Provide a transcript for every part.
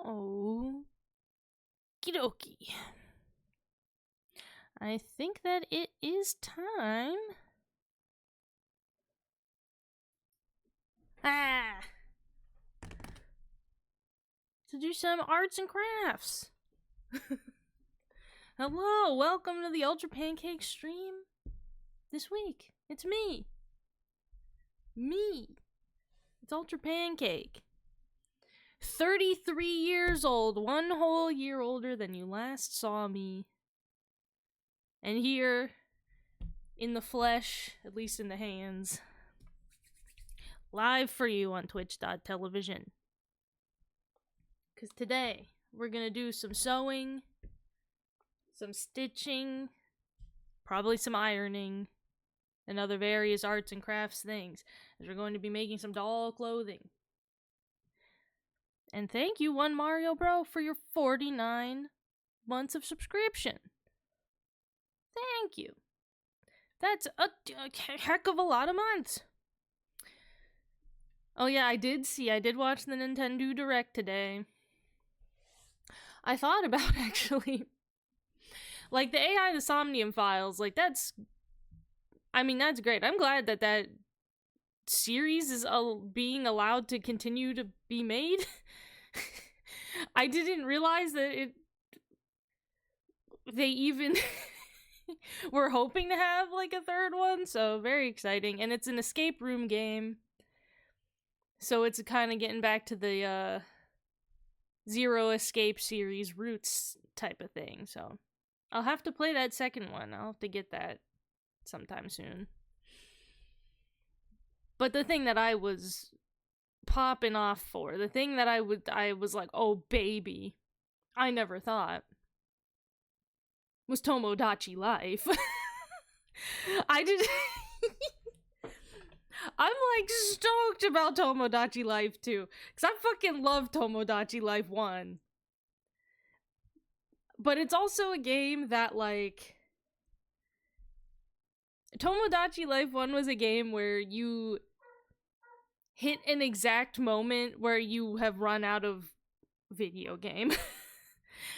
Oh, kidoki. I think that it is time. To do some arts and crafts. Hello, welcome to the Ultra Pancake stream. This week, it's me. It's Ultra Pancake. 33 years old, 1 whole year older than you last saw me. And here, in the flesh, at least in the hands, live for you on twitch.tv. Because today, we're gonna do some sewing, some stitching, probably some ironing, and other various arts and crafts things, as we're going to be making some doll clothing. And thank you, One Mario Bro, for your 49 months of subscription. Thank you. That's a heck of a lot of months. Oh yeah, I did watch the Nintendo Direct today. I thought about actually, like, the AI, the Somnium Files, like, that's great. I'm glad that that series is being allowed to continue to be made. I didn't realize that they even were hoping to have, like, a third one, so very exciting. And it's an escape room game, so it's kind of getting back to the Zero Escape series roots type of thing, so I'll have to play that second one. I'll have to get that sometime soon. But the thing that I was popping off for, the thing that I was like, oh baby, I never thought, was Tomodachi Life. I'm like stoked about Tomodachi Life 2, because I fucking love Tomodachi Life 1. But it's also a game that, like, Tomodachi Life 1 was a game where you hit an exact moment where you have run out of video game.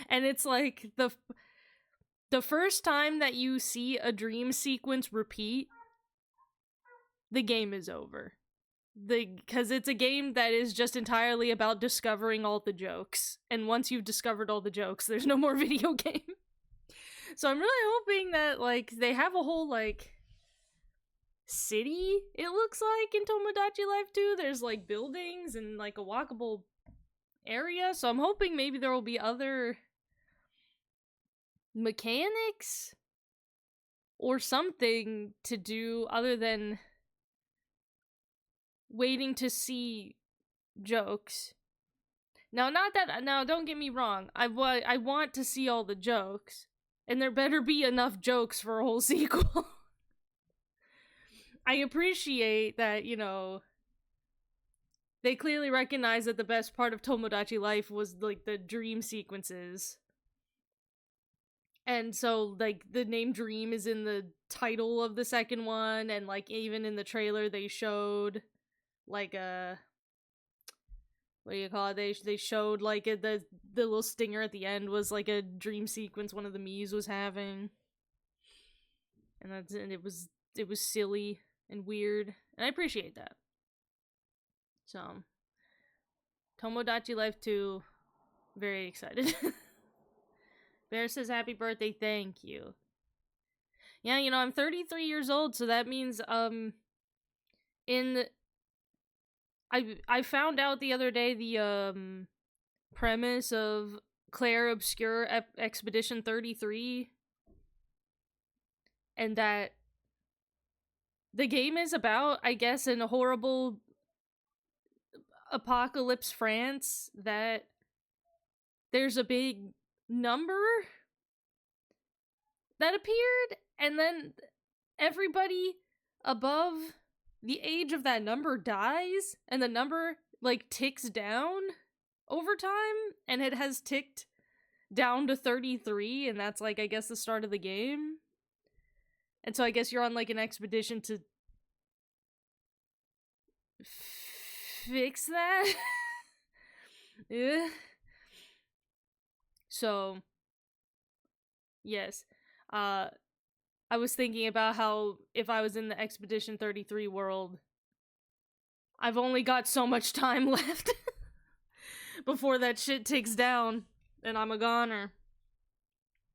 And it's like the first time that you see a dream sequence repeat, the game is over. Because it's a game that is just entirely about discovering all the jokes. And once you've discovered all the jokes, there's no more video game. So I'm really hoping that, like, they have a whole, like, city, it looks like, in Tomodachi Life 2. There's, like, buildings and, like, a walkable area. So I'm hoping maybe there will be other mechanics or something to do other than waiting to see jokes. Now, don't get me wrong. I want to see all the jokes, and there better be enough jokes for a whole sequel. I appreciate that, you know, they clearly recognize that the best part of Tomodachi Life was, like, the dream sequences. And so, like, the name Dream is in the title of the second one, and, like, even in the trailer they showed, like, what do you call it? They showed, like, the little stinger at the end was, like, a dream sequence one of the Miis was having. And it was silly and weird, and I appreciate that. So, Tomodachi Life 2, very excited. Bear says happy birthday, thank you. Yeah, you know, I'm 33 years old, so that means, I found out the other day the, premise of Claire Obscure Expedition 33, and that the game is about, I guess, in a horrible apocalypse France, that there's a big number that appeared, and then everybody above the age of that number dies, and the number, like, ticks down over time, and it has ticked down to 33, and that's, like, I guess the start of the game. And so I guess you're on, like, an expedition to fix that? Yeah. So, yes. I was thinking about how if I was in the Expedition 33 world, I've only got so much time left before that shit ticks down and I'm a goner.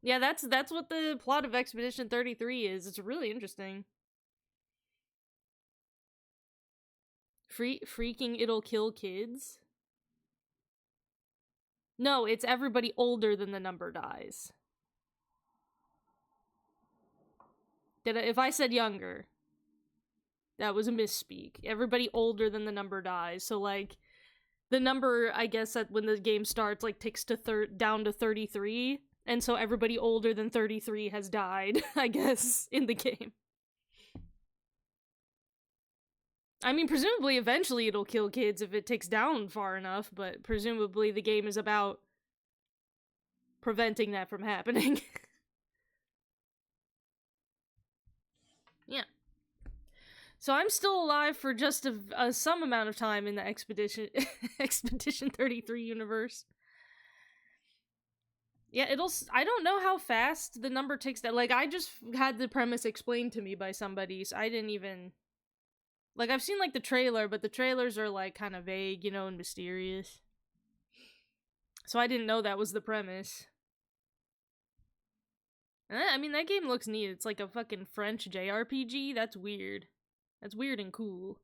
Yeah, that's what the plot of Expedition 33 is. It's really interesting. Freaking it'll kill kids? No, it's everybody older than the number dies. If I said younger, that was a misspeak. Everybody older than the number dies. So, like, the number, I guess, that when the game starts, like, ticks to down to 33. And so everybody older than 33 has died, I guess, in the game. I mean, presumably, eventually it'll kill kids if it ticks down far enough, but presumably the game is about preventing that from happening. Yeah. So I'm still alive for just some amount of time in the Expedition 33 universe. Yeah, I don't know how fast the number ticks down. Like, I just had the premise explained to me by somebody, so I didn't even... Like, I've seen, like, the trailer, but the trailers are, like, kind of vague, you know, and mysterious. So I didn't know that was the premise. And I mean, that game looks neat. It's like a fucking French JRPG. That's weird. That's weird and cool.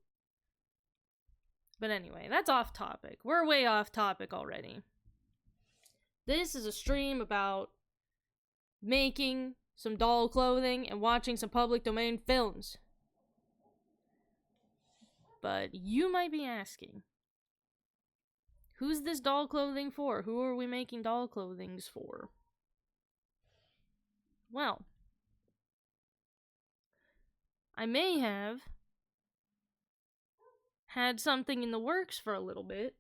But anyway, that's off topic. We're way off topic already. This is a stream about making some doll clothing and watching some public domain films. But you might be asking, who's this doll clothing for? Who are we making doll clothings for? Well, I may have had something in the works for a little bit,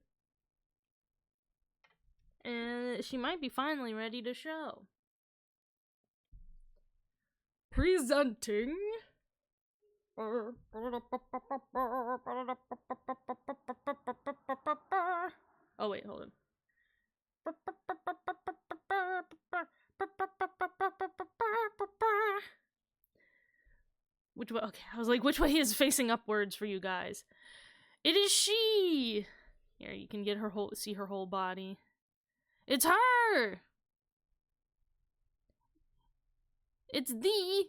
and she might be finally ready to show. Presenting... Oh wait, hold on. Which way? Okay, I was like, which way is facing upwards for you guys? It is she! Here, you can get see her whole body. It's her! It's the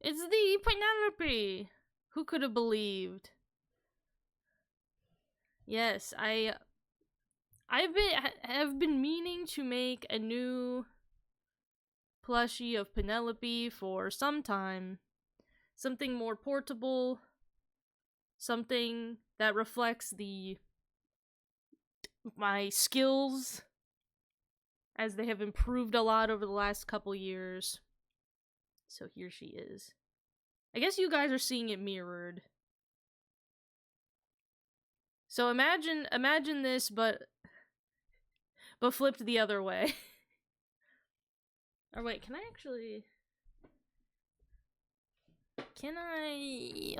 Penelope! Who could have believed? Yes, I have been meaning to make a new plushie of Penelope for some time. Something more portable. Something that reflects my skills as they have improved a lot over the last couple years. So here she is. I guess you guys are seeing it mirrored. So imagine this, but flipped the other way. Or wait, can I...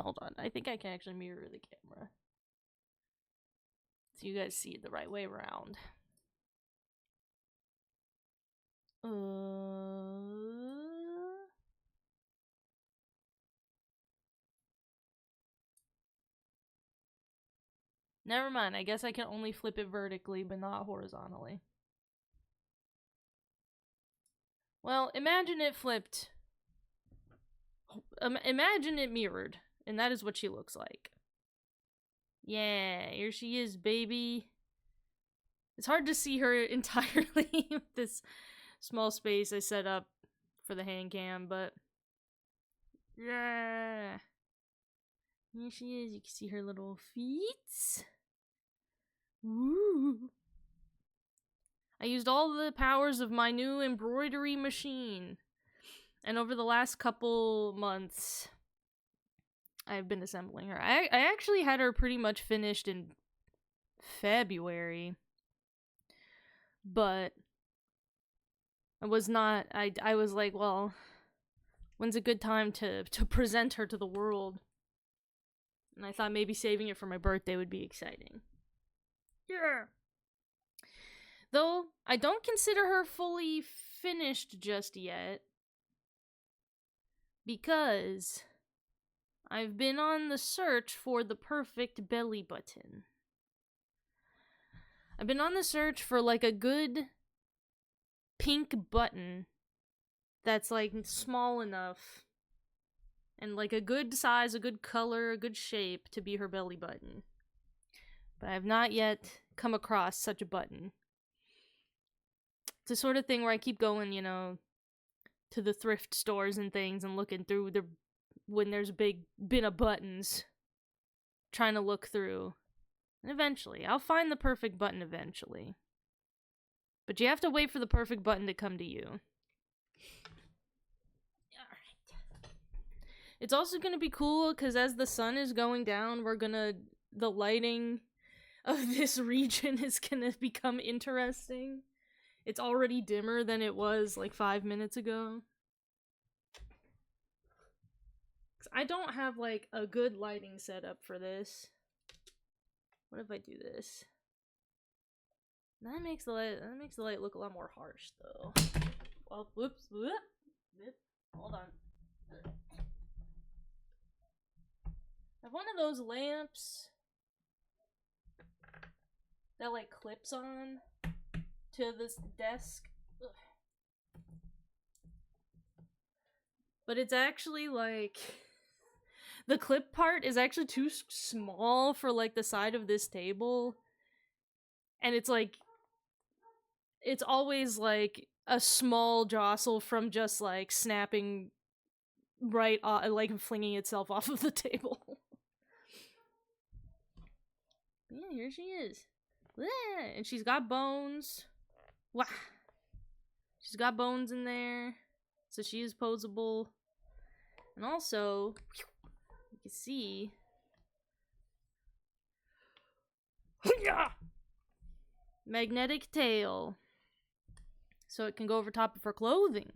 Hold on, I think I can actually mirror the camera. So you guys see it the right way around. Never mind, I guess I can only flip it vertically, but not horizontally. Well, imagine it flipped. Imagine it mirrored, and that is what she looks like. Yeah, here she is, baby. It's hard to see her entirely with this small space I set up for the hand cam, but... Yeah. Here she is, you can see her little feet. Woo! I used all the powers of my new embroidery machine. And over the last couple months, I've been assembling her. I actually had her pretty much finished in February. But I was not... I was like, well, when's a good time to present her to the world? And I thought maybe saving it for my birthday would be exciting. Yeah. Though, I don't consider her fully finished just yet. Because I've been on the search for the perfect belly button. I've been on the search for like a good pink button that's like small enough and like a good size, a good color, a good shape to be her belly button. But I have not yet come across such a button. It's the sort of thing where I keep going, you know, to the thrift stores and things and looking through the when there's a big bin of buttons, trying to look through. And eventually, I'll find the perfect button eventually. But you have to wait for the perfect button to come to you. Alright. It's also gonna be cool, because as the sun is going down, the lighting of this region is gonna become interesting. It's already dimmer than it was like 5 minutes ago. I don't have like a good lighting setup for this. What if I do this? That makes the light look a lot more harsh though. Well, whoops. Hold on. I have one of those lamps that like clips on to this desk. Ugh. But it's actually like the clip part is actually too small for like the side of this table. And it's like it's always like a small jostle from just like snapping right off, like flinging itself off of the table. Yeah, here she is. And she's got bones. Wow. She's got bones in there. So she is posable. And also, you can see. Magnetic tail. So it can go over top of her clothing.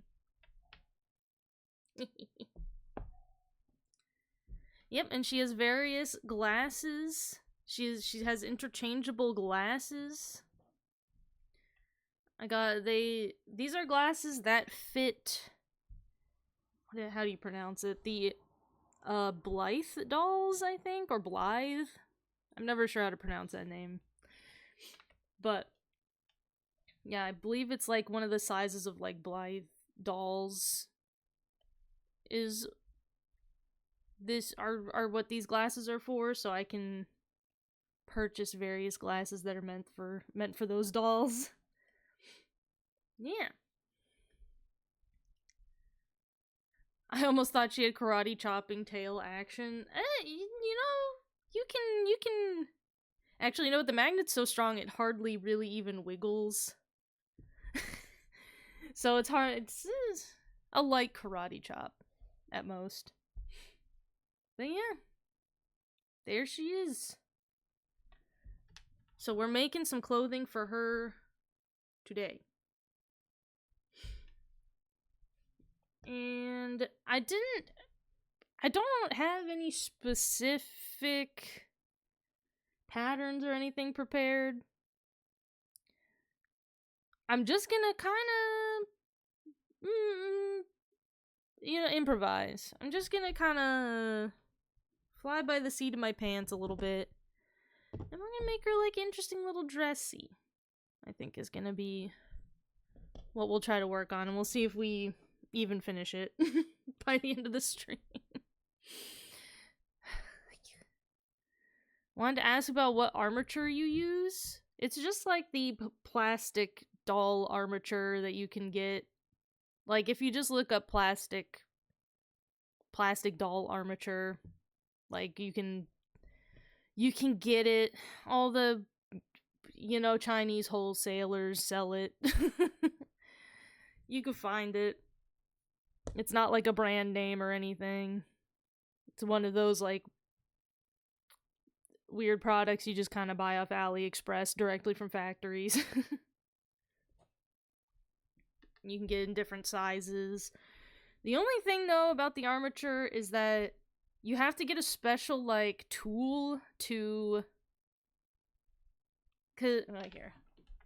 Yep, and she has various glasses. She has interchangeable glasses. These are glasses that fit, how do you pronounce it? The Blythe dolls, I think, or Blythe. I'm never sure how to pronounce that name. But yeah, I believe it's like one of the sizes of like Blythe dolls are what these glasses are for, so I can purchase various glasses that are meant for those dolls. Yeah. I almost thought she had karate chopping tail action. You know, you can actually, you know what, the magnet's so strong it hardly really even wiggles. So it's hard. It's a light karate chop at most. But yeah, there she is. So we're making some clothing for her today. And I don't have any specific patterns or anything prepared. I'm just gonna kind of, improvise. I'm just gonna kind of fly by the seat of my pants a little bit. And we're gonna make her like interesting little dressy. I think is gonna be what we'll try to work on, and we'll see if we even finish it by the end of the stream. Wanted to ask about what armature you use. It's just like the plastic doll armature that you can get. Like if you just look up plastic doll armature, like you can get it. All the Chinese wholesalers sell it. You can find it. It's not like a brand name or anything. It's one of those like weird products you just kind of buy off AliExpress directly from factories. You can get it in different sizes. The only thing though about the armature is that you have to get a special like tool to right here.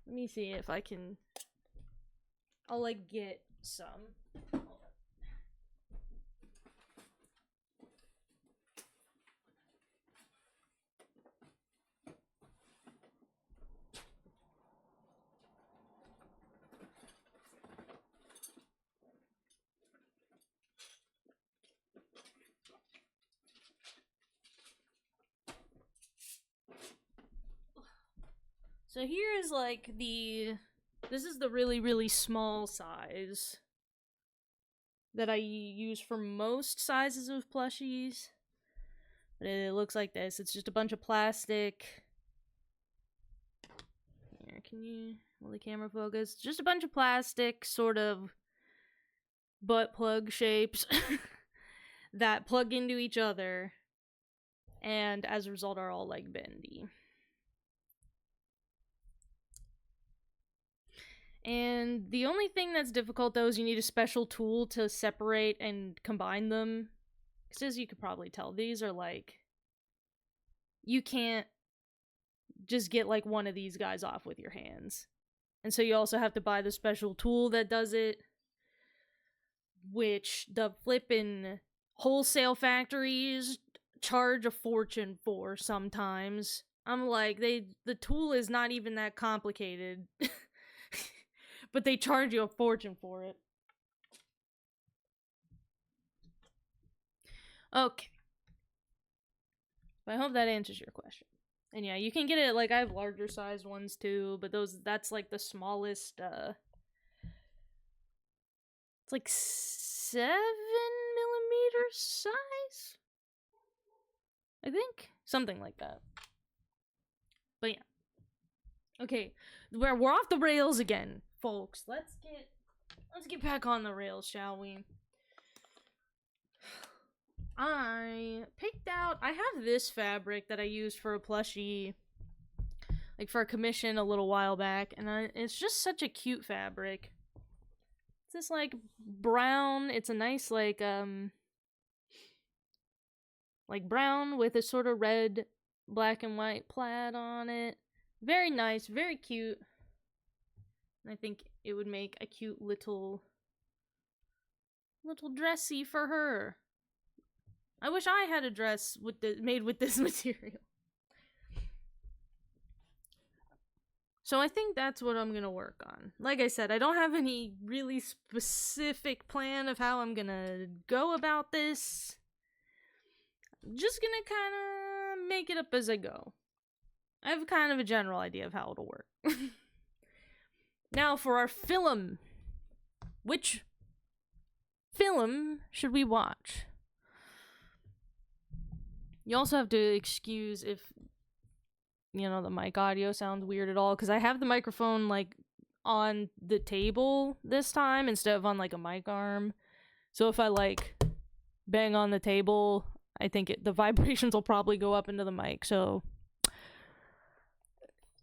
Let me see if I can... I'll, like, get some. So here is, like, this is the really, really small size that I use for most sizes of plushies. But it looks like this. It's just a bunch of plastic. Here, will the camera focus? Just a bunch of plastic, sort of butt plug shapes that plug into each other. And as a result are all, like, bendy. And the only thing that's difficult, though, is you need a special tool to separate and combine them. Because as you could probably tell, these are, like... You can't just get, like, one of these guys off with your hands. And so you also have to buy the special tool that does it. Which the flippin' wholesale factories charge a fortune for sometimes. I'm like, the tool is not even that complicated. But they charge you a fortune for it. Okay. I hope that answers your question. And yeah, you can get it, like, I have larger sized ones too, but that's like the smallest, it's like 7mm size? I think? Something like that. But yeah. Okay, we're off the rails again, folks. Let's get back on the rails, shall we? I have this fabric that I used for a plushie, like for a commission a little while back, and it's just such a cute fabric. It's this, like, brown, it's a nice, like brown with a sort of red, black and white plaid on it. Very nice, very cute. I think it would make a cute little dressy for her. I wish I had a dress made with this material. So I think that's what I'm gonna work on. Like I said, I don't have any really specific plan of how I'm gonna go about this. I'm just gonna kind of make it up as I go. I have kind of a general idea of how it'll work. Now for our film. Which film should we watch? You also have to excuse if, you know, the mic audio sounds weird at all, because I have the microphone, like, on the table this time instead of on, like, a mic arm. So if I, like, bang on the table, I think the vibrations will probably go up into the mic, so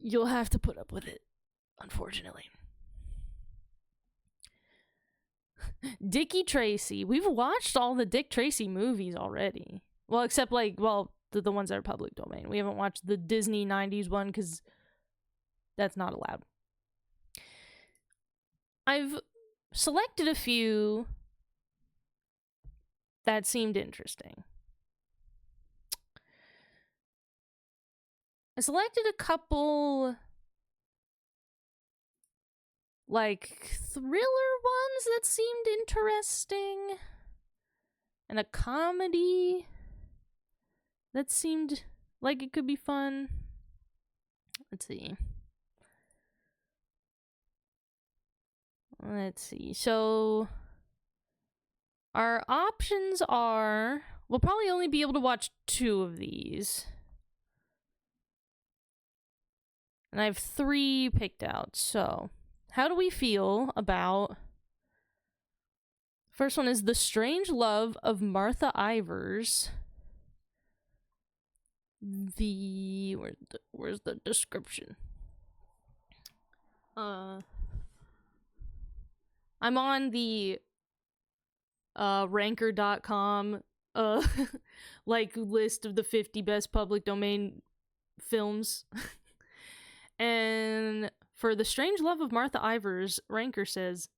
you'll have to put up with it, unfortunately. Dickie Tracy. We've watched all the Dick Tracy movies already. Well, except, like, the ones that are public domain. We haven't watched the Disney 90s one, because that's not allowed. I've selected a few that seemed interesting. I selected a couple, like, thriller ones that seemed interesting, and a comedy that seemed like it could be fun. Let's see. So, our options are... We'll probably only be able to watch 2 of these. And I have 3 picked out, so... How do we feel about... First one is The Strange Love of Martha Ivers. Where's the description? I'm on the ranker.com like list of the 50 best public domain films. And For The Strange Love of Martha Ivers, Ranker says,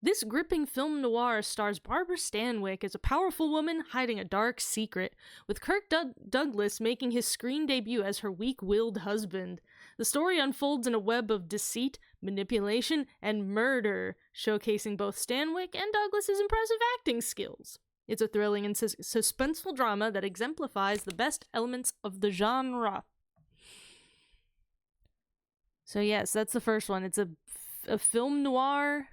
this gripping film noir stars Barbara Stanwyck as a powerful woman hiding a dark secret, with Kirk Douglas making his screen debut as her weak-willed husband. The story unfolds in a web of deceit, manipulation, and murder, showcasing both Stanwyck and Douglas's impressive acting skills. It's a thrilling and suspenseful drama that exemplifies the best elements of the genre. So yes, that's the first one. It's a film noir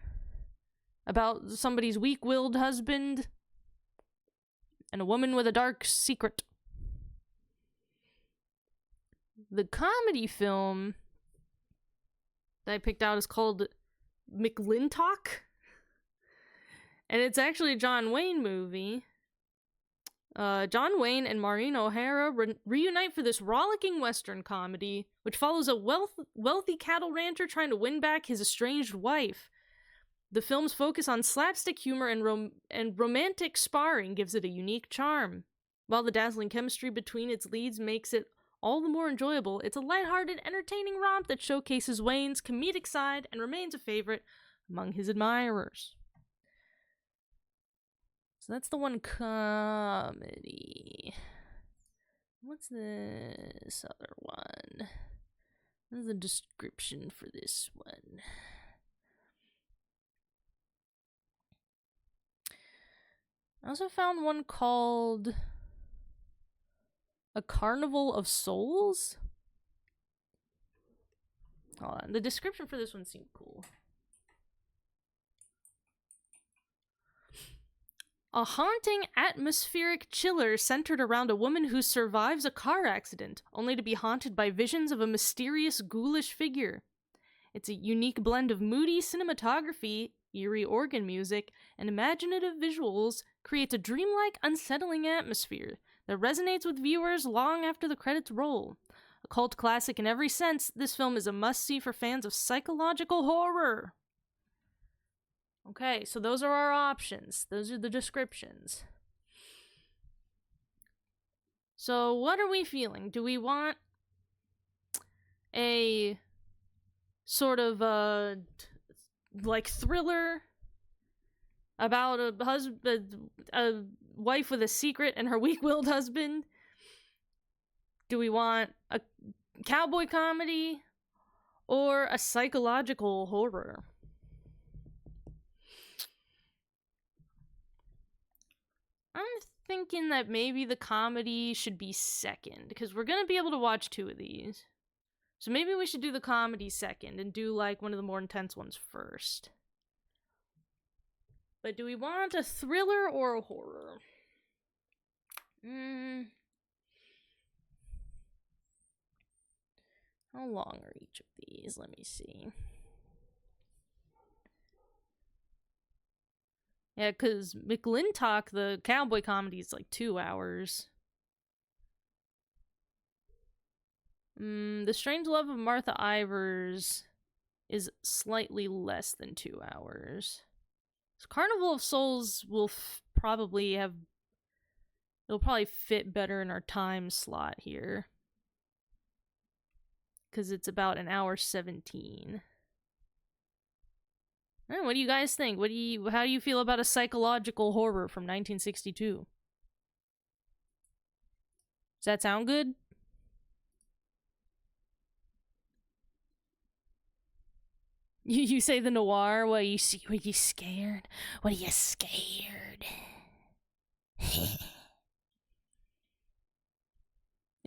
about somebody's weak-willed husband and a woman with a dark secret. The comedy film that I picked out is called McLintock, and it's actually a John Wayne movie. John Wayne and Maureen O'Hara reunite for this rollicking Western comedy, which follows a wealthy cattle rancher trying to win back his estranged wife. The film's focus on slapstick humor and romantic sparring gives it a unique charm. While the dazzling chemistry between its leads makes it all the more enjoyable, it's a lighthearted, entertaining romp that showcases Wayne's comedic side and remains a favorite among his admirers. So that's the one comedy. What's this other one? What is the description for this one? I also found one called A Carnival of Souls. Hold on, the description for this one seemed cool. A haunting, atmospheric chiller centered around a woman who survives a car accident, only to be haunted by visions of a mysterious, ghoulish figure. It's a unique blend of moody cinematography, eerie organ music, and imaginative visuals creates a dreamlike, unsettling atmosphere that resonates with viewers long after the credits roll. A cult classic in every sense, this film is a must-see for fans of psychological horror. Okay, so those are our options. Those are the descriptions. So what are we feeling? Do we want a sort of like thriller about a wife with a secret and her weak-willed husband? Do we want a cowboy comedy or a psychological horror? I'm thinking that maybe the comedy should be second, because we're going to be able to watch two of these. So maybe we should do the comedy second and do like one of the more intense ones first. But do we want a thriller or a horror? How long are each of these? Let me see. Yeah, because McLintock, the cowboy comedy, is like 2 hours. The Strange Love of Martha Ivers is slightly less than 2 hours. So Carnival of Souls will probably have... It'll probably fit better in our time slot here. Because it's about 1:17. What do you guys think? How do you feel about a psychological horror from 1962? Does that sound good? You say the noir? What you see? What you scared? What are you scared? If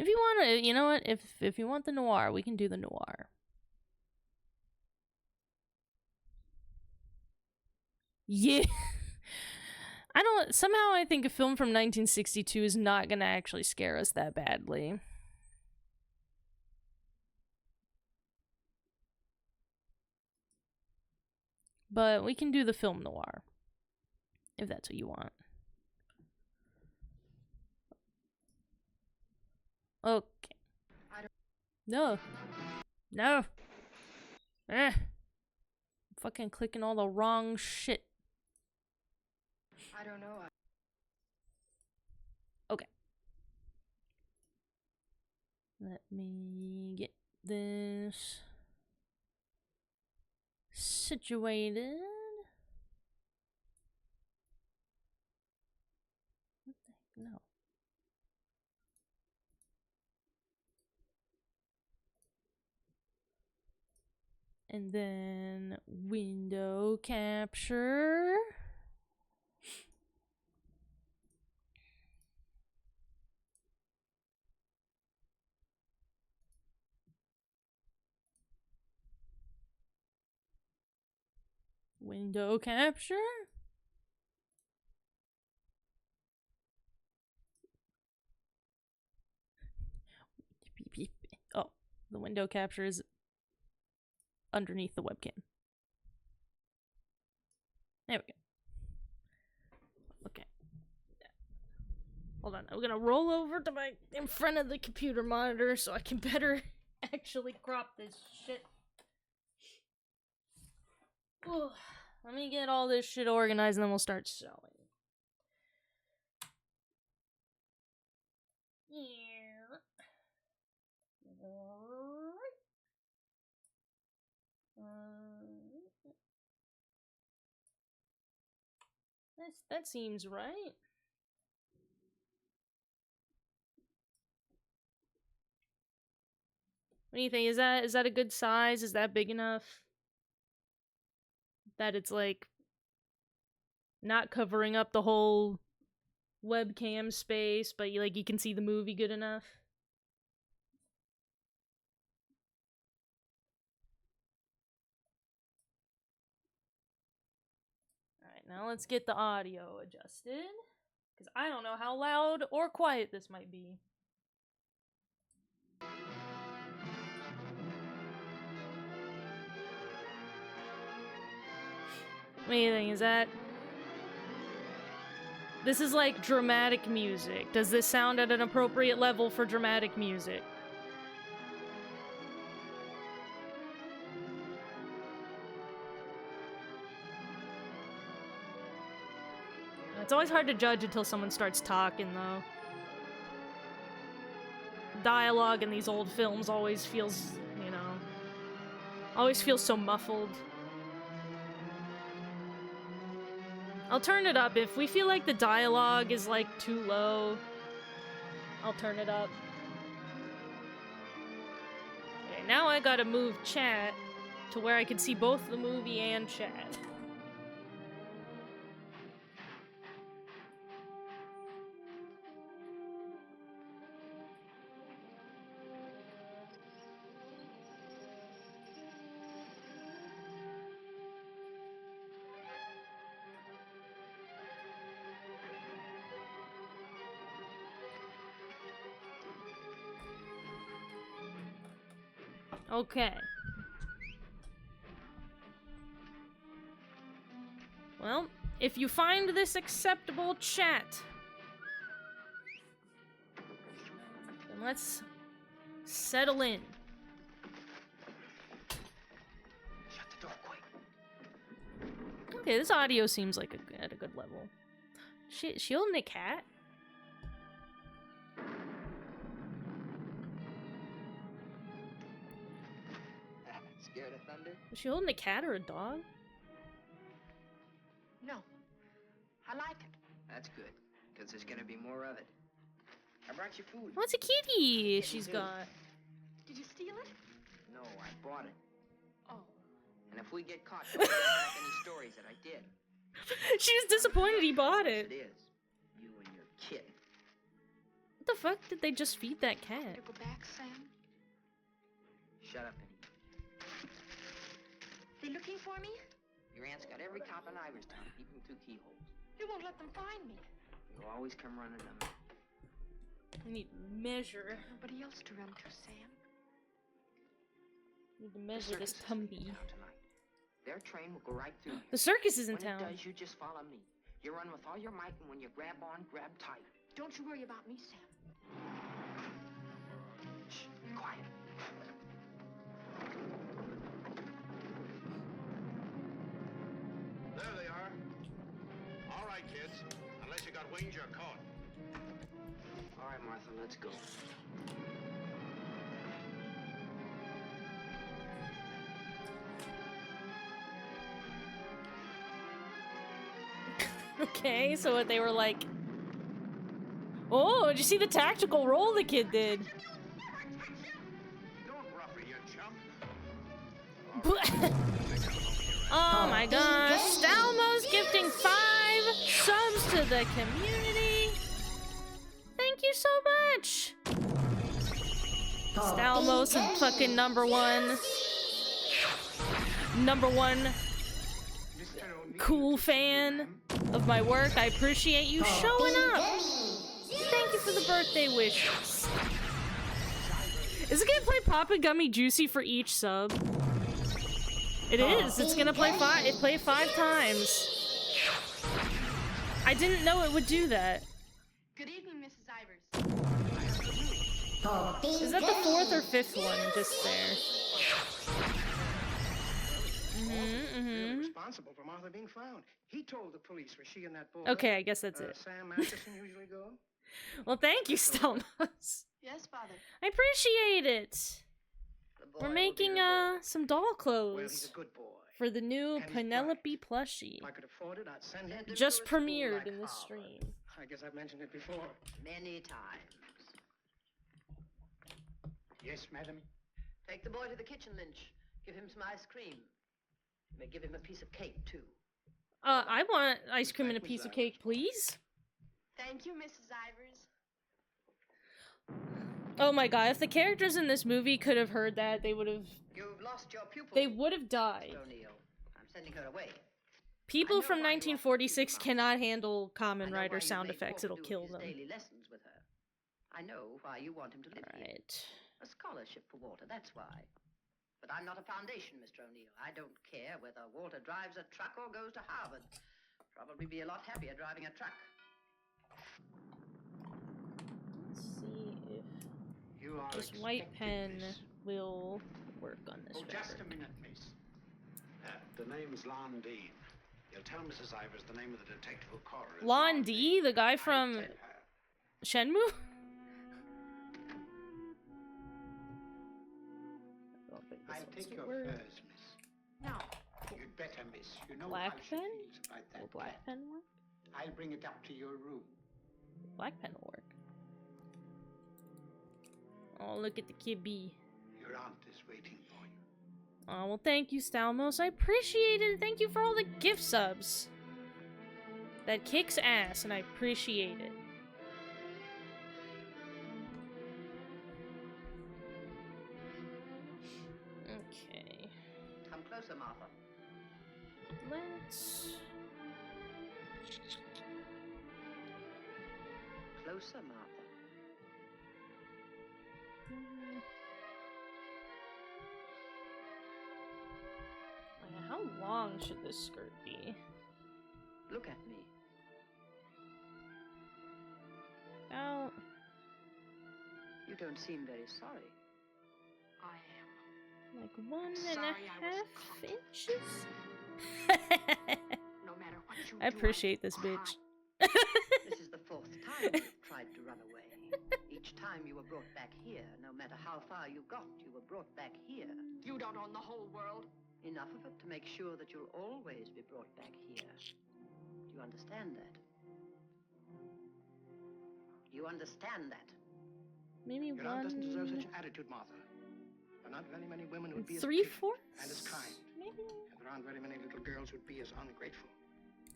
you want to, you know what? If you want the noir, we can do the noir. Yeah. Somehow I think a film from 1962 is not gonna actually scare us that badly. But we can do the film noir, if that's what you want. Okay. No. No. I'm fucking clicking all the wrong shit. I don't know. Okay. Let me get this. situated. What the heck? No. And then window capture. Window capture. Oh, the window capture is underneath the webcam. There we go. Okay. Hold on. I'm gonna roll over to in front of the computer monitor so I can better actually crop this shit. Ooh, let me get all this shit organized and then we'll start sewing. That seems right. What do you think? Is that a good size? Is that big enough? That it's like not covering up the whole webcam space, but you can see the movie good enough? Alright, now let's get the audio adjusted. Because I don't know how loud or quiet this might be. What do you think? Is that... This is like dramatic music. Does this sound at an appropriate level for dramatic music? It's always hard to judge until someone starts talking, though. Dialogue in these old films always feels, always feels so muffled. I'll turn it up. If we feel like the dialogue is, too low, I'll turn it up. Okay, now I gotta move chat to where I can see both the movie and chat. Okay. Well, if you find this acceptable, chat, then let's settle in. Shut the door quick. Okay, this audio seems like at a good level. She holding a cat? Scared of thunder? Is she holding a cat or a dog? No. I like it. That's good, because there's gonna be more of it. I brought you food. What's a kitty she's got? Did you steal it? No, I bought it. Oh. And if we get caught, don't make up any stories that I did. She was disappointed he bought it. It is. You and your kid. What the fuck did they just feed that cat? To go back, Sam? Shut up and eat. They looking for me? Your aunt's got every cop in Iverstown peeping through keyholes. You won't let them find me. You'll always come running to me. I need to measure. Nobody else to run to, Sam. Need to measure this tumby. Their train will go right through you. The circus is in When town. it does, you just follow me. You run with all your might, and when you grab on, grab tight. Don't you worry about me, Sam. Shh, be quiet. There they are. All right, kids. Unless you got wings, you're caught. All right, Martha, let's go. Okay, so what they were like... Oh, did you see the tactical roll the kid did? Don't rough it, you chump. Oh my gosh, Stalmo's gifting 5 subs to the community. Thank you so much. Stalmo's a fucking number one cool fan of my work. I appreciate you showing up. Thank you for the birthday wishes. Is it gonna play Papa Gummy Juicy for each sub? It is. It's gonna play 5. It played 5 times. I didn't know it would do that. Good evening, Mrs. Ivers. Is that the 4th or 5th one just there? Responsible for Martha being found. He told the police where she and that boy. Okay, I guess that's it. Sam Masterson usually go. Well, thank you, Stelmos. Yes, Father. I appreciate it. The boy We're will making be your boy. some doll Well, he's clothes a good boy. for the new And he's Penelope bright. plushie. If I could afford it, I'd send him. Just to school premiered like in this Harvard. stream. I guess I've mentioned it before. Many times. Yes, madam. Take the boy to the kitchen, Lynch. Give him some ice cream. You may give him a piece of cake, too. I want ice cream and a piece of cake, please. Thank you, Mrs. Ivers. Oh my god, if the characters in this movie could have heard that, they would have You've lost your pupil. died. Mr. O'Neill. I'm sending her away. People I know from why you want to 1946 keep her. cannot handle I Kamen know Rider why you sound made effects. Walter It'll do kill his them. daily lessons with her. I know why you want him to live here. Alright. A scholarship for Walter, that's why. But I'm not a foundation, Mr. O'Neill. I don't care whether Walter drives a truck or goes to Harvard. Probably be a lot happier driving a truck. Let's see if You are this white pen expecting this. will work on this Oh, just a fabric. minute, miss. The name's Lon Dean. You'll tell Mrs. Ivers the name of the detective who caught her. is Lon D, the guy from Tell her. Shenmue? I don't think this I'll one's take your work. furs, miss. No. You'd better, miss. You know Black how she pen? feels about that Will black cat. pen work? I'll bring it up to your room. Black pen will work. Oh, look at the kibby. Your aunt is waiting for you. Oh, well, thank you, Stalmos. I appreciate it. Thank you for all the gift subs. That kicks ass, and I appreciate it. Okay. Come closer, Martha. Let's... Closer, Martha. Like, how long should this skirt be? Look at me. About... You don't seem very sorry. I am. like 1.5 Sorry I was caught. inches? No matter what you I do, appreciate this will bitch. This is the 4th time you've tried to run away. Each time you were brought back here. No matter how far you got, you were brought back here. You don't own the whole world. Enough of it to make sure that you'll always be brought back here. Do you understand that? You understand that? Maybe Your aunt doesn't deserve such one... an attitude, Martha. There are not very many women who'd be as 3/4? patient and as kind. Maybe? And there aren't very many little girls who'd be as ungrateful.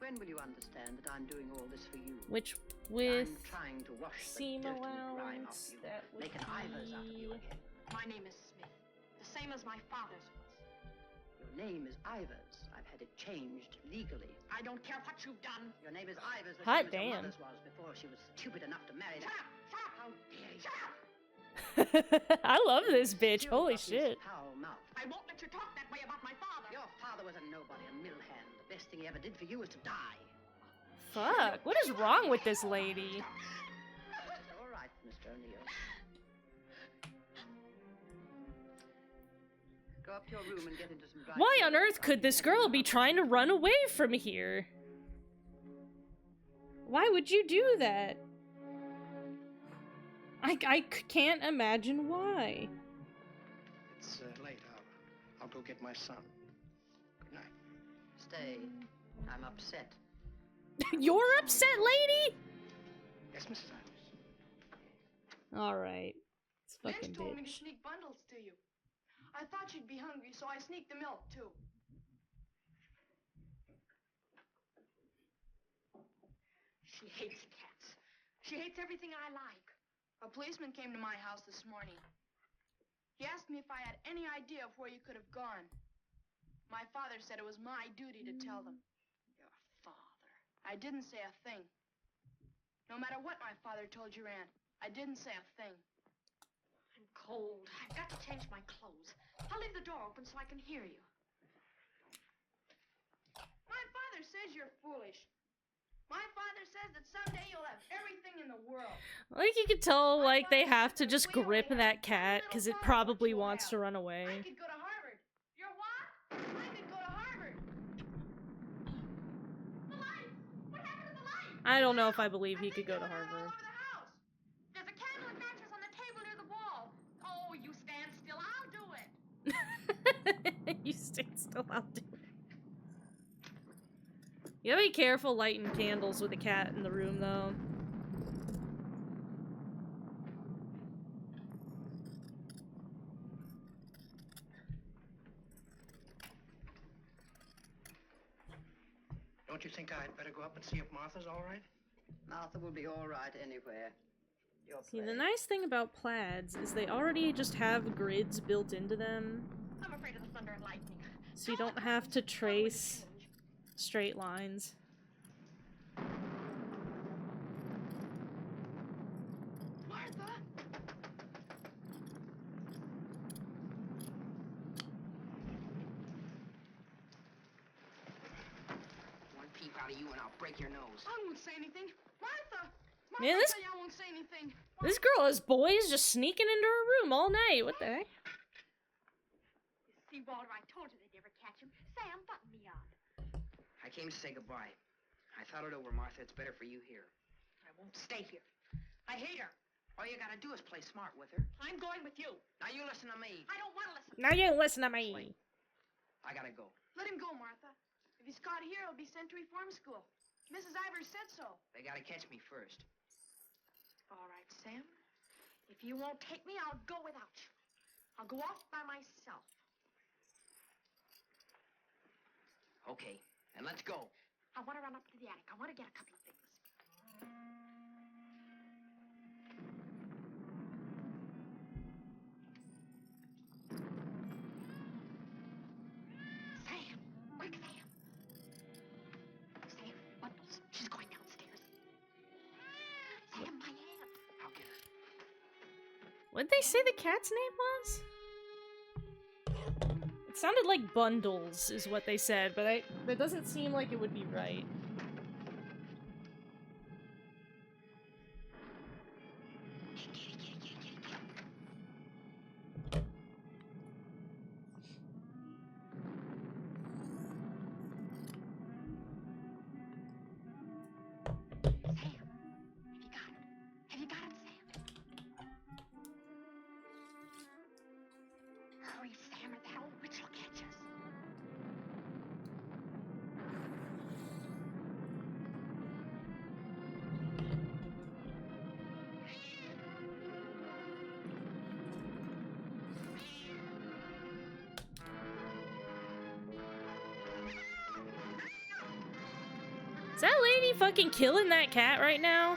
When will you understand that I'm doing all this for you? Which, with I'm trying to wash the seam dirt and the grime off allowance, you, that would make an Ivers out of you be... again. My name is Smith. The same as my father's was. Your name is Ivers. I've had it changed legally. I don't care what you've done. Your name is Ivers, the Hot same as your damn. mother's was before she was stupid enough to marry Shut that. up! Shut up! How dare you? Shut up! I love this bitch. Still Holy got this shit. foul mouth. I won't let you talk that way about my father. Your father was a nobody, a mill hand. The best thing he ever did for you was to die. Fuck. What is wrong with this lady? All right, Mr. O'Neill. Go up to your room and get into some dry Why on clothes. earth could this girl be trying to run away from here? Why would you do that? I can't imagine why. It's late. I'll go get my son. Good night. Stay. I'm upset. You're upset, lady? Yes, Mrs. Ivers. Alright. It's fucking Lynch told me to bitch. sneak bundles to you. I thought you'd be hungry, so I sneaked the milk, too. She hates cats. She hates everything I like. A policeman came to my house this morning. He asked me if I had any idea of where you could have gone. My father said it was my duty to tell them. Your father? I didn't say a thing. No matter what my father told your aunt, I didn't say a thing. I'm cold. I've got to change my clothes. I'll leave the door open so I can hear you. My father says you're foolish. My father says that someday you'll have everything in the world. Like, you could tell, like, they have to just grip that cat, because it probably wants to run I away. could go to Harvard. You're what? I could go to Harvard. The light! What happened to the light? I don't know if I believe he could go to All Harvard. over the house. There's a candle and matches on the table near the wall. Oh, you stand still. I'll do it. You stay still, I'll do it. You gotta be careful lighting candles with a cat in the room, though. Don't you think I'd better go up and see if Martha's all right? Martha will be all right anywhere. You're See, the playing. nice thing about plaids is they already just have grids built into them, I'm afraid of the thunder and lightning. so you don't have to trace straight lines. Martha? One peep out of you and I'll break your nose. I won't say anything. Martha! Martha, Man, this- I tell you I won't say anything. This girl has boys just sneaking into her room all night. What the heck? See, Walter, I told you they'd never catch him. Sam, button me up. I came to say goodbye. I thought it over, Martha. It's better for you here. I won't stay here. I hate her. All you gotta do is play smart with her. I'm going with you. Now you listen to me. I don't want to listen. Now you listen to me. I gotta go. Let him go, Martha. If he's caught here, he'll be sent to reform school. Mrs. Ivers said so. They gotta catch me first. All right, Sam. If you won't take me, I'll go without you. I'll go off by myself. Okay, and let's go. I want to run up to the attic. I want to get a couple of things. Sam! Quick, Sam! Sam, bundles. She's going downstairs. Sam, my hand. I'll get her. What'd they say the cat's name was? It sounded like Bundles is what they said, but that doesn't seem like it would be right. Sam, have you got it, Sam? Hurry, Sam, or that old witch will catch us. Is that lady fucking killing that cat right now?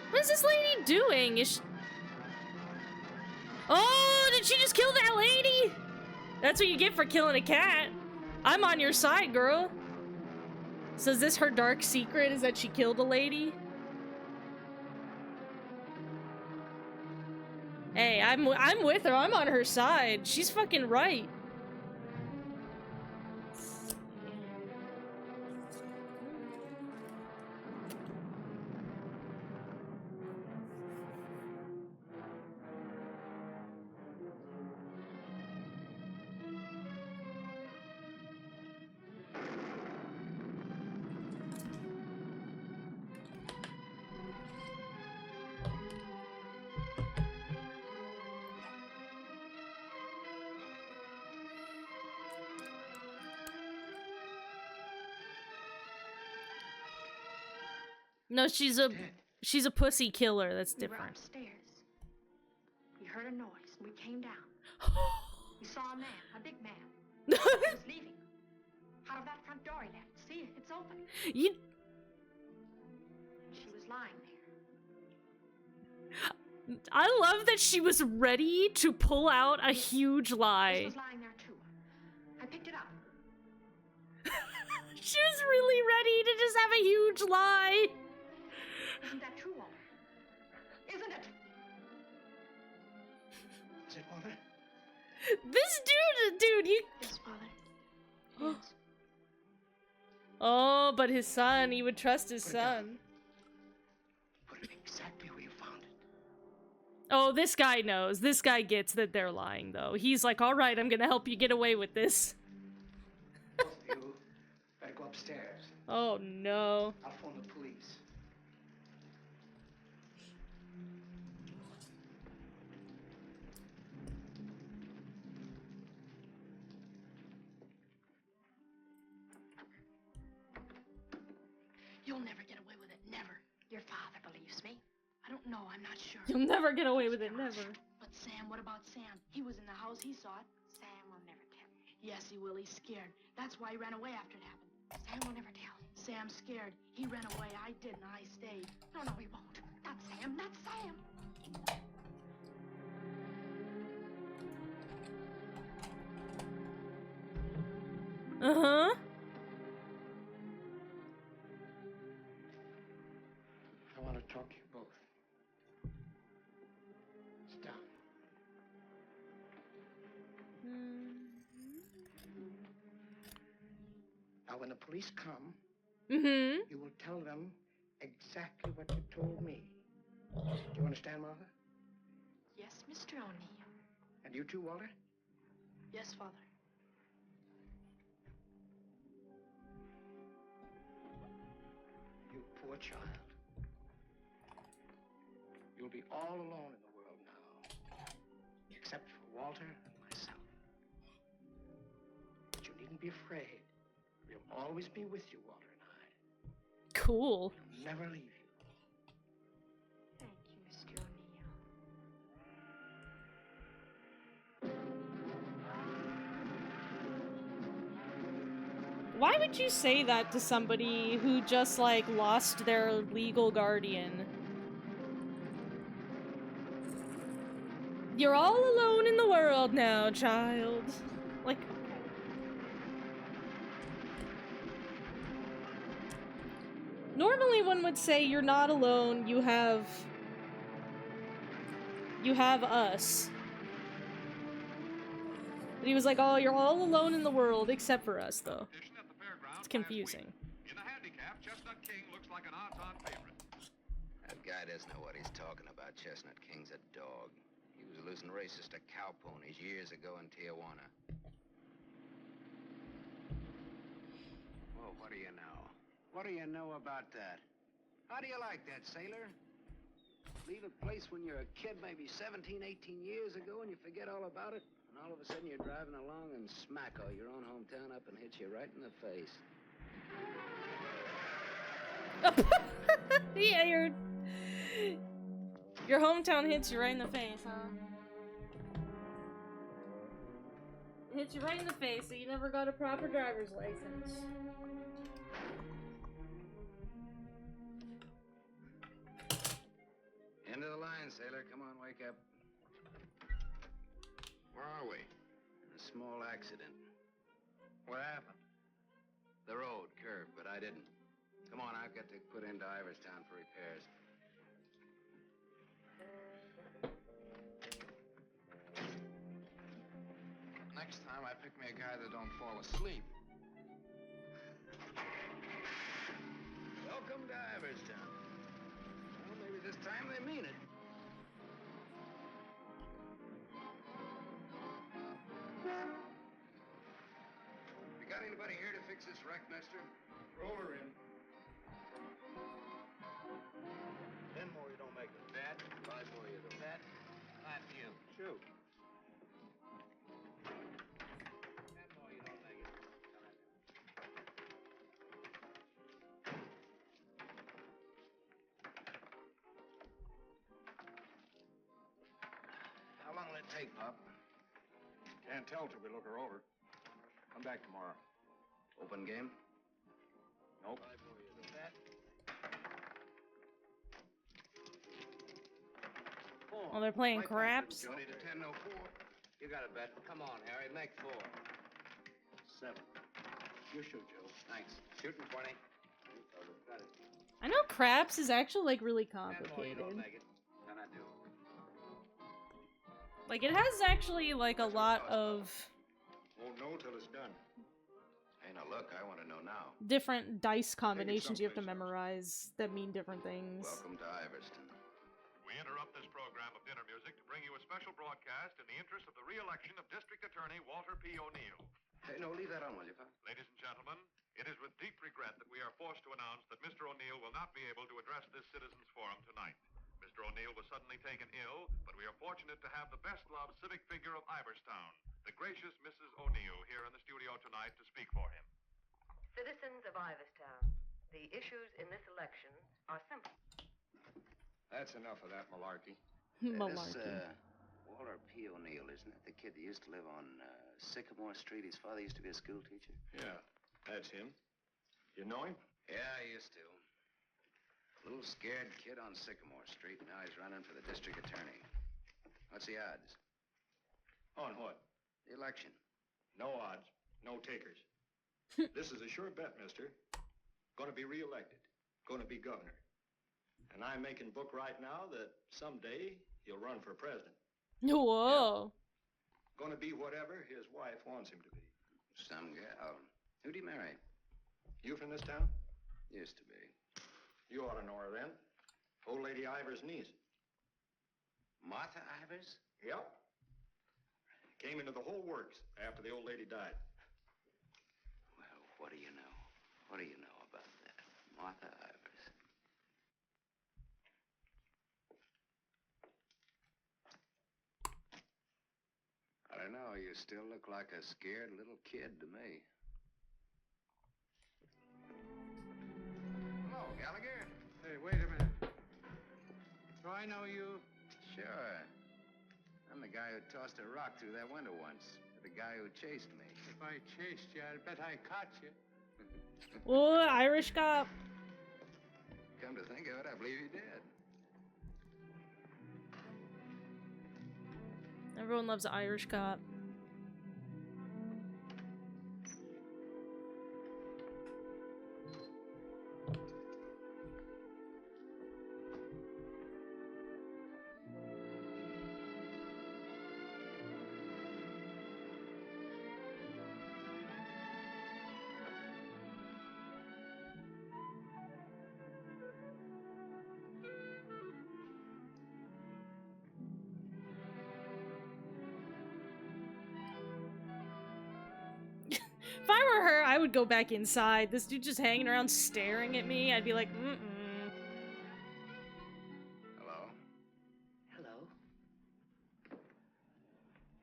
What is this lady doing? Is she... Oh, did she just kill that lady? That's what you get for killing a cat. I'm on your side, girl. So is this her dark secret, is that she killed a lady? Hey, I'm with her. I'm on her side. She's fucking right. No, she's a pussy killer. That's We were different. upstairs. We heard a noise, and we came down. We saw a man, a big man. He was leaving. Out of that front door he left. See, it's open. You She was lying there. I love that she was ready to pull out a huge This lie. was lying there too. I picked it up. She was really ready to just have a huge lie. Isn't that true, Walter? Isn't it? Is it, Walter? This dude, you. Yes, Father. Yes. Oh, but his son, he would trust his son. Put it exactly where you found it. Oh, this guy knows. This guy gets that they're lying, though. He's like, all right, I'm gonna help you get away with this. Both of you better go upstairs. Oh, no. I'll phone the police. You'll never get away with it. Never. Your father believes me. I don't know. I'm not sure. You'll never get away with it, never. But Sam, what about Sam? He was in the house. He saw it. Sam will never tell. Yes, he will. He's scared. That's why he ran away after it happened. Sam will never tell. Sam's scared. He ran away. I didn't. I stayed. No, he won't. Not Sam. Not Sam. Uh-huh. I want to talk to you both. Sit down. Now, when the police come, Mm-hmm. you will tell them exactly what you told me. Do you understand, Martha? Yes, Mr. O'Neill. And you too, Walter? Yes, Father. You poor child. You'll be all alone in the world now, except for Walter and myself. But you needn't be afraid. We'll always be with you, Walter and I. Cool. We'll never leave you. Thank you, Mr. O'Neill. Why would you say that to somebody who just, like, lost their legal guardian? You're all alone in the world now, child. Like... Normally one would say you're not alone, you have us. But he was like, oh, you're all alone in the world, except for us, though. It's confusing. In the handicap, Chestnut King looks like an odds-on favorite. That guy doesn't know what he's talking about. Chestnut King's a dog. He was losing races to cow ponies years ago in Tijuana. Well, what do you know? What do you know about that? How do you like that, sailor? Leave a place when you're a kid, maybe 17, 18 years ago, and you forget all about it, and all of a sudden you're driving along and smack all your own hometown up and hits you right in the face. Yeah, your hometown hits you right in the face, huh? It hits you right in the face, so you never got a proper driver's license. End of the line, sailor. Come on, wake up. Where are we? A small accident. What happened? The road curved, but I didn't. Come on, I've got to put into Iverstown for repairs. Next time, I pick me a guy that don't fall asleep. Welcome to Iverstown. Well, maybe this time they mean it. You got anybody here to fix this wreck, mister? Roll her in. Ten more you don't make it. That? 5 more you don't. That? Not you. Shoot. 10 more you don't make it. make, Pop? Can't tell till we look her over. Come back tomorrow. Open game? Nope. Oh, they're playing craps. 20 to 10, no 4. You got a bet. Come on, Harry, make 4. 7. You shoot, Joe. Thanks. Shooting 20. Got it. I know craps is actually like really 10 more, you complicated. don't make it. Then I do. Like it has actually like a lot of Won't know till it's done. Hey, now look, I want to know now. different dice combinations you have to someplace else. memorize that mean different things. Welcome to Iverston. We interrupt this program of dinner music to bring you a special broadcast in the interest of the re-election of District Attorney Walter P. O'Neill. Hey, no, leave that on, will you, Pop? Ladies and gentlemen, it is with deep regret that we are forced to announce that Mr. O'Neill will not be able to address this citizens' forum tonight. Mr. O'Neill was suddenly taken ill, but we are fortunate to have the best-loved civic figure of Iverstown, the gracious Mrs. O'Neill, here in the studio tonight to speak for him. Citizens of Iverstown, the issues in this election are simple. That's enough of that malarkey. Malarkey. Walter P. O'Neill, isn't it? The kid that used to live on Sycamore Street. His father used to be a school teacher. Yeah, that's him. You know him? Yeah, I used to. Little scared kid on Sycamore Street. Now he's running for the district attorney. What's the odds? On what? The election. No odds. No takers. This is a sure bet, mister. Gonna be reelected. Gonna be governor. And I'm making book right now that someday he'll run for president. Whoa. Gonna be whatever his wife wants him to be. Some gal. Who'd he marry? You from this town? Used to be. You ought to know her then. Old Lady Ivers' niece. Martha Ivers? Yep. Came into the whole works after the old lady died. Well, what do you know? What do you know about that? Martha Ivers. I don't know. You still look like a scared little kid to me. Hello, Gallagher. Hey, wait a minute. Do I know you? Sure. I'm the guy who tossed a rock through that window once. The guy who chased me. If I chased you, I'd bet I caught you. Oh, Irish cop. Come to think of it, I believe you did. Everyone loves Irish cop. If I were her, I would go back inside. This dude just hanging around staring at me. I'd be like, mm-mm. Hello? Hello.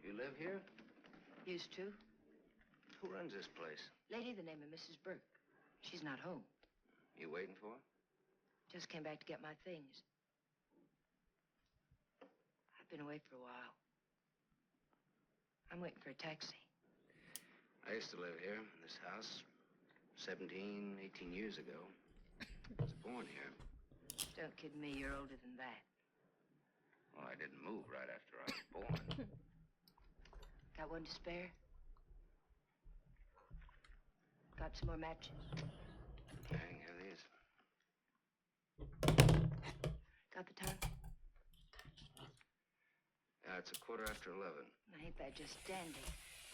You live here? Used to. Who runs this place? Lady, the name of Mrs. Burke. She's not home. You waiting for her? Just came back to get my things. I've been away for a while. I'm waiting for a taxi. I used to live here, in this house, 17, 18 years ago. I was born here. Don't kid me, you're older than that. Well, I didn't move right after I was born. Got one to spare? Got some more matches? Hang, here these. Got the time? Yeah, it's 11:15. Ain't that just dandy?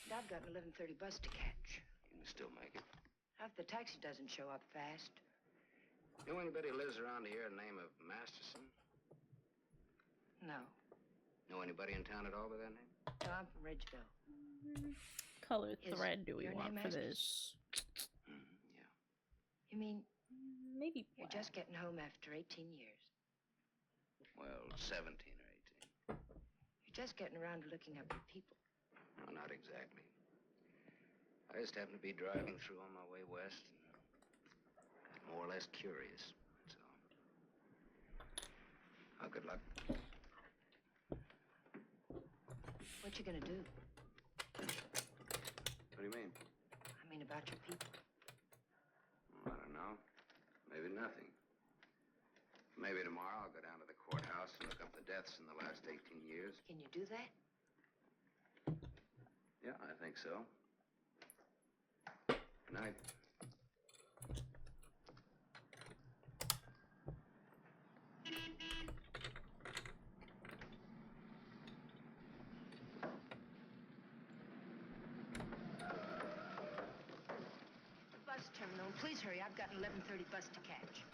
And I've got an 11:30 bus to catch. You can still make it. If the taxi doesn't show up fast. You know anybody who lives around here the name of Masterson? No. Know anybody in town at all by that name? No, I'm from Ridgeville. Color Is thread do we your want name for Masters? this? Yeah. You mean Maybe you're black. just getting home after 18 years? Well, 17 or 18. You're just getting around to looking up your people. No, not exactly. I just happened to be driving through on my way west and got more or less curious. That's all. Oh, good luck. What you gonna do? What do you mean? I mean about your people. I don't know. Maybe nothing. Maybe tomorrow I'll go down to the courthouse and look up the deaths in the last 18 years. Can you do that? Yeah, I think so. Good night. Bus terminal. Please hurry. I've got an 11:30 bus to catch.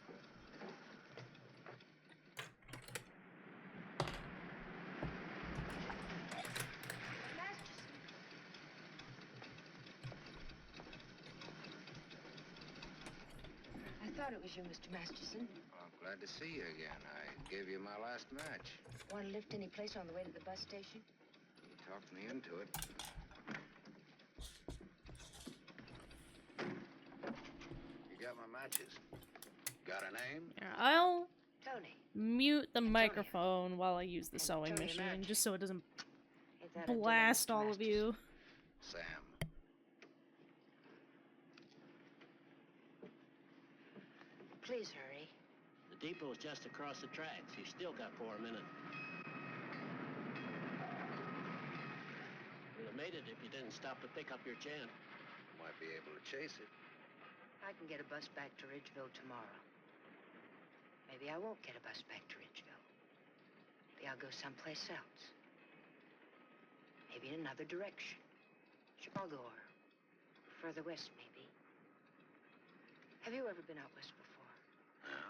Masterson. I thought it was you, Mr. Masterson. Well, I'm glad to see you again. I gave you my last match. Want to lift any place on the way to the bus station? You talked me into it. You got my matches. Got a name? Yeah, I'll Tony. mute the Antonio. microphone while I use the sewing Antonio machine, March. just so it doesn't Ain't that a dinner, blast Mr. all of you. Sam. Please hurry. The depot's just across the tracks. You still got 4 minutes. You'd have made it if you didn't stop to pick up your chant. Might be able to chase it. I can get a bus back to Ridgeville tomorrow. Maybe I won't get a bus back to Ridgeville. Maybe I'll go someplace else. Maybe in another direction. Chicago or further west, maybe. Have you ever been out west before? No.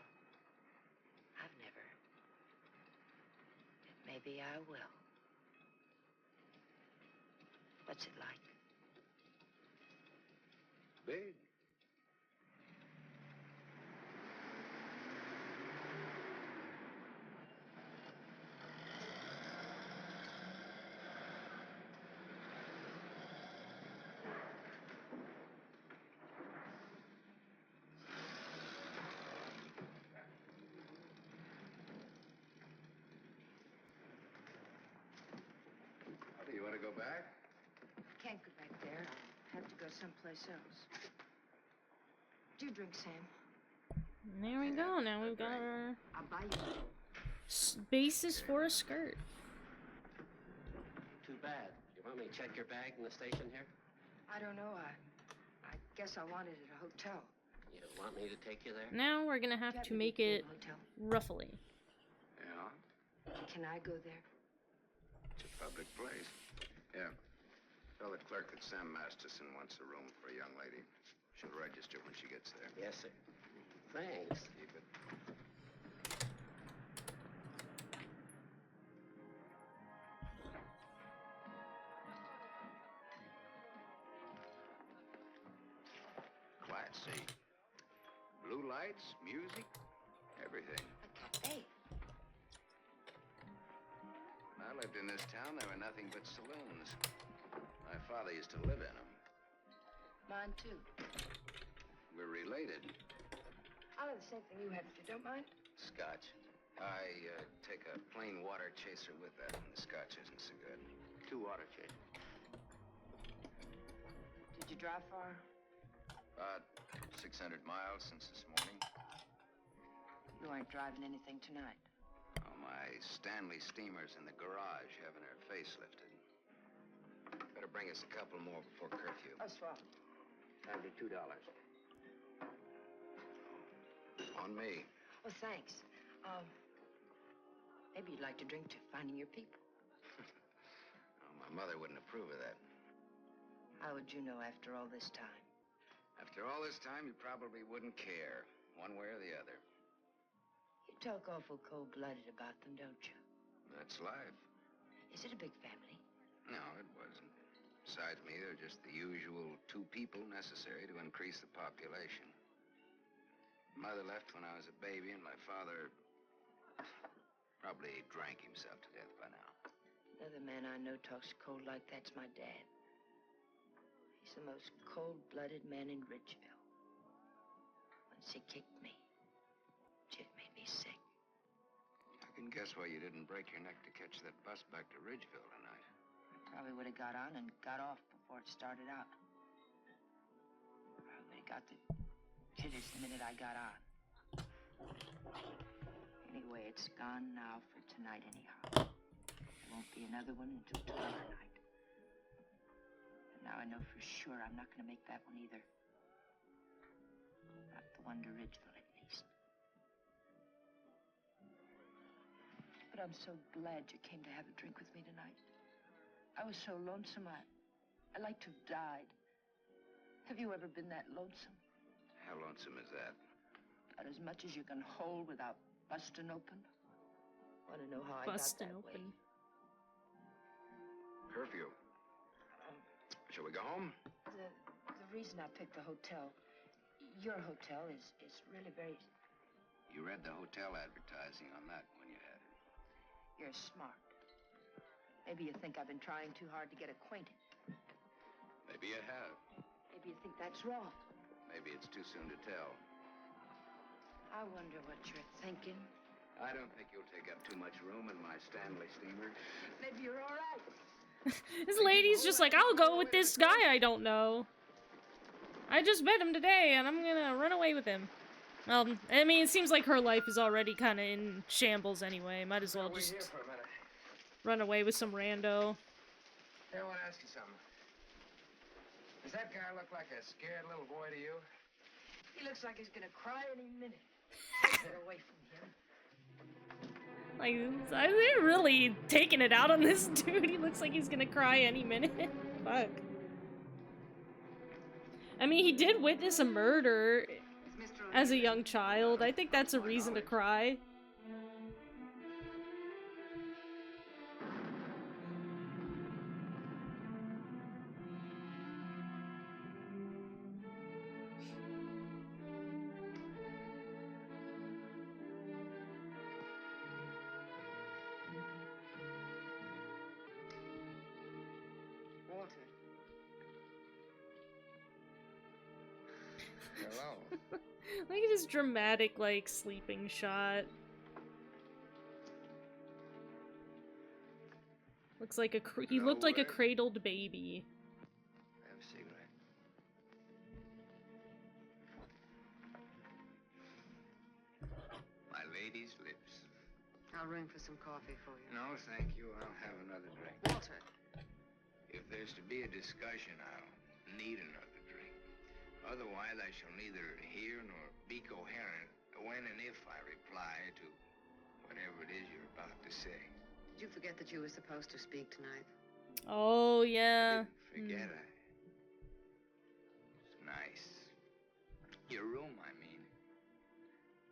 I've never. But maybe I will. What's it like? Big. Do you want to go back? Can't go back there. I'll have to go someplace else. Do you drink, Sam? There we go. Now we've got our I'll buy you. basis for a skirt. Too bad. You want me to check your bag in the station here? I don't know. I guess I want it at a hotel. You want me to take you there? Now we're gonna have to make it Hotel. roughly. Yeah. Can I go there? It's a public place. Yeah. Tell the clerk that Sam Masterson wants a room for a young lady. She'll register when she gets there. Yes, sir. Thanks. Keep it. Class C. Blue lights, music, everything. A cafe. When I lived in this town, there were nothing but saloons. My father used to live in them. Mine, too. We're related. I'll have the same thing you have, if you don't mind. Scotch. I take a plain water chaser with that when the scotch isn't so good. 2 water chasers. Did you drive far? About 600 miles since this morning. You aren't driving anything tonight. Oh, my Stanley steamer's in the garage having her facelifted. Better bring us a couple more before curfew. Oh, swell. That'll be $2. On me. Oh, thanks. Maybe you'd like to drink to finding your people. Oh, my mother wouldn't approve of that. How would you know after all this time? After all this time, you probably wouldn't care, one way or the other. You talk awful cold-blooded about them, don't you? That's life. Is it a big family? No, it wasn't. Besides me, they're just the usual 2 people necessary to increase the population. Mother left when I was a baby, and my father probably drank himself to death by now. Another man I know talks cold like that's my dad. He's the most cold-blooded man in Ridgeville. Once he kicked me. It made me sick. I can guess why you didn't break your neck to catch that bus back to Ridgeville tonight. Probably would have got on and got off before it started out. Probably would have got the jitters the minute I got on. Anyway, it's gone now for tonight anyhow. There won't be another one until tomorrow night. And now I know for sure I'm not going to make that one either. Not the one to Ridgeville, at least. But I'm so glad you came to have a drink with me tonight. I was so lonesome, I'd like to have died. Have you ever been that lonesome? How lonesome is that? About as much as you can hold without busting open. Want to know how I Busting got that open. way? Curfew. Shall we go home? The reason I picked the hotel, your hotel, is really very... You read the hotel advertising on that when you had it. You're smart. Maybe you think I've been trying too hard to get acquainted. Maybe you have. Maybe you think that's wrong. Maybe it's too soon to tell. I wonder what you're thinking. I don't think you'll take up too much room in my Stanley steamer. Maybe you're all right. This lady's just like, I'll go with this guy I don't know. I just met him today, and I'm gonna run away with him. I mean, it seems like her life is already kind of in shambles anyway. Might as well just run away with some rando. Hey, I want to ask you something. Does that guy look like a scared little boy to you? He looks like he's gonna cry any minute. Get away from him. Like, they're really taking it out on this dude. He looks like he's gonna cry any minute. Fuck. I mean, he did witness a murder as a young child. I think that's a reason to cry. Walter. Hello. Look at his dramatic, like, sleeping shot. Looks like he looked like a cradled baby. Have a cigarette. My lady's lips. I'll ring for some coffee for you. No, thank you. I'll have another drink. Walter. If there's to be a discussion, I'll need another drink. Otherwise, I shall neither hear nor be coherent when and if I reply to whatever it is you're about to say. Did you forget that you were supposed to speak tonight? Oh, yeah. I didn't forget. It's nice. Your room, I mean.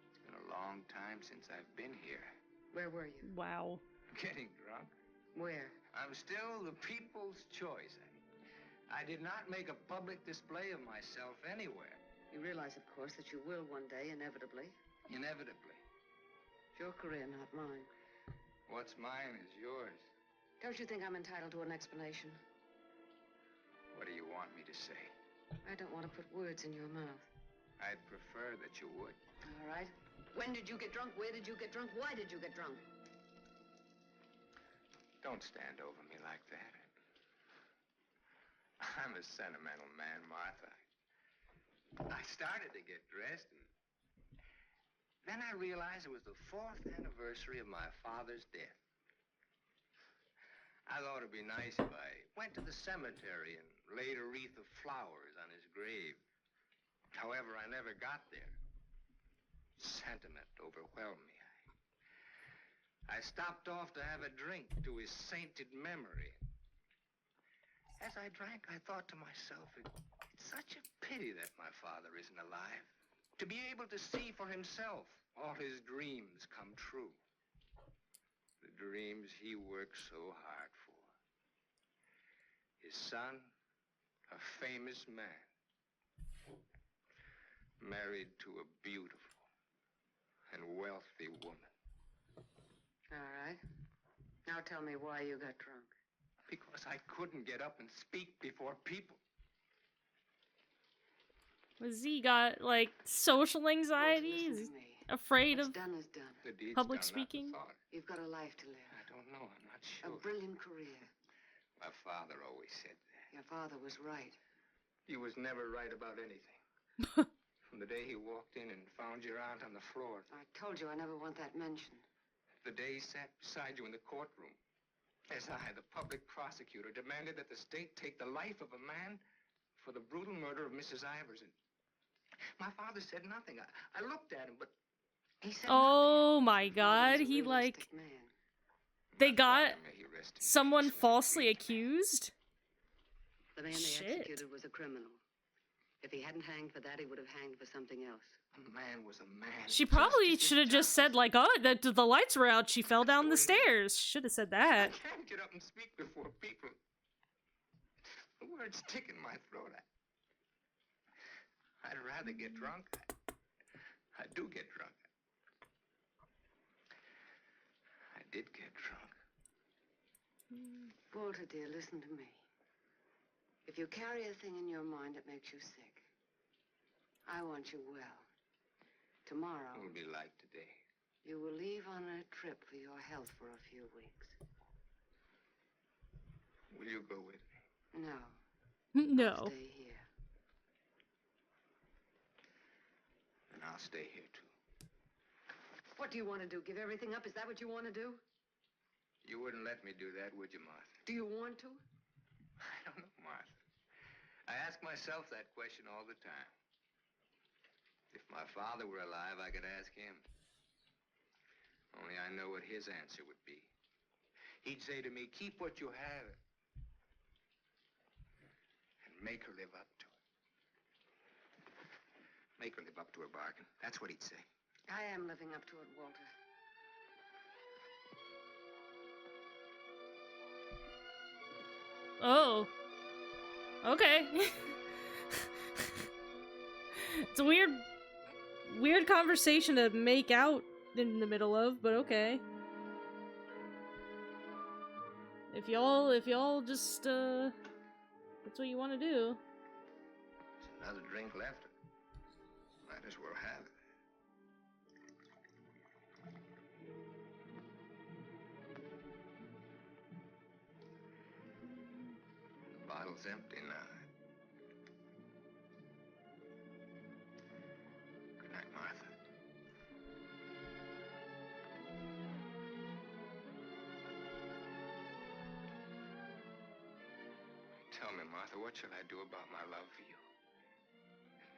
It's been a long time since I've been here. Where were you? Wow. Getting drunk. Where? I'm still the people's choice. I did not make a public display of myself anywhere. You realize, of course, that you will one day, inevitably. Inevitably. It's your career, not mine. What's mine is yours. Don't you think I'm entitled to an explanation? What do you want me to say? I don't want to put words in your mouth. I'd prefer that you would. All right. When did you get drunk? Where did you get drunk? Why did you get drunk? Don't stand over me like that. I'm a sentimental man, Martha. I started to get dressed, and then I realized it was the 4th anniversary of my father's death. I thought it'd be nice if I went to the cemetery and laid a wreath of flowers on his grave. However, I never got there. Sentiment overwhelmed me. I stopped off to have a drink to his sainted memory. As I drank, I thought to myself, it's such a pity that my father isn't alive. To be able to see for himself all his dreams come true. The dreams he worked so hard for. His son, a famous man, married to a beautiful and wealthy woman. All right. Now tell me why you got drunk. Because I couldn't get up and speak before people. Was he got, like, social anxiety? Is he afraid What's of done is done. The deed's public done, not the speaking? thought. You've got a life to live. I don't know. I'm not A sure. brilliant career. My father always said that. Your father was right. He was never right about anything. From the day he walked in and found your aunt on the floor. I told you I never want that mentioned. The day he sat beside you in the courtroom. As I, the public prosecutor, demanded that the state take the life of a man for the brutal murder of Mrs. Iverson. My father said nothing. I looked at him, but he said Oh nothing. my god, he like... They got someone falsely accused? The man they Shit. executed was a criminal. If he hadn't hanged for that, he would have hanged for something else. A man was a man. She probably should have just said, like, oh, the lights were out, she fell down the stairs. Should have said that. I can't get up and speak before people. The words stick in my throat. I'd rather get drunk. I do get drunk. I did get drunk. Walter, dear, listen to me. If you carry a thing in your mind that makes you sick, I want you well. Tomorrow, It will be like today. you will leave on a trip for your health for a few weeks. Will you go with me? No. No. Stay here. And I'll stay here, too. What do you want to do? Give everything up? Is that what you want to do? You wouldn't let me do that, would you, Martha? Do you want to? I don't know, Martha. I ask myself that question all the time. If my father were alive, I could ask him. Only I know what his answer would be. He'd say to me, keep what you have and make her live up to it. Make her live up to her bargain. That's what he'd say. I am living up to it, Walter. Oh. Okay. It's a weird conversation to make out in the middle of, but okay. If y'all just, that's what you want to do. There's another drink left. Might as well have it. The bottle's empty now. Good night, Martha. Tell me, Martha, what shall I do about my love for you?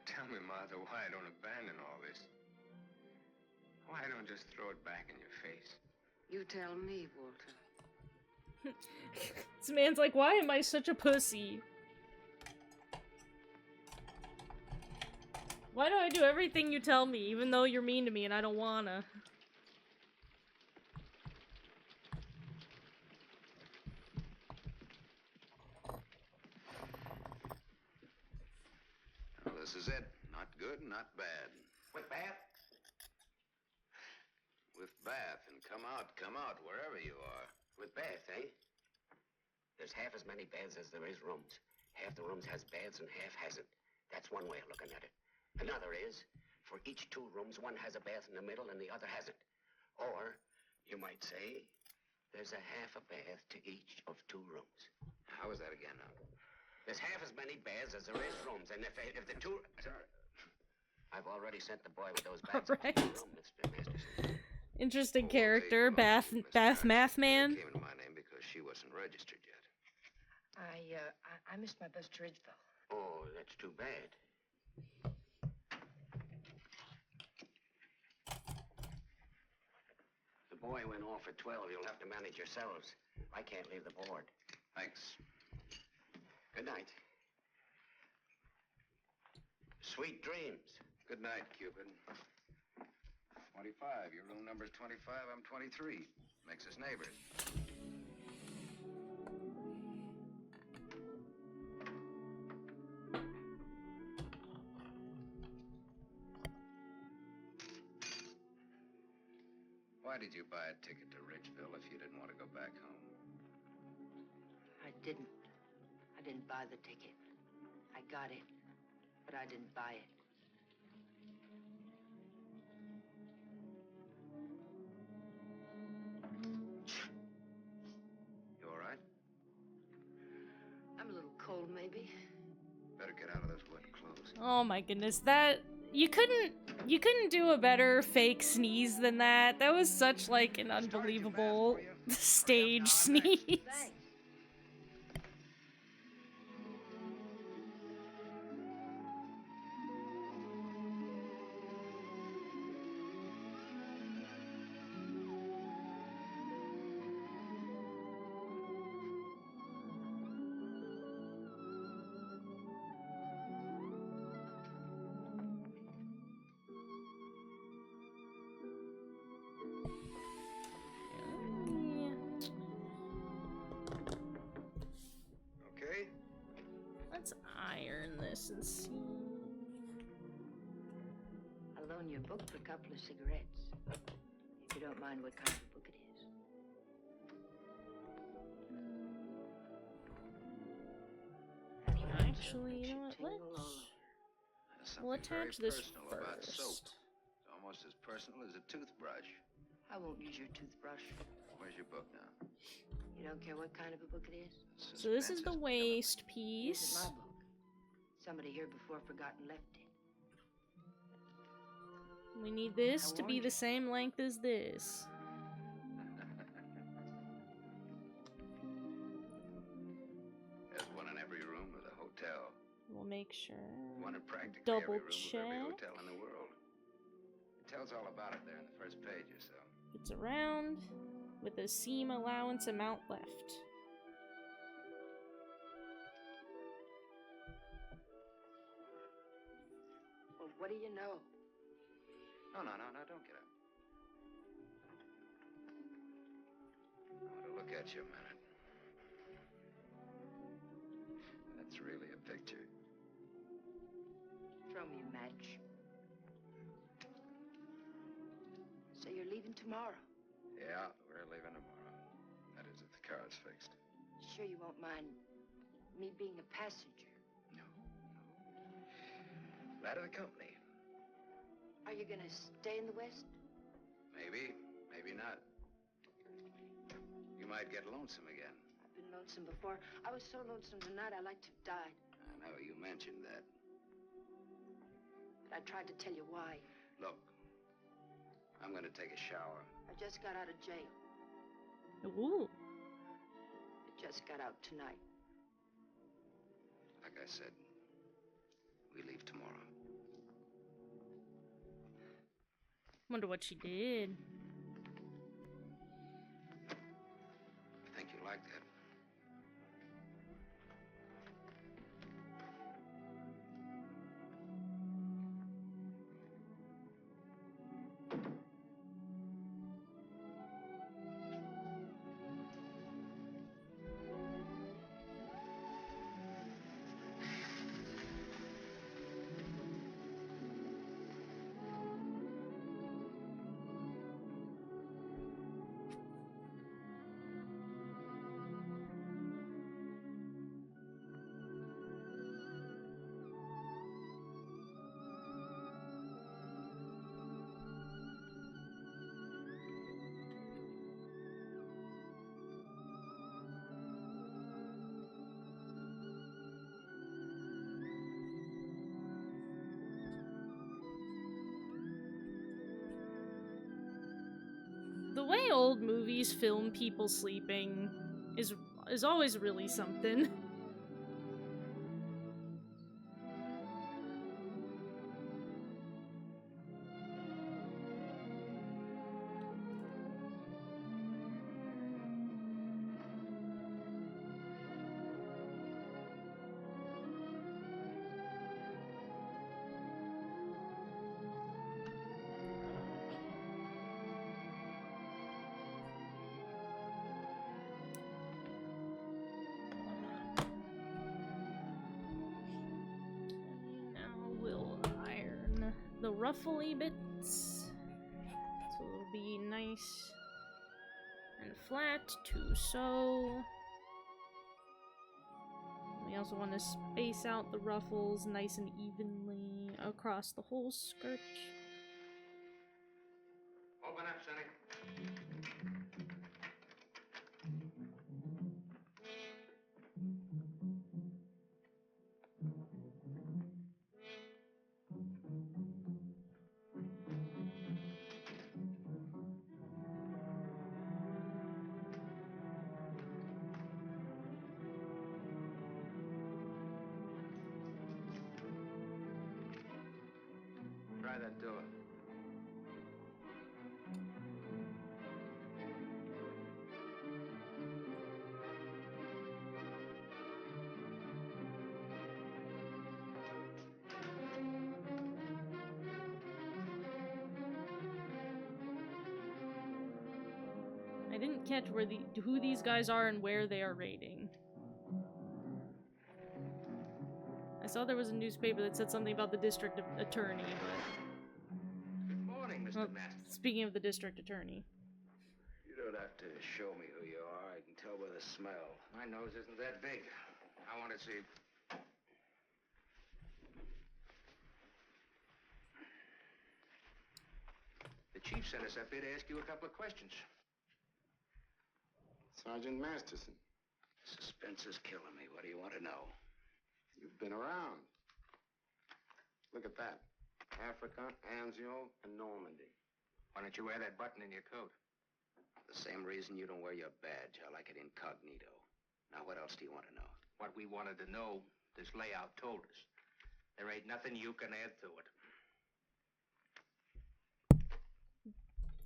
Tell me, Martha, why I don't abandon all this. Why I don't just throw it back in your face. You tell me, Walter. This man's like, why am I such a pussy? Why do I do everything you tell me, even though you're mean to me and I don't wanna? Well, this is it. Not good, not bad. With Bath? With Bath, and come out, wherever you are. With Bath, eh? There's half as many baths as there is rooms. Half the rooms has baths and half hasn't. That's one way of looking at it. Another is, for each 2 rooms, one has a bath in the middle and the other hasn't. Or, you might say, there's a half a bath to each of 2 rooms. How is that again now? There's half as many baths as there is rooms, and if the 2... Sorry. I've already sent the boy with those bags up to Alright. your room, Mr. Masterson. Interesting Oh, character, they called Bath Mr. Math Anderson. Man. It came in my name because she wasn't registered yet. I missed my bus to Ridgeville. Oh, that's too bad. The boy went off at 12. You'll have to manage yourselves. I can't leave the board. Thanks. Good night. Sweet dreams. Good night, Cupid. 25. Your room number's 25. I'm 23. Makes us neighbors. Why did you buy a ticket to Ridgeville if you didn't want to go back home? I didn't. I didn't buy the ticket. I got it, but I didn't buy it. You all right? maybe. Better get out of those wet clothes. Oh my goodness, that you couldn't do a better fake sneeze than that. That was such like an unbelievable stage sneeze. Thanks. Okay? Let's iron this and see. I'll loan you a book for a couple of cigarettes. If you don't mind what kind of book it is. Actually, you know what? We'll attach this About soap. first. It's almost as personal as a toothbrush. I won't use your toothbrush. Where's your book now? You don't care what kind of a book it is? So this is the Suspense waist This piece. is my book. Somebody here before forgot and left it. We need this I to be warned the you. same length as this. There's one in every room of the hotel. We'll make sure. One in practically Double every room of every check. hotel in the world. It tells all about it there in the first page or so. It's around with a seam allowance amount left. Well, what do you know? No, don't get up. I want to look at you a minute. That's really a picture. Throw me a match. So you're leaving tomorrow? Yeah, we're leaving tomorrow. That is, if the car's fixed. Sure you won't mind me being a passenger? No. Glad of the company. Are you gonna stay in the West? Maybe, maybe not. You might get lonesome again. I've been lonesome before. I was so lonesome tonight I'd like to have died. I know you mentioned that. But I tried to tell you why. Look, I'm gonna take a shower. I just got out of jail. Ooh. I just got out tonight. Like I said, we leave tomorrow. Wonder what she did. I think you like that. The way old movies film people sleeping is always really something. Now we'll iron the ruffly bits. So it'll be nice and flat to sew. We also want to space out the ruffles nice and evenly across the whole skirt. Open up, Sonny. door. I didn't catch who these guys are and where they are raiding. I saw there was a newspaper that said something about the district attorney, but... Good morning, Mr. Well, Masterson. speaking of the district attorney. You don't have to show me who you are. I can tell by the smell. My nose isn't that big. I want to see. The chief sent us up here to ask you a couple of questions. Sergeant Masterson, Suspense is killing me. What do you want to know? you've been around. Look at that. Africa, Anzio, and Normandy. Why don't you wear that button in your coat? The same reason you don't wear your badge. I like it incognito. Now, what else do you want to know? What we wanted to know, this layout told us. There ain't nothing you can add to it.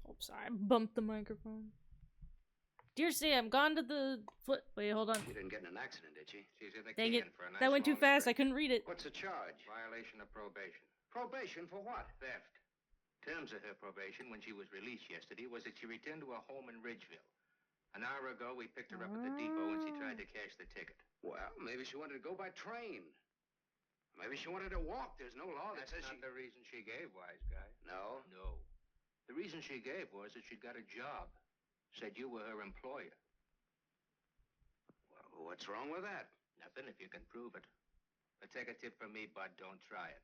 Oops, sorry, I bumped the microphone. Dear Sam, gone to the foot. Wait, hold on. You didn't get in an accident, did you? She's in the Dang can it. for a nice That went too long fast, I stretch. couldn't read it. What's the charge? Violation of probation. Probation for what? Theft. Terms of her probation when she was released yesterday was that she returned to her home in Ridgeville. An hour ago, we picked her up at the depot and she tried to cash the ticket. Well, maybe she wanted to go by train. Maybe she wanted to walk. There's no law that That's says not she... the reason she gave, wise guy. No? No. The reason she gave was that she'd got a job. Said you were her employer. Well, what's wrong with that? Nothing if you can prove it. But take a tip from me, Bud, don't try it.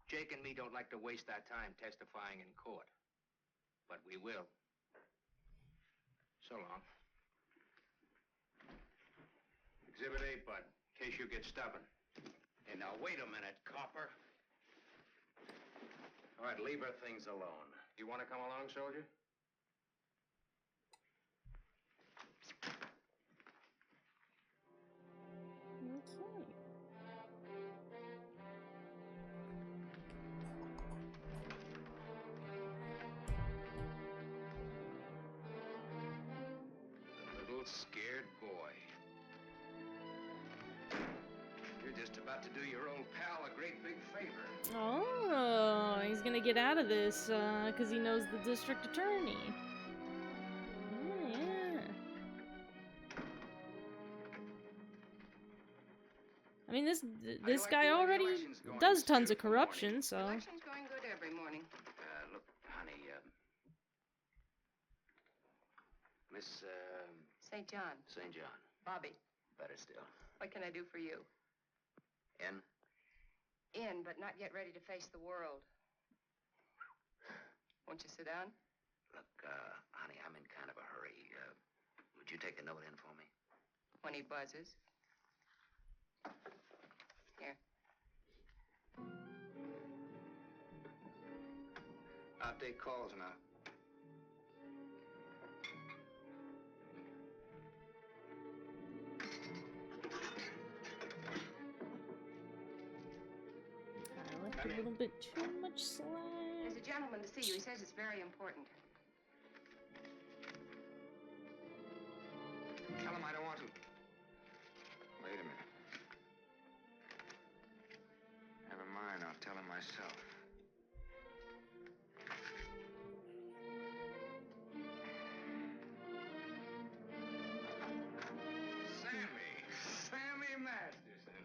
Jake and me don't like to waste our time testifying in court. But we will. So long. Exhibit A, Bud, in case you get stubborn. Hey, now, wait a minute, copper. All right, leave her things alone. You want to come along, soldier? Okay. The little scared boy. You're just about to do your old pal a great big favor. Oh, he's gonna get out of this, because he knows the district attorney. Oh, yeah. I mean, this like guy the way the already election's going, does Mr. tons of Good morning. corruption, so... Election's going good every morning. Look, honey, Miss, St. John. St. John. Bobby, Better still. what can I do for you? In? In, but not yet ready to face the world. Won't you sit down? Look, honey, I'm in kind of a hurry. Would you take a note in for me? When he buzzes. Here. I'll take calls now. I left a little bit too much slack. There's a gentleman to see you. He says it's very important. Tell him I don't want to. Wait a minute. Never mind, I'll tell him myself. Sammy Masterson.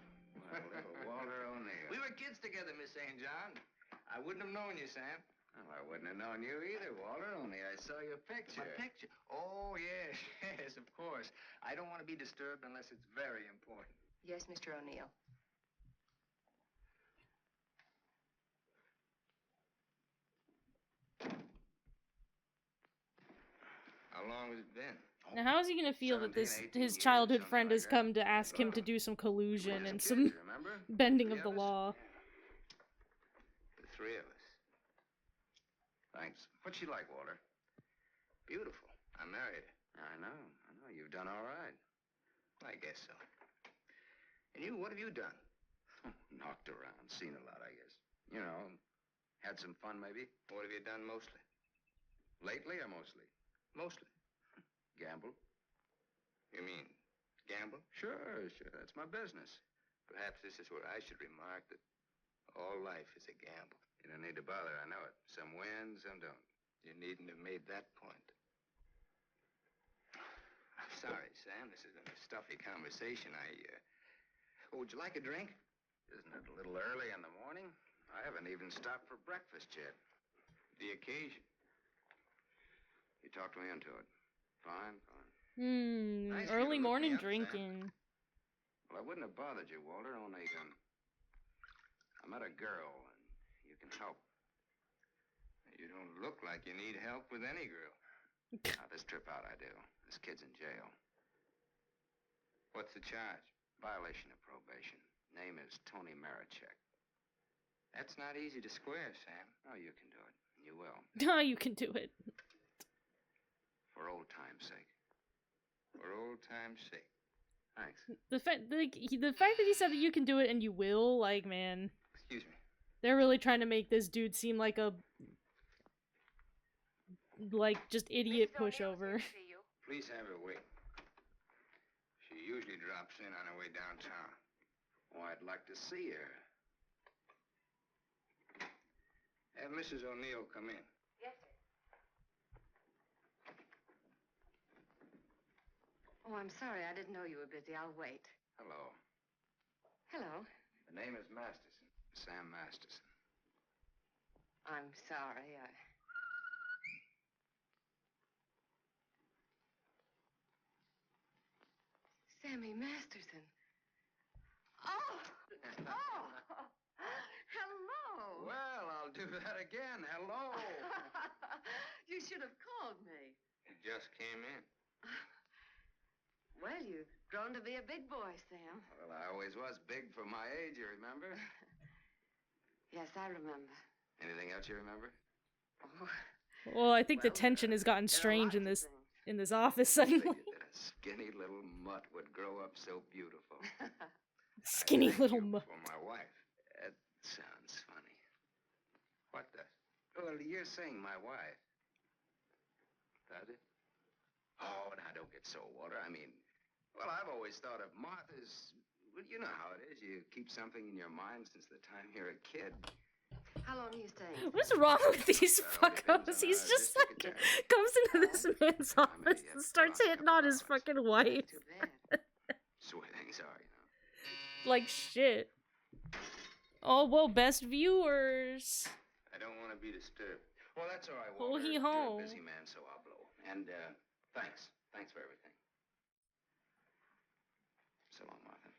My little Walter O'Neill. We were kids together, Miss St. John. I wouldn't have known you, Sam. Well, I wouldn't have known you either, Walter, only I saw your picture. My picture? Oh, yes, yes, of course. I don't want to be disturbed unless it's very important. Yes, Mr. O'Neill. How long has it been? Now, how is he gonna feel that 17, 18 his years, childhood something friend like has that. come to ask him to do some collusion and some Kids, remember? bending Three of the us? law? The three of us. Thanks. What's she like, Walter? Beautiful. I married her. I know. You've done all right. I guess so. And you, what have you done? Knocked around, seen a lot, I guess. You know, Had some fun, maybe? What have you done mostly? Lately or mostly? Mostly. Gamble? You mean gamble? Sure. That's my business. Perhaps this is where I should remark that all life is a gamble. You don't need to bother, I know it. Some win, some don't. You needn't have made that point. I'm sorry, Sam. This has been a stuffy conversation. Oh, would you like a drink? Isn't it a little early in the morning? I haven't even stopped for breakfast yet. The occasion. You talked me into it. Fine. Nice of you Early to look morning me up, Sam. drinking. Well, I wouldn't have bothered you, Walter, only, I met a girl, and you can help. You don't look like you need help with any girl. Now, this trip out I do. This kid's in jail. What's the charge? Violation of probation. Name is Tony Marichek. That's not easy to square, Sam. Oh, you can do it. You will. Ah, you can do it. For old time's sake. For old time's sake. Thanks. The fact that he said that you can do it and you will, like, man, Excuse me. they're really trying to make this dude seem like a just idiot pushover. Please have her wait. She usually drops in on her way downtown. Oh, I'd like to see her. Have Mrs. O'Neill come in. Yes, sir. Oh, I'm sorry. I didn't know you were busy. I'll wait. Hello. Hello. The name is Masterson. Sam Masterson. I'm sorry. Sammy Masterson. Oh! Hello! Well, I'll do that again. Hello. You should have called me. He just came in. Well, you've grown to be a big boy, Sam. Well, I always was big for my age, you remember? Yes, I remember. Anything else you remember? Oh, Well, I think the Well, tension has gotten there are strange in lots of this office suddenly. Figured that a skinny little mutt would grow up so beautiful. Skinny Thank little you mutt. for my wife. That sounds funny. What does? Well, you're saying my wife. Does it? Oh, now don't get so, Walter. I mean, well, I've always thought of Martha's. Well, you know how it is. You keep something in your mind since the time you're a kid. How long are you staying? What's wrong with these fuckos? He's just like comes into this man's office and starts hitting on his fucking wife. Too bad. That's the way things are, you know. Like shit. Oh well, best viewers. I don't want to be disturbed. Well, that's all right, Oh, Walter. he You're home. a busy man, so I'll blow. And, thanks. Thanks for everything. So long, Martha.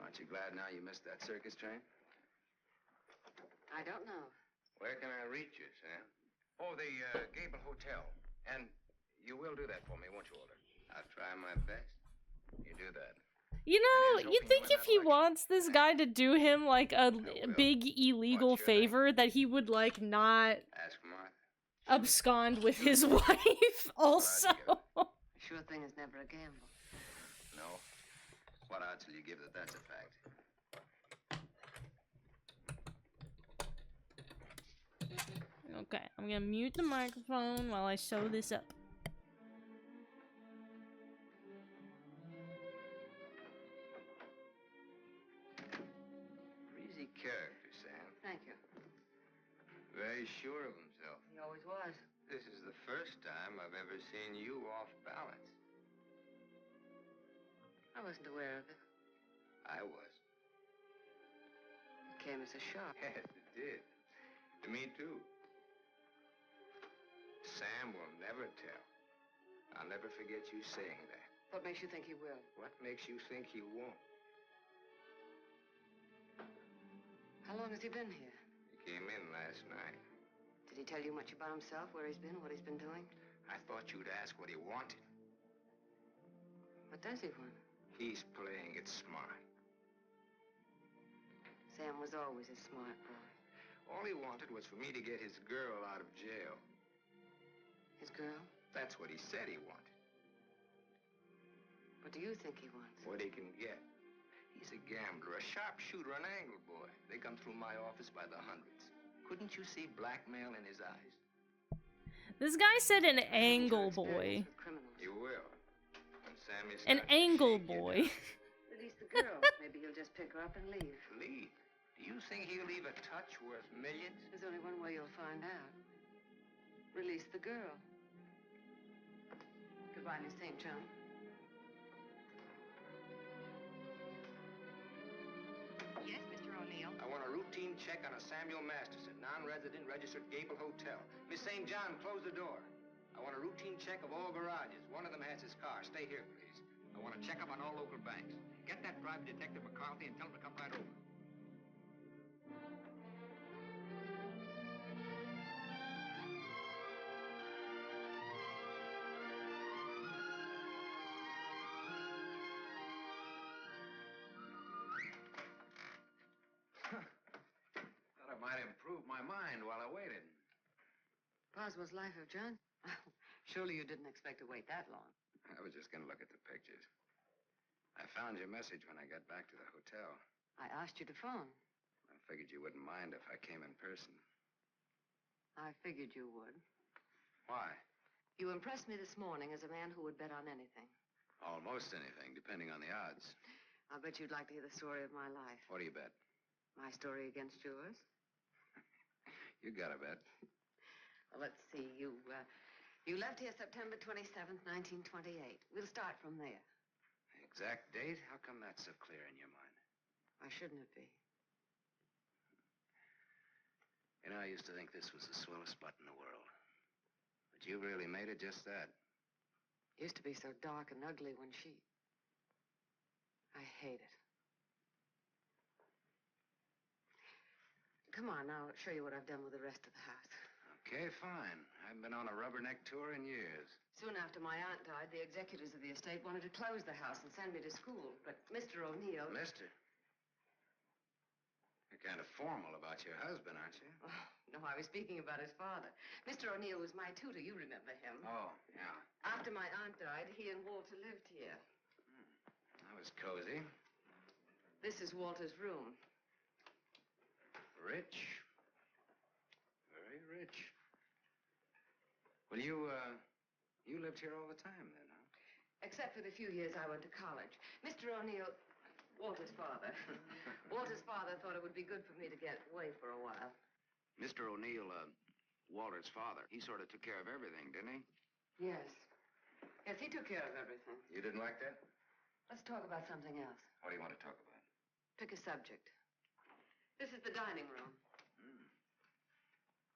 Aren't you glad now you missed that circus train? I don't know. Where can I reach you, Sam? Oh, the, Gable Hotel. And you will do that for me, won't you, Walter? I'll try my best. You do that. You know, And here's you'd hoping think you win if that he election. wants this guy to do him like a will. big illegal What's your name? favor, that he would like not Ask Martha. abscond with his wife also. Sure thing is never a gamble. No. What odds will you give that that's a fact? Okay, I'm gonna mute the microphone while I sew this up. Breezy character, Sam. Thank you. Very sure of himself. He always was. This is the first time I've ever seen you off balance. I wasn't aware of it. I was. It came as a shock. Yes, it did. To me, too. Sam will never tell. I'll never forget you saying that. What makes you think he will? What makes you think he won't? How long has he been here? He came in last night. Did he tell you much about himself, where he's been, what he's been doing? I thought you'd ask what he wanted. What does he want? He's playing it smart. Sam was always a smart boy. All he wanted was for me to get his girl out of jail. His girl? That's what he said he wanted. What do you think he wants? What he can get. He's a gambler, a sharpshooter, an angle boy. They come through my office by the hundreds. Couldn't you see blackmail in his eyes? This guy said an angle boy. You will. When Sammy An starts to angle shake you boy. down. Release the girl. Maybe he'll just pick her up and leave. Leave? Do you think he'll leave a touch worth millions? There's only one way you'll find out. Release the girl. Goodbye, Miss St. John. Yes, Mr. O'Neill. I want a routine check on a Samuel Masterson, non-resident, registered Gable Hotel. Miss St. John, close the door. I want a routine check of all garages. One of them has his car. Stay here, please. I want to check up on all local banks. Get that private detective McCarthy and tell him to come right over. Thought I might improve my mind while I waited. Boswell's Life of John? Surely you didn't expect to wait that long. I was just going to look at the pictures. I found your message when I got back to the hotel. I asked you to phone. I figured you wouldn't mind if I came in person. I figured you would. Why? You impressed me this morning as a man who would bet on anything. Almost anything, depending on the odds. I'll bet you'd like to hear the story of my life. What do you bet? My story against yours? You got a bet. Well, let's see. You left here September 27th, 1928. We'll start from there. Exact date? How come that's so clear in your mind? Why shouldn't it be? You know, I used to think this was the swellest spot in the world. But you really made it just that. Used to be so dark and ugly when she... I hate it. Come on, I'll show you what I've done with the rest of the house. Okay, fine. I haven't been on a rubberneck tour in years. Soon after my aunt died, the executors of the estate wanted to close the house and send me to school. But Mr. O'Neill... Mister? You're kind of formal about your husband, aren't you? Oh, no, I was speaking about his father. Mr. O'Neill was my tutor. You remember him. Oh, yeah. After my aunt died, he and Walter lived here. That was cozy. This is Walter's room. Rich. Very rich. Well, you lived here all the time then, huh? Except for the few years I went to college. Mr. O'Neill, Walter's father. Walter's father thought it would be good for me to get away for a while. Mr. O'Neill, Walter's father, he sort of took care of everything, didn't he? Yes. Yes, he took care of everything. You didn't like that? Let's talk about something else. What do you want to talk about? Pick a subject. This is the dining room.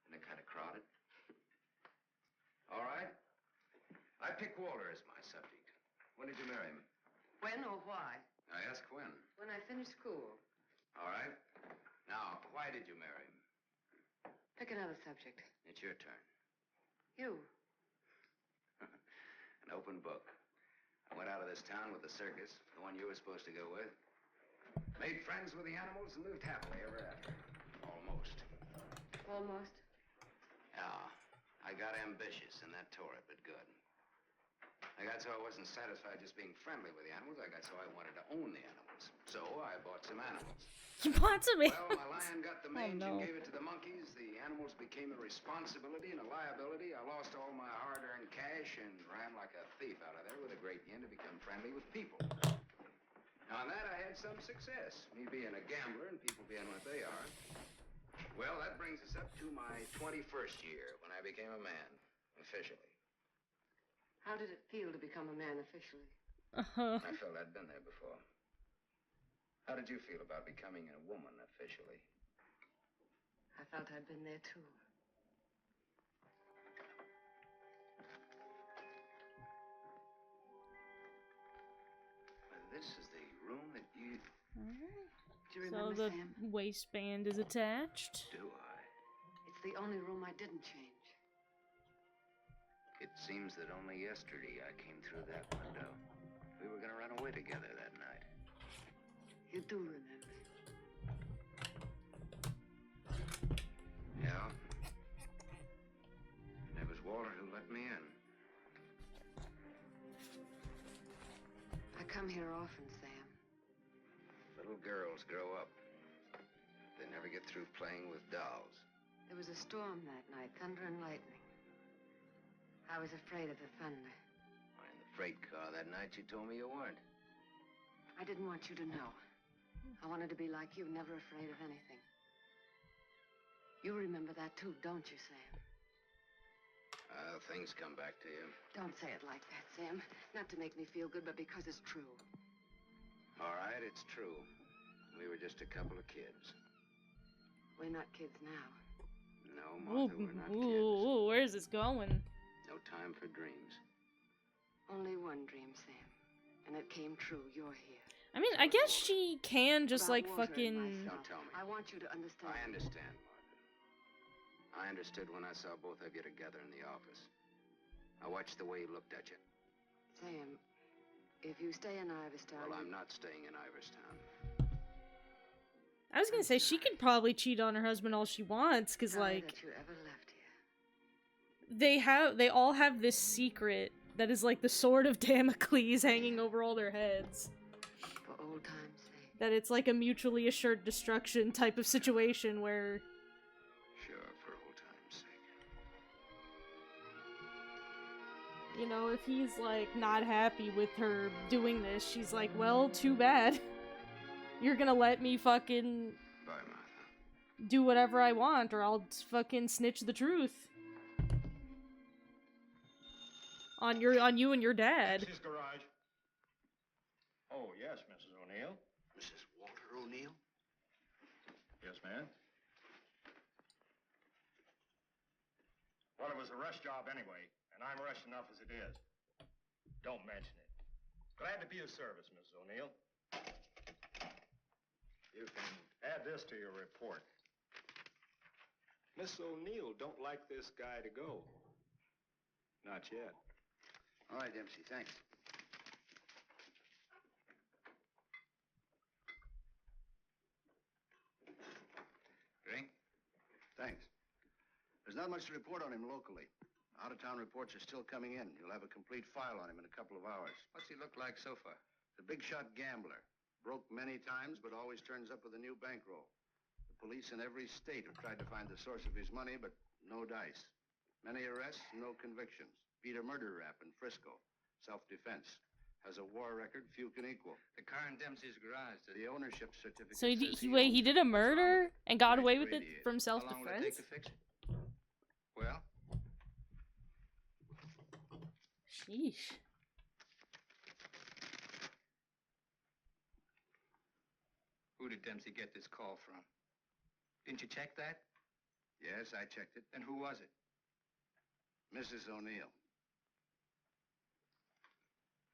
Isn't it kind of crowded? All right. I pick Walter as my subject. When did you marry him? When or why? I ask when. When I finished school. All right. Now, why did you marry him? Pick another subject. It's your turn. You. An open book. I went out of this town with the circus, the one you were supposed to go with. Made friends with the animals and lived happily ever after. Almost. Almost? Yeah. I got ambitious, and that tore it, but good. I got so I wasn't satisfied just being friendly with the animals. I got so I wanted to own the animals. So I bought some animals. You bought some Well, animals? my lion got the mange and gave it to the monkeys. The animals became a responsibility and a liability. I lost all my hard-earned cash and ran like a thief out of there with a great yen to become friendly with people. Now, on that, I had some success. Me being a gambler and people being what they are. Well, that brings us up to my 21st year when I became a man, officially. How did it feel to become a man officially? I felt I'd been there before. How did you feel about becoming a woman officially? I felt I'd been there too. This is the room that you... Do you So remember, the Sam? waistband is attached. Do I? It's the only room I didn't change. It seems that only yesterday I came through that window. We were gonna run away together that night. You do remember. Yeah. And it was Walter who let me in. I come here often, Sam. little girls grow up. They never get through playing with dolls. There was a storm that night, thunder and lightning. I was afraid of the thunder. In the freight car that night, you told me you weren't. I didn't want you to know. I wanted to be like you, never afraid of anything. You remember that too, don't you, Sam? Things come back to you. Don't say it like that, Sam. Not to make me feel good, but because it's true. All right, it's true. We were just a couple of kids. We're not kids now. No, Martha, we're not kids. Ooh, where's this going? No time for dreams. Only one dream, Sam. And it came true. You're here. I mean, I guess she can just, About like, Walter and fucking... myself. Don't tell me. I want you to understand. I understand, Martha. I understood when I saw both of you together in the office. I watched the way he looked at you. Sam, if you stay in Iverstown... Well, I'm not staying in Iverstown. I was gonna say, she could probably cheat on her husband all she wants, because, Sorry like... that you ever left here. They all have this secret that is like the sword of Damocles hanging over all their heads. For old time's sake. That it's like a mutually assured destruction type of situation where... Sure, for old time's sake. You know, if he's, like, not happy with her doing this, she's like, well, too bad. You're gonna let me fucking... Bye, Martha. do whatever I want, or I'll fucking snitch the truth. On you and your dad. That's his garage. Oh, yes, Mrs. O'Neill. Mrs. Walter O'Neill? Yes, ma'am. Well, it was a rush job anyway, and I'm rushed enough as it is. Don't mention it. Glad to be of service, Mrs. O'Neill. You can add this to your report. Miss O'Neill don't like this guy to go. Not yet. All right, Dempsey, thanks. Drink? Thanks. There's not much to report on him locally. Out-of-town reports are still coming in. You'll have a complete file on him in a couple of hours. What's he look like so far? The big-shot gambler. Broke many times, but always turns up with a new bankroll. The police in every state have tried to find the source of his money, but no dice. Many arrests, no convictions. Beat a murder rap in Frisco. Self-defense. Has a war record few can equal. The car in Dempsey's garage. The ownership certificate So he says wait, he owns did a it. What's wrong murder with it? and got Nice away with it radiator. from How long will it take self-defense? to fix it? Well? Sheesh. Who did Dempsey get this call from? Didn't you check that? Yes, I checked it. Then who was it? Mrs. O'Neill.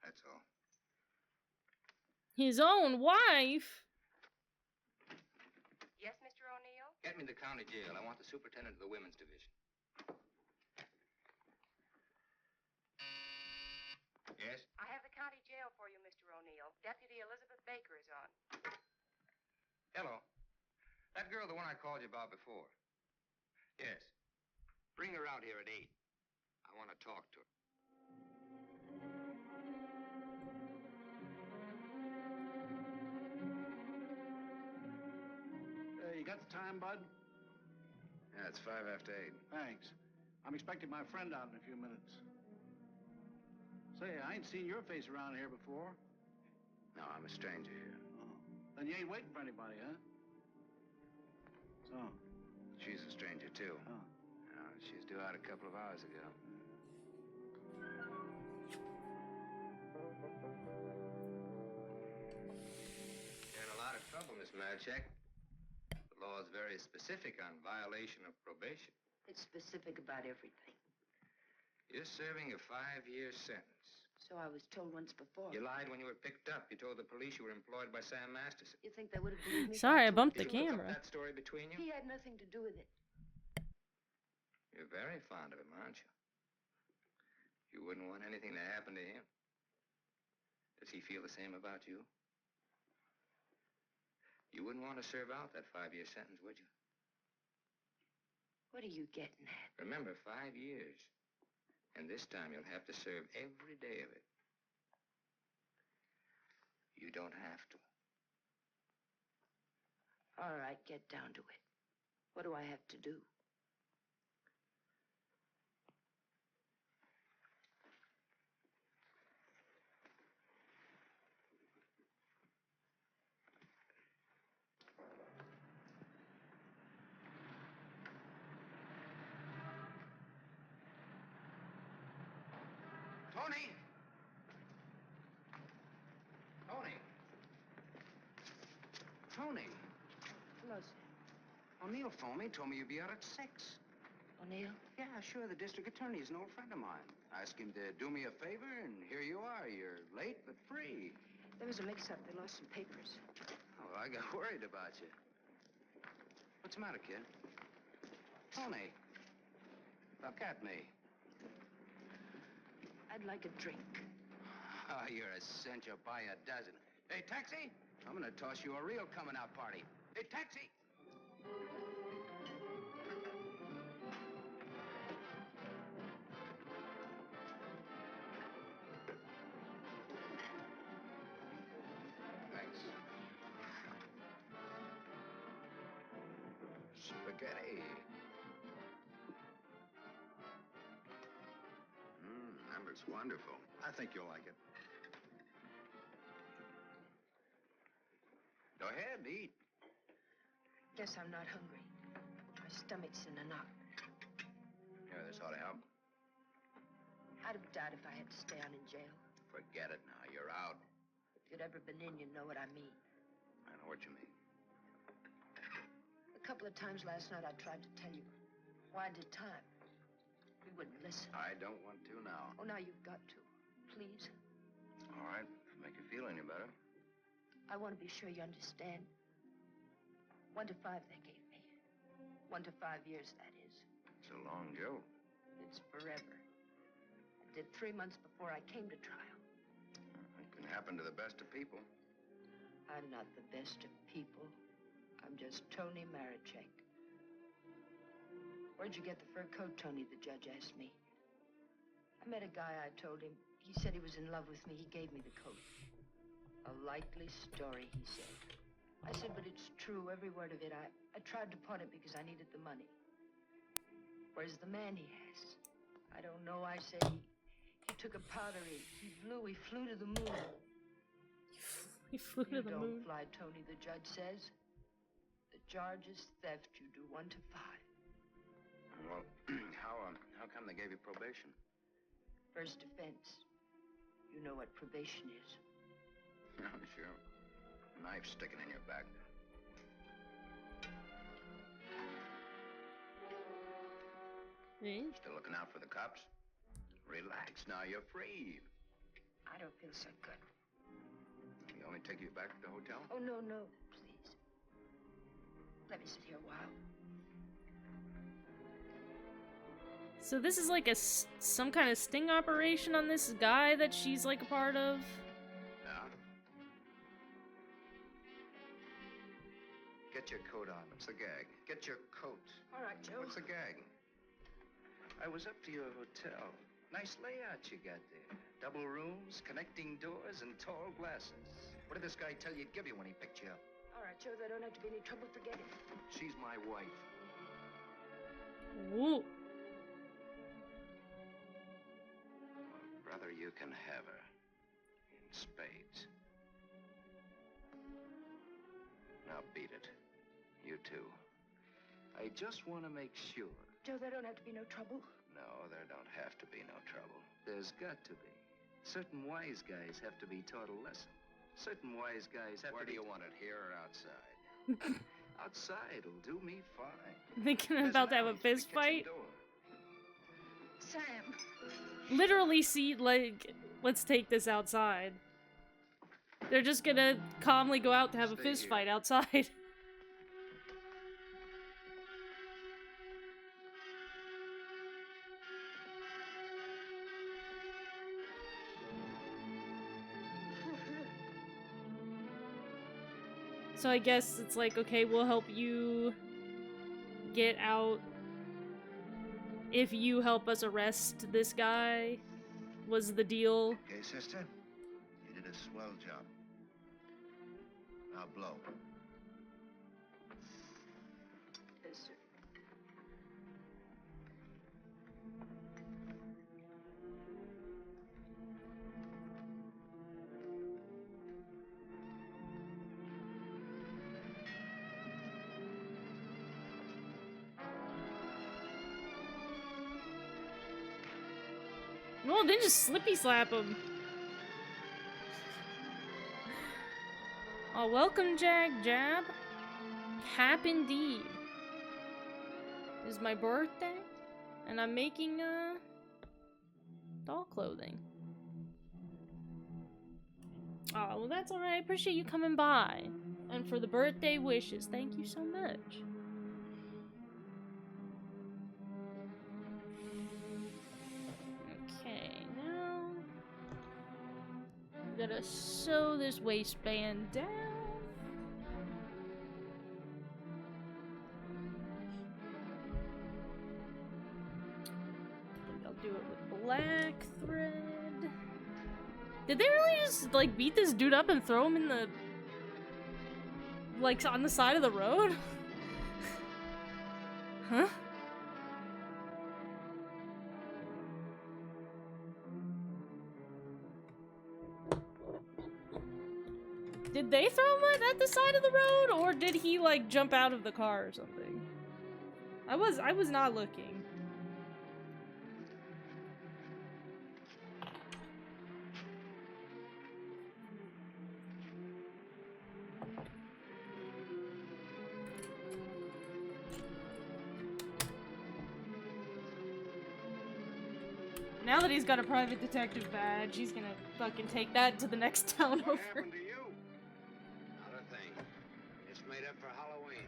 That's all. His own wife? Yes, Mr. O'Neill? Get me to the county jail. I want the superintendent of the women's division. Yes? I have the county jail for you, Mr. O'Neill. Deputy Elizabeth Baker is on. Hello. That girl, the one I called you about before. Yes. Bring her out here at 8. I want to talk to her. You got the time, Bud? Yeah, it's 5 after 8. Thanks. I'm expecting my friend out in a few minutes. Say, I ain't seen your face around here before. No, I'm a stranger here. Oh. Then you ain't waiting for anybody, huh? So, She's a stranger, too. oh. She's due out a couple of hours ago. You're in a lot of trouble, Miss Madchek. The law is very specific on violation of probation. It's specific about everything. You're serving a 5-year sentence. So I was told once before. You lied when you were picked up. You told the police you were employed by Sam Masterson. You think they would have believed me? Sorry, I bumped the Did you look camera. up that story between you? He had nothing to do with it. You're very fond of him, aren't you? You wouldn't want anything to happen to him. Does he feel the same about you? You wouldn't want to serve out that 5-year sentence, would you? What are you getting at? Remember, 5 years. And this time you'll have to serve every day of it. You don't have to. All right, get down to it. What do I have to do? Tony! Tony! Tony! Hello, sir. O'Neill phoned me, told me you'd be out at 6. O'Neill? Yeah, sure, the district attorney is an old friend of mine. I asked him to do me a favor, and here you are. You're late, but free. There was a mix-up. They lost some papers. Oh, I got worried about you. What's the matter, kid? Tony, look at me. I'd like a drink. Oh, you're a cinch. You'll buy a dozen. Hey, taxi! I'm gonna toss you a real coming-out party. Hey, taxi! Thanks. Spaghetti. That looks wonderful. I think you'll like it. Go ahead, eat. Guess I'm not hungry. My stomach's in a knot. Here, this ought to help. I'd have died if I had to stay on in jail. Forget it now. You're out. If you'd ever been in, you'd know what I mean. I know what you mean. A couple of times last night I tried to tell you. Why did time? You wouldn't listen. I don't want to now. Oh, now you've got to. Please. All right, if it make you feel any better. I want to be sure you understand. 1 to 5 they gave me. 1 to 5 years, that is. It's a long joke. It's forever. I did 3 months before I came to trial. It can happen to the best of people. I'm not the best of people. I'm just Tony Marichek. Where'd you get the fur coat, Tony? The judge asked me. I met a guy, I told him. He said he was in love with me. He gave me the coat. A likely story, he said. I said, but it's true, every word of it. I tried to pawn it because I needed the money. Where's the man he has? I don't know, I said. He took a powder, he flew to the moon. He flew to the You moon. don't fly, Tony, the judge says. The charge is theft. You do 1 to 5. Well, how come they gave you probation? First offense. You know what probation is. Yeah, sure. Knife sticking in your back. Still looking out for the cops? Relax now, you're free. I don't feel so good. You want me to take you back to the hotel? Oh, no, please. Let me sit here a while. So this is like some kind of sting operation on this guy that she's like a part of? Yeah. Get your coat on. What's the gag? Get your coat. All right, Joe. What's the gag? I was up to your hotel. Nice layout you got there. Double rooms, connecting doors, and tall glasses. What did this guy tell you he'd give you when he picked you up? All right, Joe, there don't have to be any trouble. Forget it. She's my wife. Woo. Brother, you can have her. In spades. Now beat it. You too. I just want to make sure. Joe, there don't have to be no trouble. No, there don't have to be no trouble. There's got to be. Certain wise guys have to be taught a lesson. Certain wise guys have to be... Where do you want it, here or outside? Outside will do me fine. Thinking about to have a fist fight? Sam. Literally, see, like, let's take this outside. They're just gonna calmly go out to have a fist fight outside. So I guess it's like, okay, we'll help you get out if you help us arrest this guy, was the deal. Okay, sister? You did a swell job. Now blow. Well, then just slippy slap him. Oh, welcome, Jack Jab. Hap indeed. It's my birthday, and I'm making doll clothing. Oh, well, that's alright. I appreciate you coming by. And for the birthday wishes, thank you so much. Okay, now I'm gonna sew this waistband down. I'll do it with black thread. Did they really just, like, beat this dude up and throw him in the... like, on the side of the road? Huh? Did they throw him at the side of the road, or did he, like, jump out of the car or something? I was not looking. Now that he's got a private detective badge, he's gonna fucking take that to the next town over. What happened to you? Not a thing. It's made up for Halloween.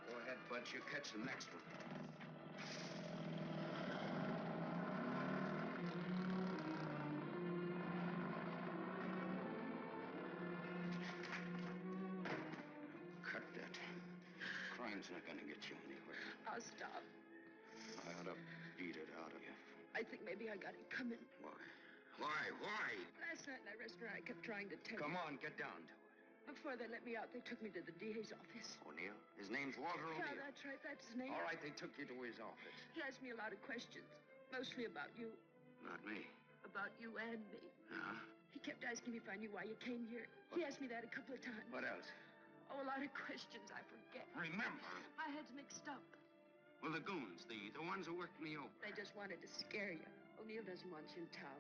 Go ahead, Bud. You catch the next one. Cut that. Crime's not gonna get you anywhere. I'll stop. I ought to beat it out of you. I think maybe I got it coming. Why? Why? Last night in that restaurant, I kept trying to tell Come you. on, get down to it. Before they let me out, they took me to the DA's office. O'Neill? His name's Walter Yeah, O'Neill. that's right. That's his name. All right, they took you to his office. He asked me a lot of questions, mostly about you. Not me. About you and me. Huh? He kept asking me if I knew why you came here. He asked me that a couple of times. What else? Oh, a lot of questions I forget. Remember. My head's mixed up. Well, the goons, the ones who worked me over. They just wanted to scare you. O'Neill doesn't want you in town.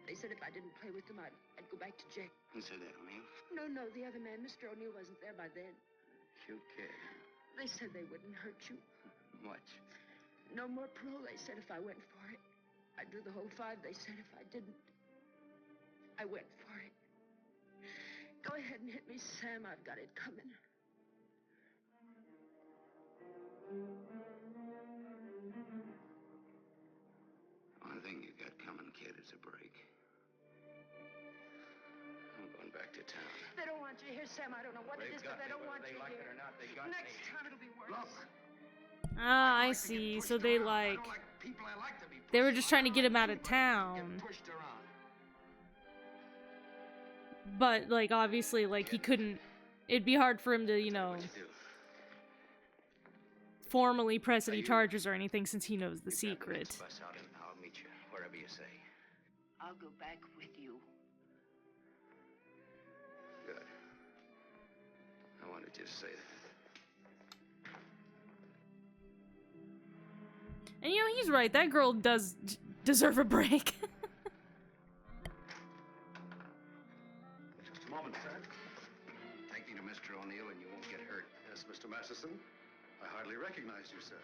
They said if I didn't play with them, I'd go back to jail. Who said that, O'Neill? No, the other man, Mr. O'Neill, wasn't there by then. Cute kid. They said they wouldn't hurt you. Much. No more parole, they said, if I went for it. I'd do the whole 5, they said, if I didn't. I went for it. Go ahead and hit me, Sam. I've got it coming. Only thing you got coming, kid, is a break. I'm going back to town. They don't want you here, Sam. I don't know what it is, but they don't want you like here. it or not, they got Next me. time it'll be worse. Look. Ah, I see. So they like... They were just trying to get him out of town. But, like, obviously, like, he couldn't... It'd be hard for him to, you know, formally press any charges or anything since he knows the secret. Bus out and I'll meet you wherever you say. I'll go back with you. Good. I wanted you to say that. And, you know, he's right. That girl does deserve a break. Just a moment, sir. Take me to Mr. O'Neill and you won't get hurt. Yes, Mr. Masterson. I hardly recognized you, sir.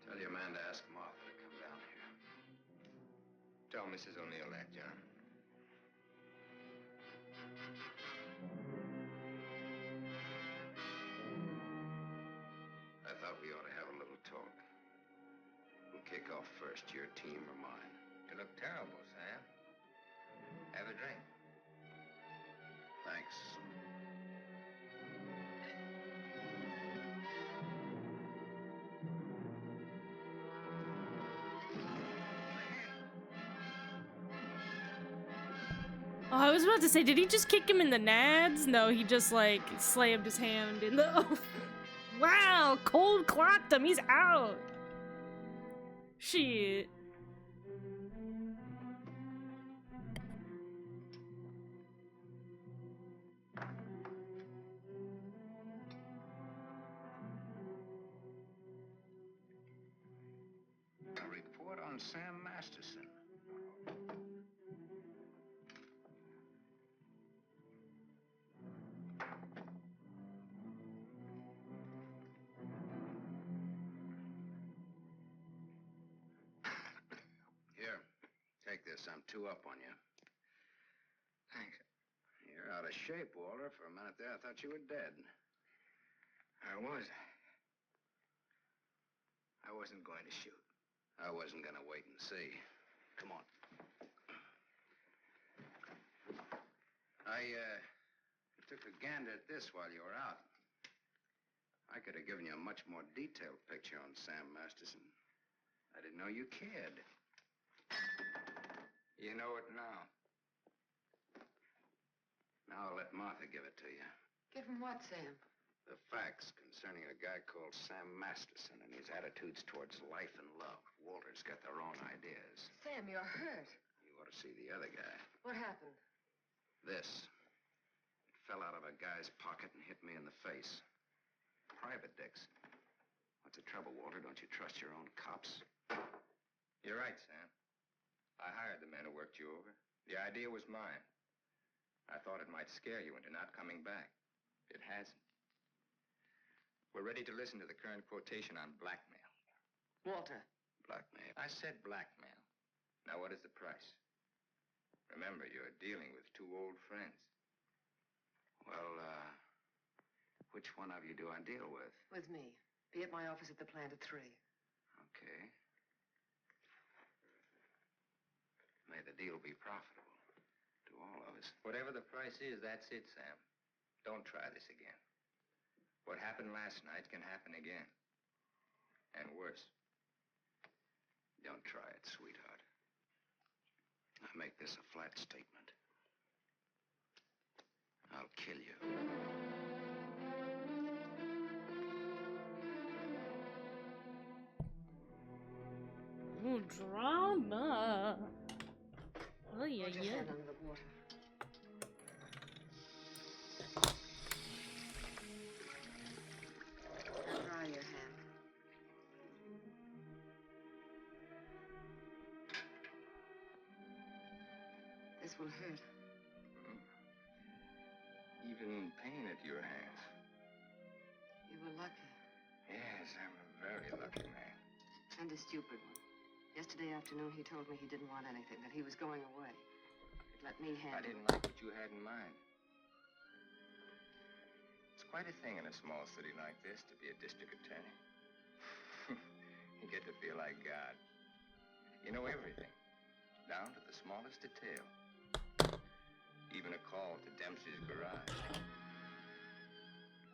Tell your man to ask Martha to come down here. Tell Mrs. O'Neill that, John. I thought we ought to have a little talk. Who'll kick off first, your team or mine? You look terrible, Sam. Have a drink. Thanks. Oh, I was about to say, did he just kick him in the nads? No, he just, like, slammed his hand in the... Oh, wow, cold clocked him. He's out. Shit. A report on Sam Masterson. Here, take this. I'm 2 up on you. Thanks. You're out of shape, Walter. For a minute there, I thought you were dead. I was. I wasn't going to shoot. I wasn't going to wait and see. Come on. I took a gander at this while you were out. I could have given you a much more detailed picture on Sam Masterson. I didn't know you cared. You know it now. Now I'll let Martha give it to you. Give him what, Sam? The facts concerning a guy called Sam Masterson and his attitudes towards life and love. Walter's got their own ideas. Sam, you're hurt. You ought to see the other guy. What happened? This. It fell out of a guy's pocket and hit me in the face. Private dicks. What's the trouble, Walter? Don't you trust your own cops? You're right, Sam. I hired the man who worked you over. The idea was mine. I thought it might scare you into not coming back. It hasn't. We're ready to listen to the current quotation on blackmail. Walter. Blackmail. I said blackmail. Now, what is the price? Remember, you're dealing with 2 old friends. Well, which one of you do I deal with? With me. Be at my office at the plant at 3. Okay. May the deal be profitable to all of us. Whatever the price is, that's it, Sam. Don't try this again. What happened last night can happen again. And worse. Don't try it, sweetheart. I make this a flat statement. I'll kill you. Ooh, drama. Oh, yeah, Put your yeah. hand under the water. Now dry your hand. This will hurt. Even in pain at your hands. You were lucky. Yes, I'm a very lucky man. And a stupid one. Yesterday afternoon, he told me he didn't want anything, that he was going away. He'd let me handle I didn't it. like what you had in mind. It's quite a thing in a small city like this to be a district attorney. You get to feel like God. You know everything, down to the smallest detail. Even a call to Dempsey's garage.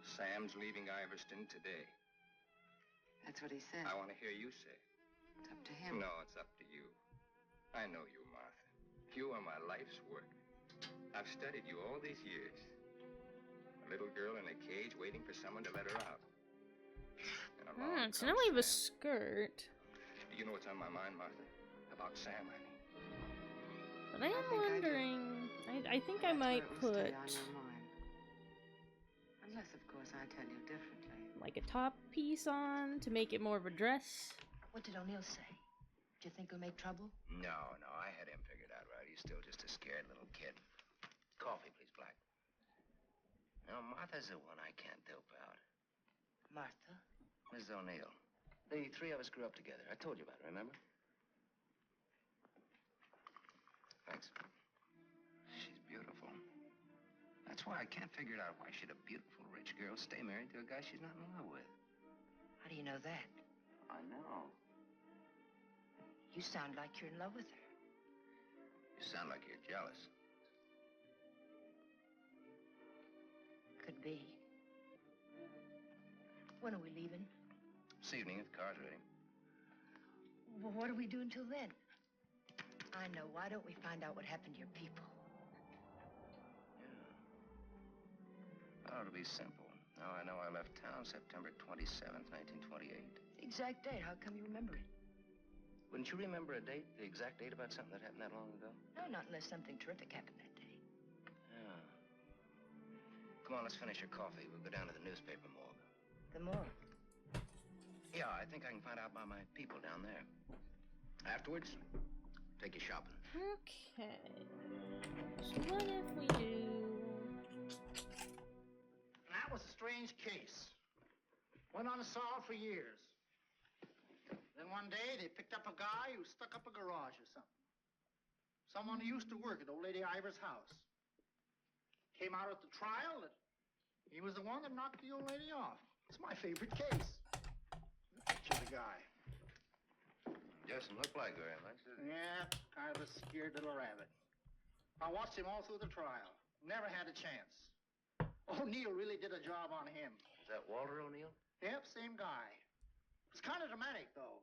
Sam's leaving Iverston today. That's what he said. I want to hear you say it. It's up to him. No, it's up to you. I know you, Martha. You are my life's work. I've studied you all these years. A little girl in a cage waiting for someone to let her out. And along It's comes not even a Sam. skirt. Do you know what's on my mind, Martha? About Sam, I mean. But I am think I do. wondering... I think I That's might where put it will stay on your mind. Unless, of course, I tell you differently. like a top piece on to make it more of a dress. What did O'Neill say? Do you think he'll make trouble? No, I had him figured out right. He's still just a scared little kid. Coffee, please, Black. No, Martha's the one I can't dope out. Martha? Mrs. O'Neill. The 3 of us grew up together. I told you about it, remember? Thanks. She's beautiful. That's why I can't figure out why should a beautiful rich girl stay married to a guy she's not in love with. How do you know that? I know. You sound like you're in love with her. You sound like you're jealous. Could be. When are we leaving? This evening, if the car's ready. Well, what do we do until then? I know. Why don't we find out what happened to your people? Oh, it'll be simple. Now I know I left town September 27th, 1928. The exact date. How come you remember it? Wouldn't you remember a date, the exact date about something that happened that long ago? No, not unless something terrific happened that day. Yeah. Come on, let's finish your coffee. We'll go down to the newspaper morgue. The morgue? Yeah, I think I can find out about my people down there. Afterwards, take you shopping. Okay. So what if we do... That was a strange case. Went unsolved for years. Then one day, they picked up a guy who stuck up a garage or something. Someone who used to work at old lady Ivor's house. Came out at the trial that he was the one that knocked the old lady off. It's my favorite case. The picture of the guy. Doesn't look like very much, does it? Yeah, kind of a scared little rabbit. I watched him all through the trial. Never had a chance. O'Neill really did a job on him. Is that Walter O'Neill? Yep, same guy. It was kind of dramatic, though.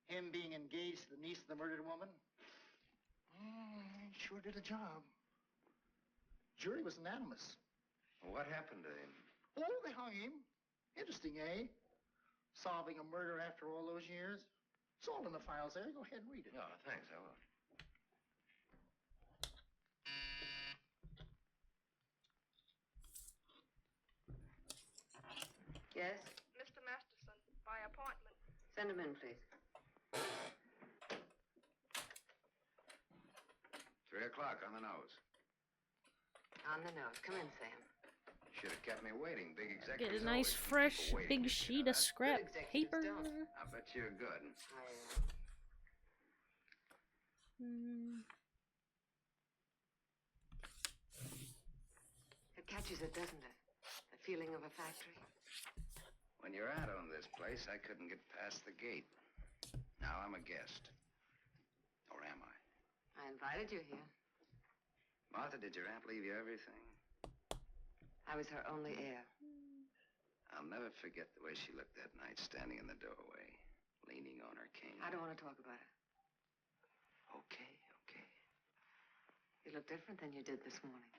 Him being engaged to the niece of the murdered woman. He sure did a job. Jury was unanimous. Well, what happened to him? Oh, they hung him. Interesting, eh? Solving a murder after all those years. It's all in the files there. Go ahead and read it. Oh, thanks, I will. Yes? Mr. Masterson, by appointment. Send him in, please. 3 o'clock on the nose. On the nose. Come in, Sam. Should have kept me waiting. Big executive. Get a nice fresh big sheet of scrap paper. I bet you're good. It catches it, doesn't it? The feeling of a factory. When you're out on this place, I couldn't get past the gate. Now I'm a guest. Or am I? I invited you here. Martha, did your aunt leave you everything? I was her only heir. I'll never forget the way she looked that night, standing in the doorway, leaning on her cane. I don't want to talk about it. Okay. You look different than you did this morning.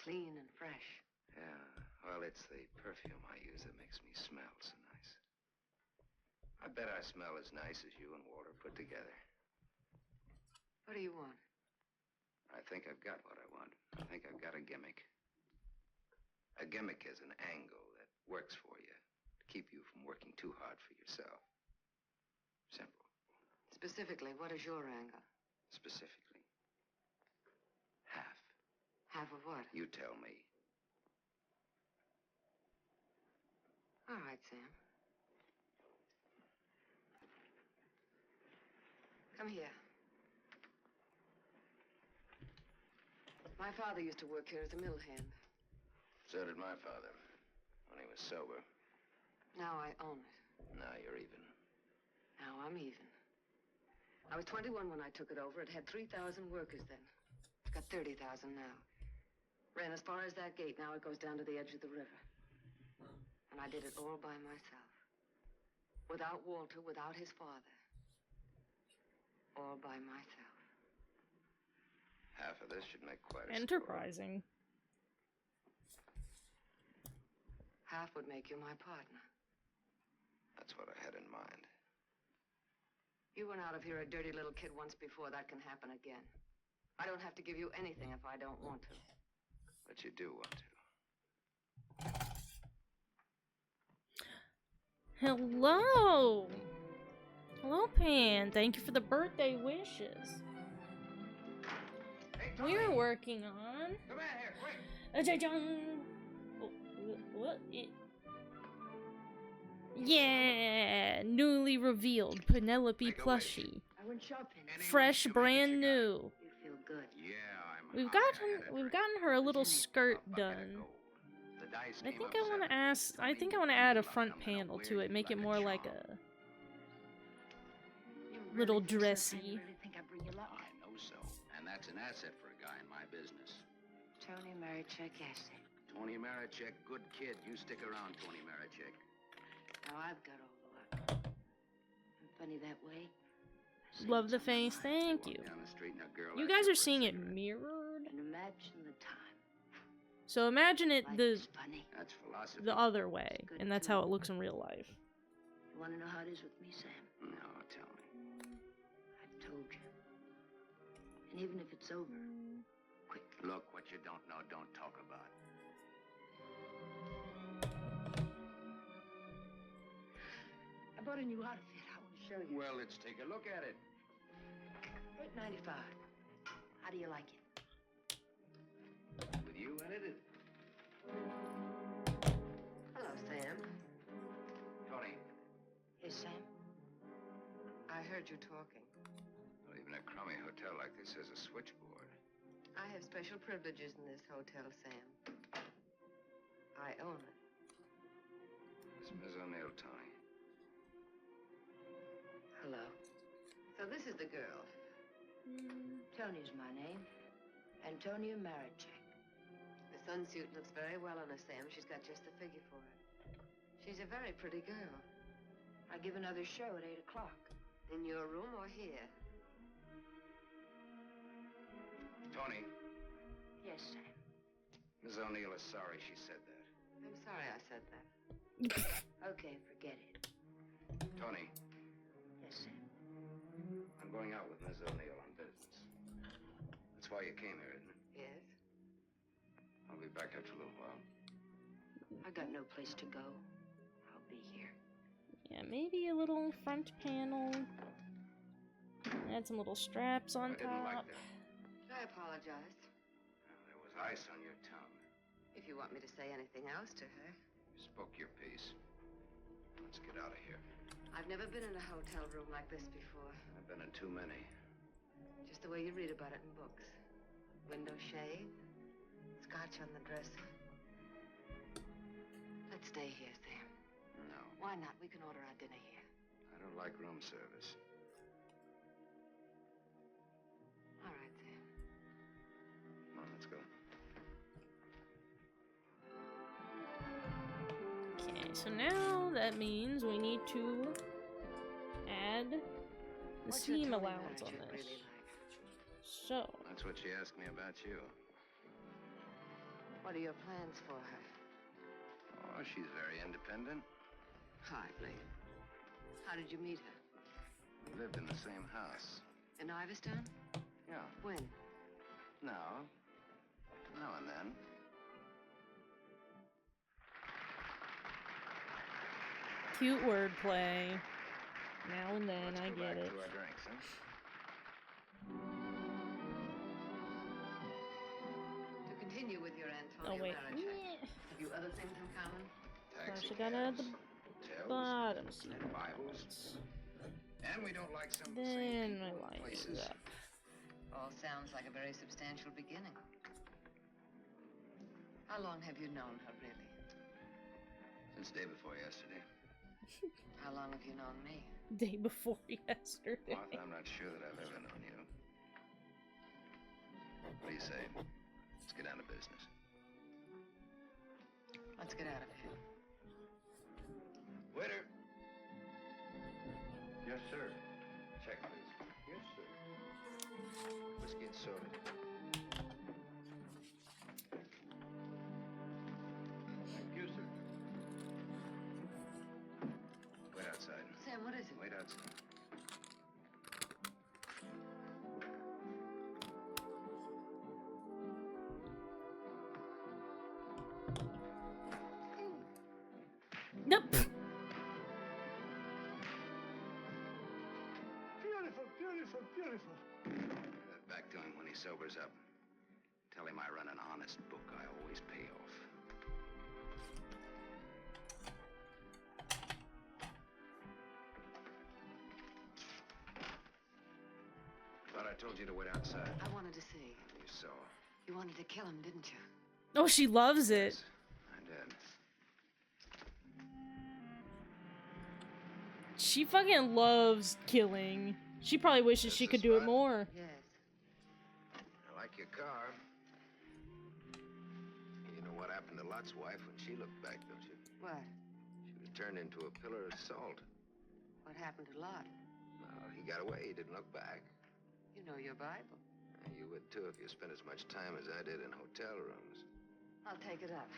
Clean and fresh. Yeah, well, it's the perfume I use that makes me smell so nice. I bet I smell as nice as you and Walter put together. What do you want? I think I've got what I want. I think I've got a gimmick. A gimmick is an angle that works for you to keep you from working too hard for yourself. Simple. Specifically, what is your angle? Specifically. Half. Half of what? You tell me. All right, Sam. Come here. My father used to work here as a mill hand. So did my father, when he was sober. Now I own it. Now you're even. Now I'm even. I was 21 when I took it over. It had 3,000 workers then. It's got 30,000 now. Ran as far as that gate. Now it goes down to the edge of the river. And I did it all by myself. Without Walter, without his father. All by myself. Half of this should make quite a enterprising. Half would make you my partner. That's what I had in mind. You went out of here a dirty little kid once before. That can happen again. I don't have to give you anything if I don't want to. But you do want to. Hello! Hello, Pan. Thank you for the birthday wishes. Hey, We're working on... Come in here, quick! Oh, what? Yeah! Newly revealed Penelope plushie. I went shopping. Fresh, brand new. You feel good. Yeah, I'm We've high. gotten her a little skirt done. I think I want to add a front panel to it, make it more like a little dressy. You really think I bring you luck? I know so. And that's an asset for a guy in my business. Tony Marichek asset. Tony Marichek, good kid. You stick around, Tony Marichek. Now I've got all the luck. I'm funny that way. Love the face, thank you. Down the street and a girl You asks guys you are for a seeing it cigarette. mirrored? And imagine the time. So imagine it Life the is funny. That's philosophy. the other way, Good and that's too. how it looks in real life. You want to know how it is with me, Sam? No, tell me. I've told you. And even if it's over, quick. Look, what you don't know, don't talk about. I bought a new outfit. I want to show you. Well, let's take a look at it. $8.95. How do you like it? With you in it? Hello, Sam. Tony. Yes, Sam? I heard you talking. Well, even a crummy hotel like this has a switchboard. I have special privileges in this hotel, Sam. I own it. It's Miss O'Neill, Tony. Hello. So this is the girl. Tony's my name. Antonia Marichek. The sunsuit looks very well on her, Sam. She's got just the figure for it. She's a very pretty girl. I give another show at 8 o'clock. In your room or here? Tony, Yes, Sam. Miss O'Neill is sorry she said that. I'm sorry I said that. Okay, forget it. Tony, Yes, Sam. I'm going out with Miss O'Neill on business. That's why you came here, isn't it? Yes? I'll be back after a little while. I got no place to go. I'll be here. Yeah, maybe a little front panel. Add some little straps on I didn't like top. that. I apologize. There was ice on your tongue. If you want me to say anything else to her. You spoke your piece. Let's get out of here. I've never been in a hotel room like this before. I've been in too many. Just the way you read about it in books. Window shade, scotch on the dresser. Let's stay here, Sam. No, Why not? We can order our dinner here. I don't like room service. All right, Sam. Come on, let's go. Okay, so now that means we need to add the What's your steam Tony allowance on Marichek this. really like? So, That's what she asked me about you. What are your plans for her? Oh, she's very independent. Hardly. How did you meet her? We lived in the same house. In Iverstown? Yeah. When? Now and then. cute wordplay. Now and then, Let's I go get back it. to our drinks, huh? To continue with your Oh, Antonia wait. Marichek. Have you other things in common? Taxi Gosh, I gotta add the hotels, bottom seat and Bibles. allowance. And we don't like some of the Then same I people line and it places. up. All sounds like a very substantial beginning. How long have you known her, really? Since day before yesterday. How long have you known me? Day before yesterday. Martha, I'm not sure that I've ever known you. What do you say? Let's get down to business. Let's get out of here. Waiter. Yes, sir. Check, please. Yes, sir. Whiskey and soda. Thank you, sir. Wait outside. Sam, what is it? Wait outside. Nope. Beautiful, beautiful, beautiful. Back to him when he sobers up. Tell him I run an honest book. I always pay off. Thought I told you to wait outside. I wanted to see. You saw. You wanted to kill him, didn't you? Oh, she loves it. Yes, I did. She fucking loves killing. She probably wishes This she is could do it fun. more. Yes. I like your car. You know what happened to Lot's wife when she looked back, don't you? What? She was turned into a pillar of salt. What happened to Lot? Well, he got away. He didn't look back. You know your Bible. You would too if you spent as much time as I did in hotel rooms. I'll take it up.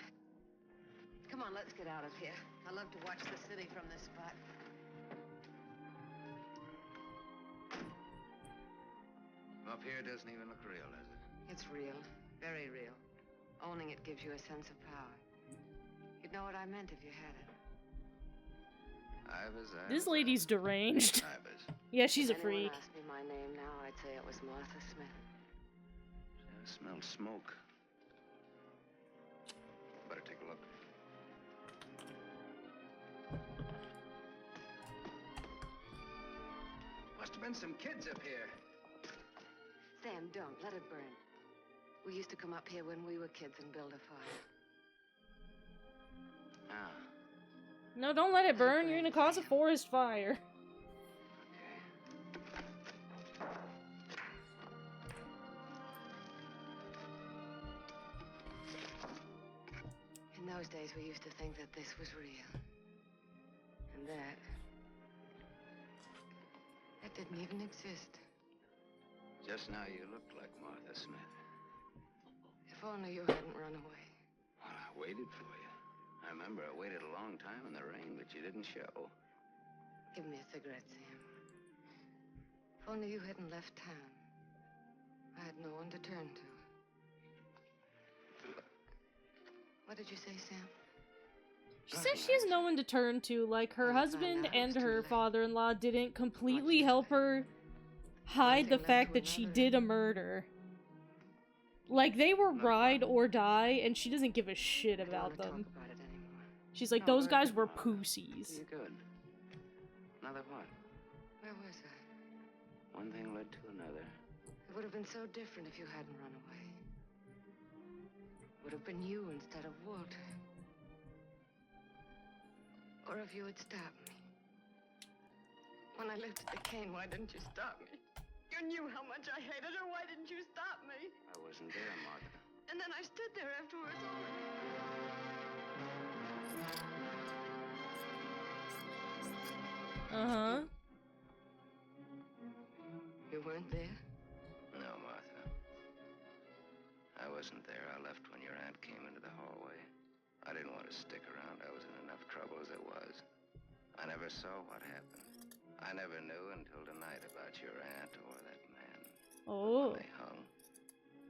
Come on, let's get out of here. I love to watch the city from this spot. Up here doesn't even look real, does it? It's real. Very real. Owning it gives you a sense of power. You'd know what I meant if you had it. This lady's deranged. Yeah, she's a freak. If anyone asked me my name now, I'd say it was Martha Smith. I smelled smoke. Better take a look. Must have been some kids up here. Sam, don't. Let it burn. We used to come up here when we were kids and build a fire. Ah. No, don't let it burn. You're gonna cause a forest fire. In those days, we used to think that this was real. And that didn't even exist. Just now you looked like Martha Smith. If only you hadn't run away. Well, I waited for you. I remember I waited a long time in the rain, but you didn't show. Give me a cigarette, Sam. If only you hadn't left town. I had no one to turn to. What did you say, Sam? She says she has no one to turn to, like her husband and her father-in-law didn't completely help her hide the fact that she did a murder. Like, they were ride or die, and she doesn't give a shit about them. She's like, those guys were pussies. You're good. Another what? Where was I? One thing led to another. It would have been so different if you hadn't run away. It would have been you instead of Walter. Or if you had stopped me. When I lived at the cane, why didn't you stop me? You knew how much I hated her. Why didn't you stop me? I wasn't there, Martha. And then I stood there afterwards. Uh-huh. You weren't there? No, Martha. I wasn't there. I left when your aunt came into the hallway. I didn't want to stick around. I was in enough trouble as it was. I never saw what happened. I never knew until tonight about your aunt or that man. Oh. When they hung.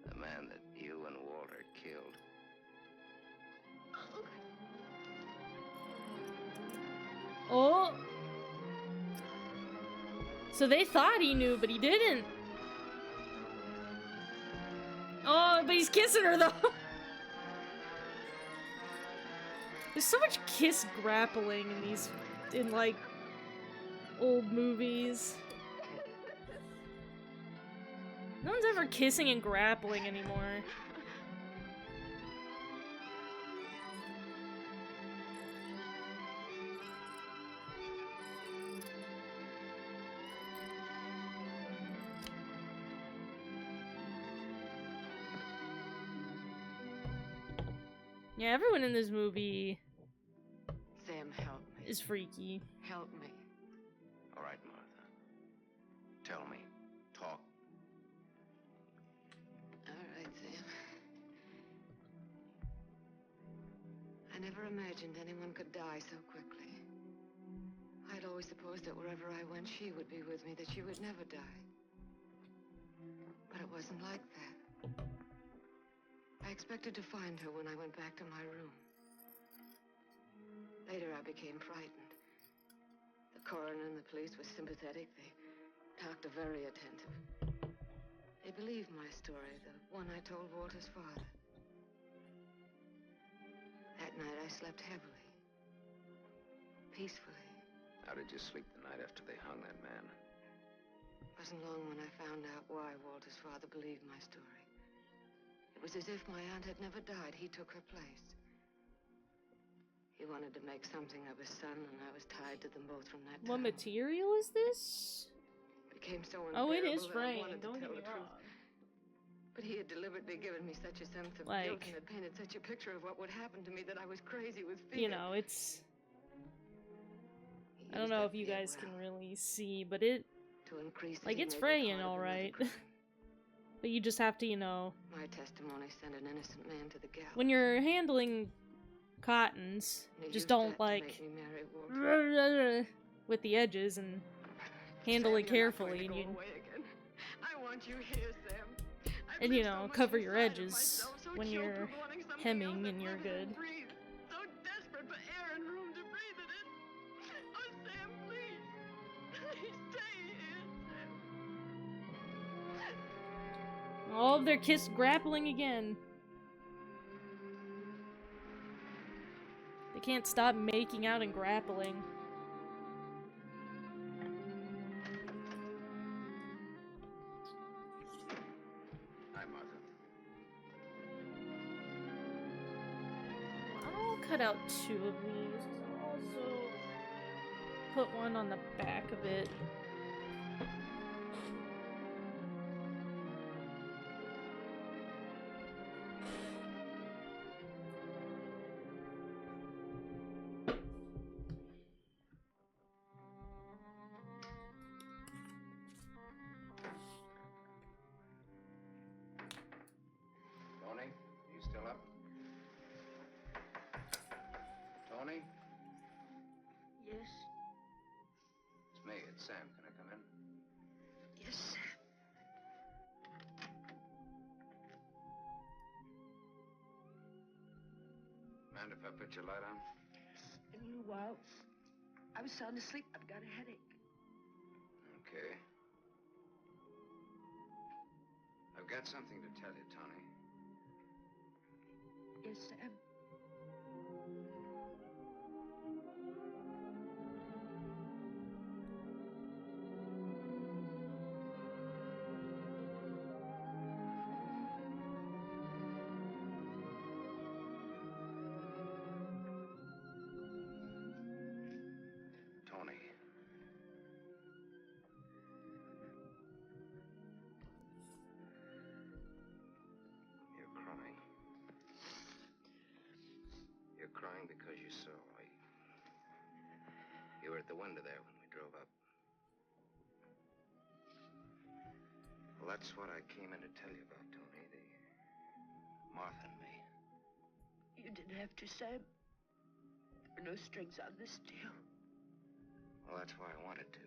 The man that you and Walter killed. Oh. So they thought he knew, but he didn't. Oh, but he's kissing her, though. There's so much kiss grappling in these, like, old movies. No one's ever kissing and grappling anymore. Yeah, everyone in this movie Sam, help me. is freaky. Help me. All right, Martha. Tell me. Talk. All right, Sam. I never imagined anyone could die so quickly. I'd always supposed that wherever I went, she would be with me, that she would never die. But it wasn't like that. I expected to find her when I went back to my room. Later, I became frightened. The coroner and the police were sympathetic. They talked very attentive. They believed my story, the one I told Walter's father. That night, I slept heavily. Peacefully. How did you sleep the night after they hung that man? It wasn't long when I found out why Walter's father believed my story. It was as if my aunt had never died. He took her place. He wanted to make something of his son, and I was tied to them both from that time. What material is this? It became so Oh, it unbearable is that I framed. wanted to Don't tell get me the truth. wrong. But he had deliberately given me such a sense of Like, guilt and had painted such a picture of what would happen to me that I was crazy with fear. You know, it's... I don't know if you guys can really see, but it... To increase like, the it's innate fraying, part of another alright. crime. But you just have to, you know, My testimony sent an innocent man to the gallows. when you're handling cottons, You just used don't that to like make me marry Walter. with the edges and handle it Sam, you're not going carefully, to and go you away again. I want you here, Sam. I've and you lived so know much cover your inside of edges myself, so when choked you're with wanting something hemming else and that you're lives good. and breathes. So desperate for air and room to breathe in it. Oh, Sam, please. Please stay here, Sam. All of their kiss grappling again. They can't stop making out and grappling. Hi, Martha. I'll cut out 2 of these. I'll also put one on the back of it. Tony, you still up? Tony? Yes, It's me. It's Sam. Can I come in? yes, Sam. Mind if I put your light on? In a little while. I was sound asleep. I've got a headache. Okay. I've got something to tell you, Tony. Yes, Sam. Tony. You're crying. You're crying because you saw me. You were at the window there when we drove up. Well, that's what I came in to tell you about, Tony. The Martha and me. You didn't have to, Sam. There are no strings on this deal. Well, that's why I wanted to.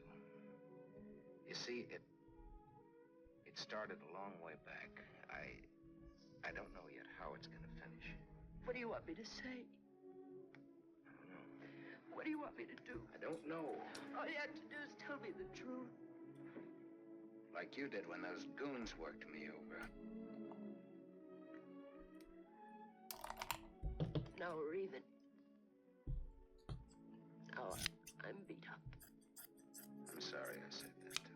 You see, it started a long way back. I don't know yet how it's gonna finish. What do you want me to say? I don't know. What do you want me to do? I don't know. All you have to do is tell me the truth. Like you did when those goons worked me over. Now we're even. Now I'm beat up. I'm sorry I said that, Tony.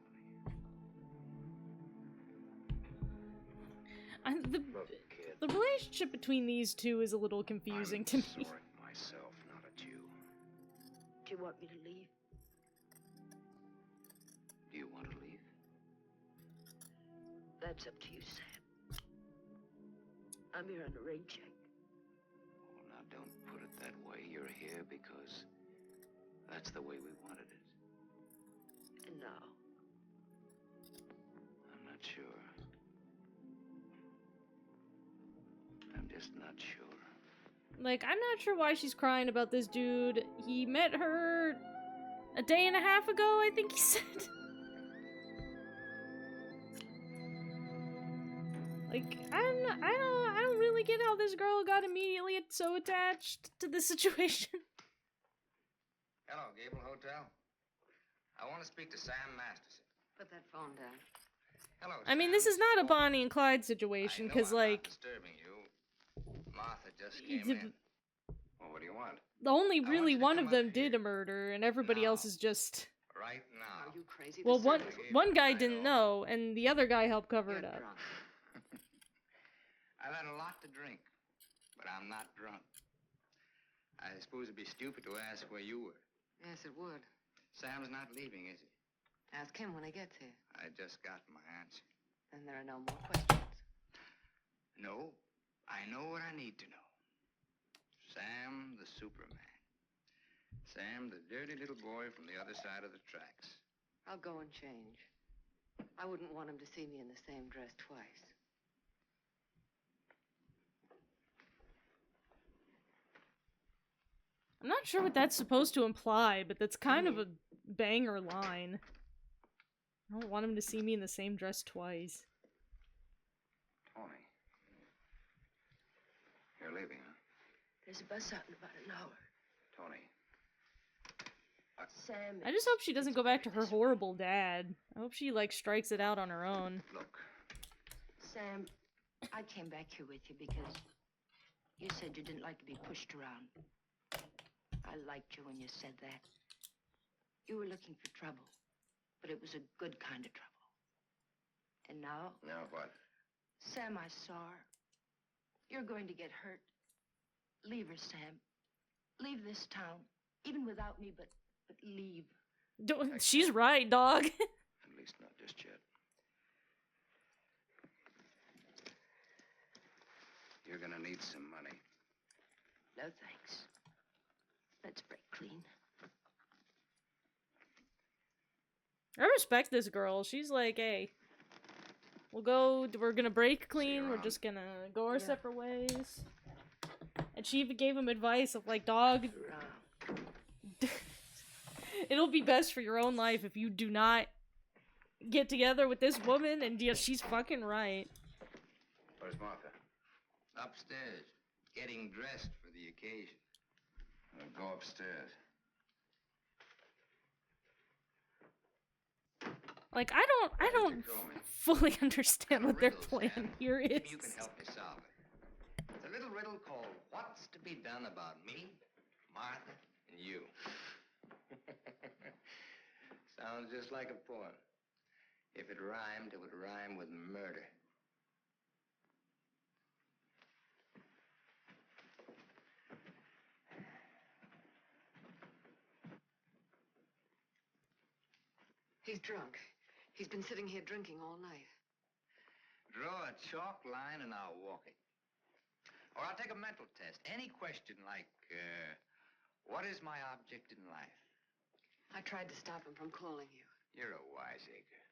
Look, kid. The relationship between these two is a little confusing to I'm me. sorry at myself, not at you. Do you want me to leave? Do you want to leave? That's up to you, Sam. I'm here on a rain check. Well, now don't put it that way. You're here because that's the way we wanted it. And now? I'm not sure. I'm just not sure. Like, I'm not sure why she's crying about this dude. He met her a day and a half ago, I think he said. Like, I don't really get how this girl got immediately so attached to the situation. Hello, Gable Hotel. I want to speak to Sam Masterson. Put that phone down. Hello, I mean, Sam. this is not a Oh, Bonnie and Clyde situation, I know because, I'm like, not disturbing you. Martha just came the- in. Well, what do you want? only want really you to one come of them up did here. a murder, and everybody else is just... Right now. Are you crazy? Well, This one is- one guy didn't know, and the other guy helped cover You're it up. drunk. I've had a lot to drink, but I'm not drunk. I suppose it'd be stupid to ask where you were. Yes, it would. Sam's not leaving, is he? Ask him when he gets here. I just got my answer. Then there are no more questions. No, I know what I need to know. Sam the Superman. Sam the dirty little boy from the other side of the tracks. I'll go and change. I wouldn't want him to see me in the same dress twice. not sure what that's supposed to imply, but that's kind of a banger line. I don't want him to see me in the same dress twice. Tony. You're leaving, huh? There's a bus out in about an hour. Tony. Sam. I just hope she doesn't go back to her horrible dad. I hope she, like, strikes it out on her own. Look. Sam, I came back here with you because you said you didn't like to be pushed around. I liked you when you said that. You were looking for trouble, but it was a good kind of trouble. And now? Now what? Sam, I saw her. You're going to get hurt. Leave her, Sam. Leave this town, even without me, but leave. She's right, dog. At least not just yet. You're gonna need some money. No, thanks. Let's break clean. I respect this girl. She's like, hey, we're gonna break clean, we're just gonna go our separate ways. And she even gave him advice of like, dog, it'll be best for your own life if you do not get together with this woman, and yeah, she's fucking right. Where's Martha? Upstairs, getting dressed for the occasion. Go upstairs. Like, I don't fully understand what their plan here is. Maybe you can help me solve it. It's a little riddle called What's to be Done About Me, Martha, and You. Sounds just like a poem. If it rhymed, it would rhyme with murder. He's drunk. He's been sitting here drinking all night. Draw a chalk line and I'll walk it. Or I'll take a mental test. Any question like, what is my object in life? I tried to stop him from calling you. You're a wiseacre.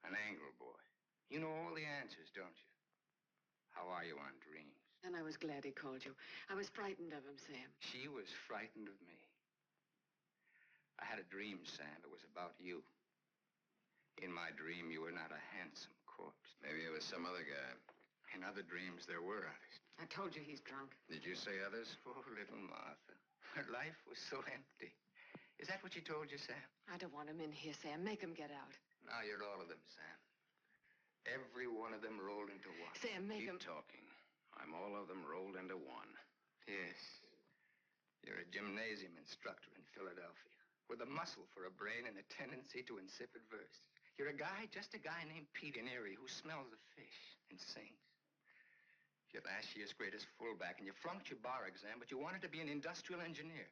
An Angle boy. You know all the answers, don't you? How are you on dreams? And I was glad he called you. I was frightened of him, Sam. She was frightened of me. I had a dream, Sam. It was about you. In my dream, you were not a handsome corpse. Maybe it was some other guy. In other dreams, there were others. I told you he's drunk. Did you say others? Oh, little Martha. Her life was so empty. Is that what she told you, Sam? I don't want him in here, Sam. Make him get out. Now you're all of them, Sam. Every one of them rolled into one. Sam, make him... Keep talking. I'm all of them rolled into one. Yes. You're a gymnasium instructor in Philadelphia with a muscle for a brain and a tendency to insipid verse. You're a guy, just a guy named Pete in Erie who smells the fish and sings. You're last year's greatest fullback, and you flunked your bar exam, but you wanted to be an industrial engineer.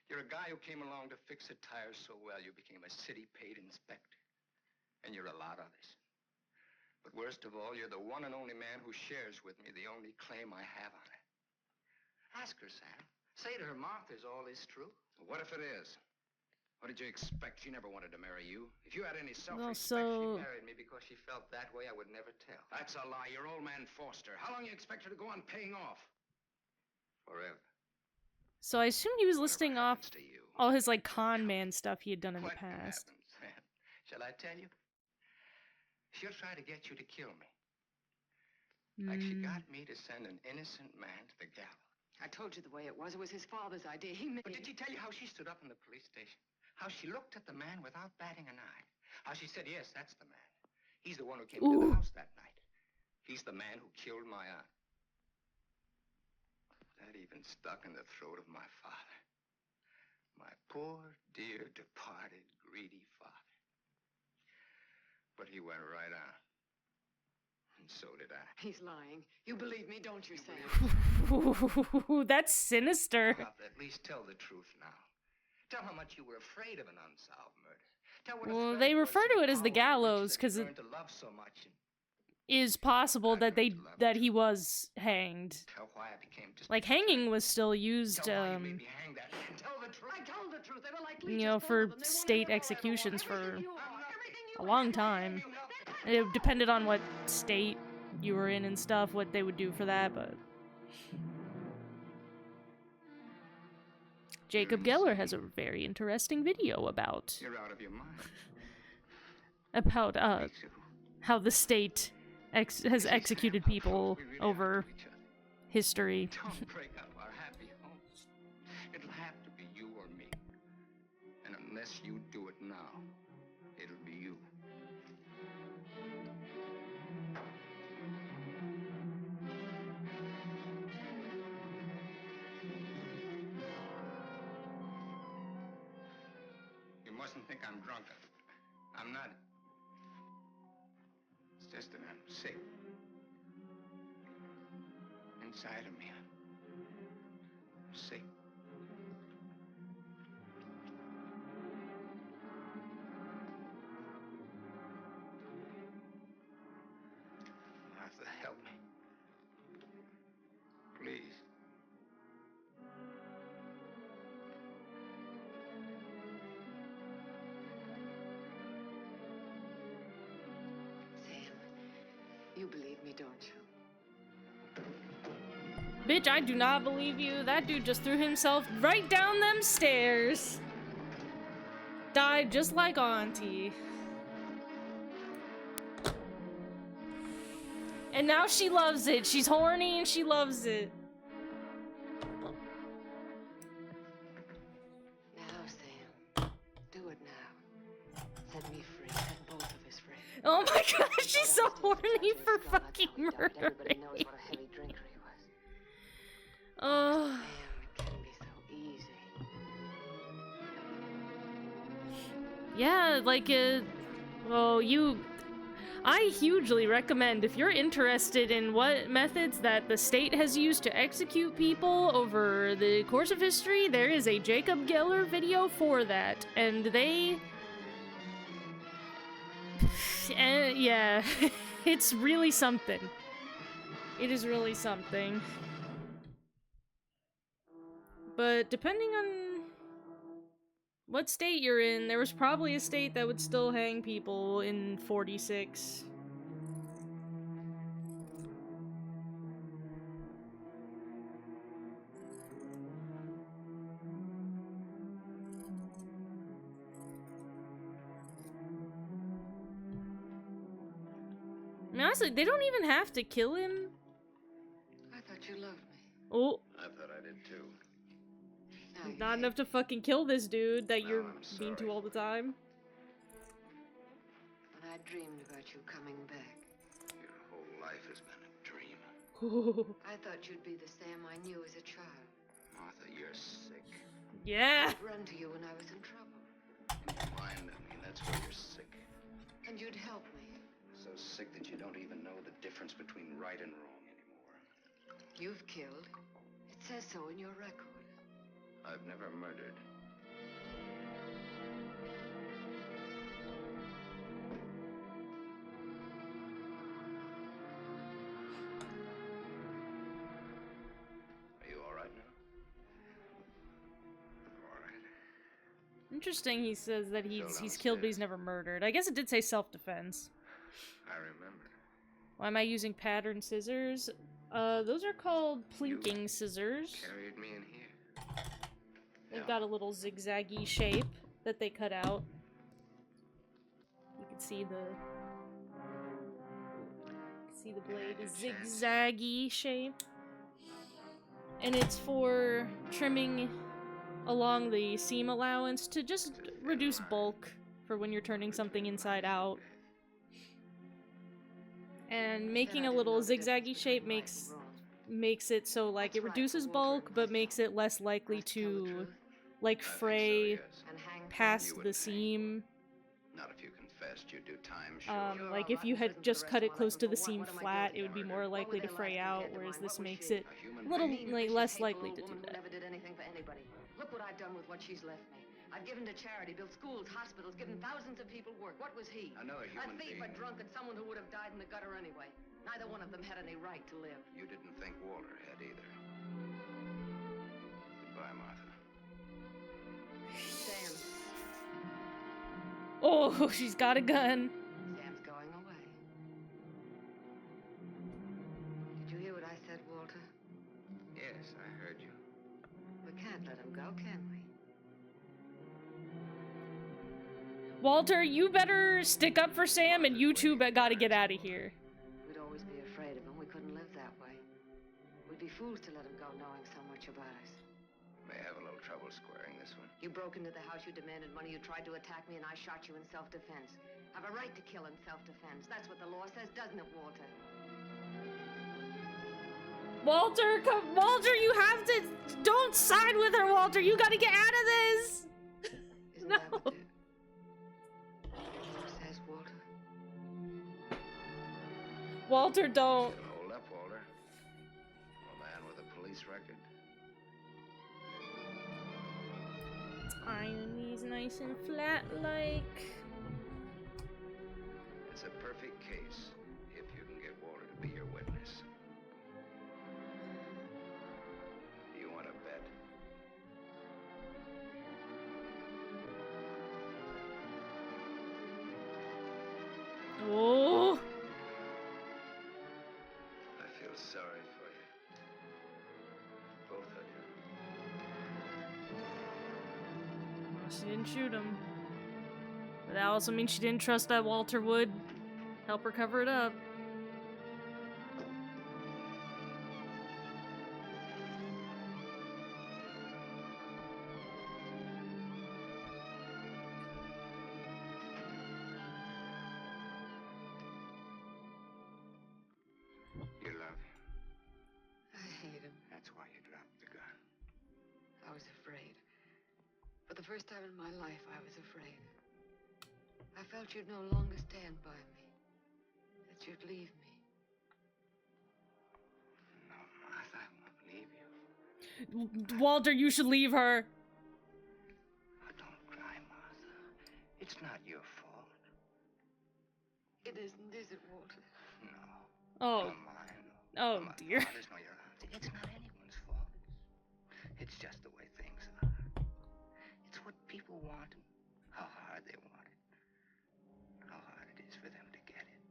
You're a guy who came along to fix a tire so well you became a city-paid inspector. And you're a lot others. But worst of all, you're the one and only man who shares with me the only claim I have on her. Ask her, Sam. Say to her, Martha's all is true. What if it is? What did you expect? She never wanted to marry you. If you had any self-respect, She married me because she felt that way. I would never tell. That's a lie. Your old man forced her. How long do you expect her to go on paying off? Forever. So I assumed he was listing off all his, like, con man stuff he had done in the past. Happens, Sam? Shall I tell you? She'll try to get you to kill me. Like she got me to send an innocent man to the gallows. I told you the way it was. It was his father's idea. He made... But did she tell you how she stood up in the police station? How she looked at the man without batting an eye? How she said, yes, that's the man. He's the one who came to the house that night. He's the man who killed my aunt. That even stuck in the throat of my father. My poor, dear, departed, greedy father. But he went right on. And so did I. He's lying. You believe me, don't you, Sam? Ooh, that's sinister. Martha, at least tell the truth now. Tell how much you were afraid of an unsolved murder. Tell what Well, they refer to it as the gallows because it is possible that he was hanged. Tell why I became just like hanging was still used, you know, for state executions for a long time. It depended on what state you were in and stuff, what they would do for that, but Jacob Geller has a very interesting video about You're out of your mind. about how the state has executed people over history. Don't break up our happy home. It'll have to be you or me. And unless you do it now, it'll be you. You mustn't think I'm drunk. I'm not. It's just that I'm sick. Inside of me, I'm sick. Martha, help me. Please. Sam, you believe me, don't you? Bitch, I do not believe you. That dude just threw himself right down them stairs. Died just like Auntie. And now she loves it. She's horny and she loves it. Now, Sam, do it now. Set me free. Set both of us free. Oh my gosh, she's so horny for fucking murder. Everybody knows what a heavy drinker he was. Oh. Sam, it can be so easy. Yeah, like, I hugely recommend, if you're interested in what methods that the state has used to execute people over the course of history, there is a Jacob Geller video for that, and they... yeah, it's really something. It is really something. But depending on what state you're in, there was probably a state that would still hang people in 46. I mean, honestly, they don't even have to kill him. I thought you loved me. Oh, I thought I did too. Now you not hate enough to fucking kill this dude that you're I'm mean to sorry. all the time. When I dreamed about you coming back, Your whole life has been a dream. I thought you'd be the Sam I knew as a child. Martha, you're sick. Yeah. I'd run to you when I was in trouble. In your mind, I mean, that's where you're sick. And you'd help me. So sick that you don't even know the difference between right and wrong anymore. You've killed. It says so in your record. I've never murdered. Are you all right now? All right. Interesting, he says that he's downstairs. killed but he's never murdered. I guess it did say self-defense. I remember. Why am I using pattern scissors? Those are called plinking scissors. Carried me in here. They've got a little zigzaggy shape that they cut out. You can see the blade is zigzaggy shape. And it's for trimming along the seam allowance to just reduce bulk for when you're turning something inside out. And making a little zigzaggy shape makes it so like it reduces bulk but makes it less likely to like fray past the seam. Not if you confessed you'd do time, sure. Like if you had just cut it close to the seam flat, it would be more likely to fray out, whereas this makes it a little like less likely to do that. Never did anything for anybody. Look what I've done with what she's left me. I've given to charity, built schools, hospitals, given thousands of people work. What was he? I know a human thief, being. a drunk, and someone who would have died in the gutter anyway. Neither one of them had any right to live. You didn't think Walter had either. Goodbye, Martha. Sam. Oh, she's got a gun. Sam's going away. Did you hear what I said, Walter? Yes, I heard you. We can't let him go, can we? Walter, you better stick up for Sam, and you two gotta get out of here. We'd always be afraid of him. We couldn't live that way. We'd be fools to let him go knowing so much about us. May have a little trouble squaring this one. You broke into the house, you demanded money, you tried to attack me, and I shot you in self-defense. Have a right to kill in self-defense. That's what the law says, doesn't it, Walter? Walter, Walter, you have to... Don't side with her, Walter. You gotta get out of this. Isn't No. that what the law says, Walter? Walter, don't. Hold up, Walter. A man with a police record. Iron these nice and flat like. It's a perfect case if you can get Walter to be your witness. Do you want to bet? Oh. I feel sorry for you. Both of you. Well, she didn't shoot him. But that also means she didn't trust that Walter would help her cover it up. You love him. I hate him. That's why you dropped the gun. I was afraid. For the first time in my life, I was afraid. I felt you'd no longer stand by me. That you'd leave me. No, Martha, I won't leave you. Walter, you should leave her. Oh, don't cry, Martha. It's not your fault. It isn't, is it, Walter? No. Oh. Come on. Oh, Come on, dear. There's no your aunt. It's not anyone's fault. It's just the way things are. It's what people want and how hard they want it. How hard it is for them to get it.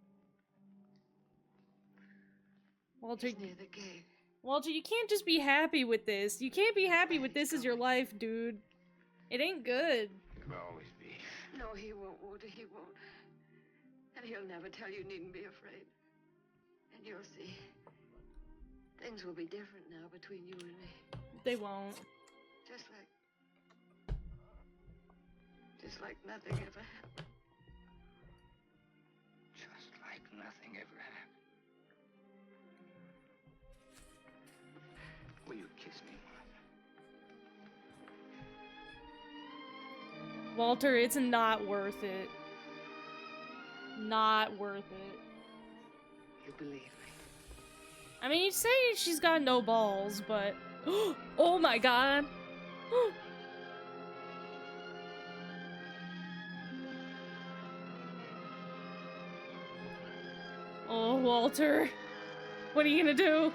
Walter, He's near the gate. Walter, you can't just be happy with this. You can't be happy with this as your life, dude. It ain't good. You'll always be. No, he won't, Walter, he won't. And he'll never tell you needn't be afraid. And you'll see. Things will be different now between you and me. They won't. Just like nothing ever happened. Just like nothing ever happened. Will you kiss me, Martha? Walter, it's not worth it. Not worth it. You believe me? I mean, you say she's got no balls, but... Oh my god! Oh, Walter. What are you gonna do?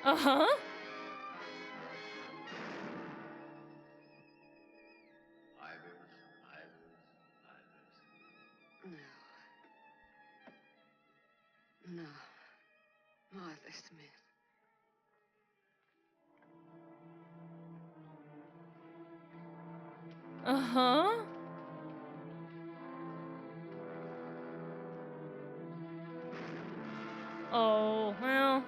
Uh-huh. No. Martha Smith. Uh-huh. Oh, well.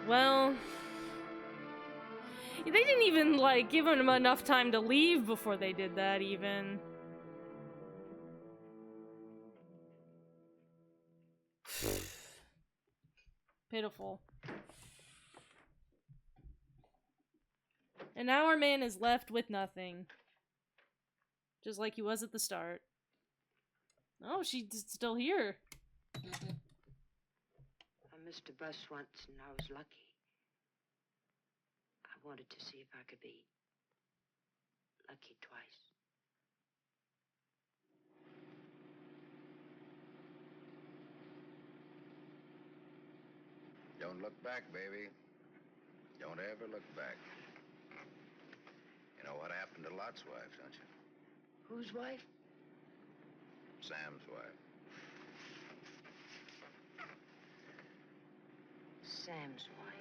Well. They didn't even, like, give him enough time to leave before they did that, even. Pitiful. And now our man is left with nothing. Just like he was at the start. Oh, she's still here. I missed a bus once and I was lucky. I wanted to see if I could be lucky twice. Don't look back, baby. Don't ever look back. You know what happened to Lot's wife, don't you? Whose wife? Sam's wife. Sam's wife.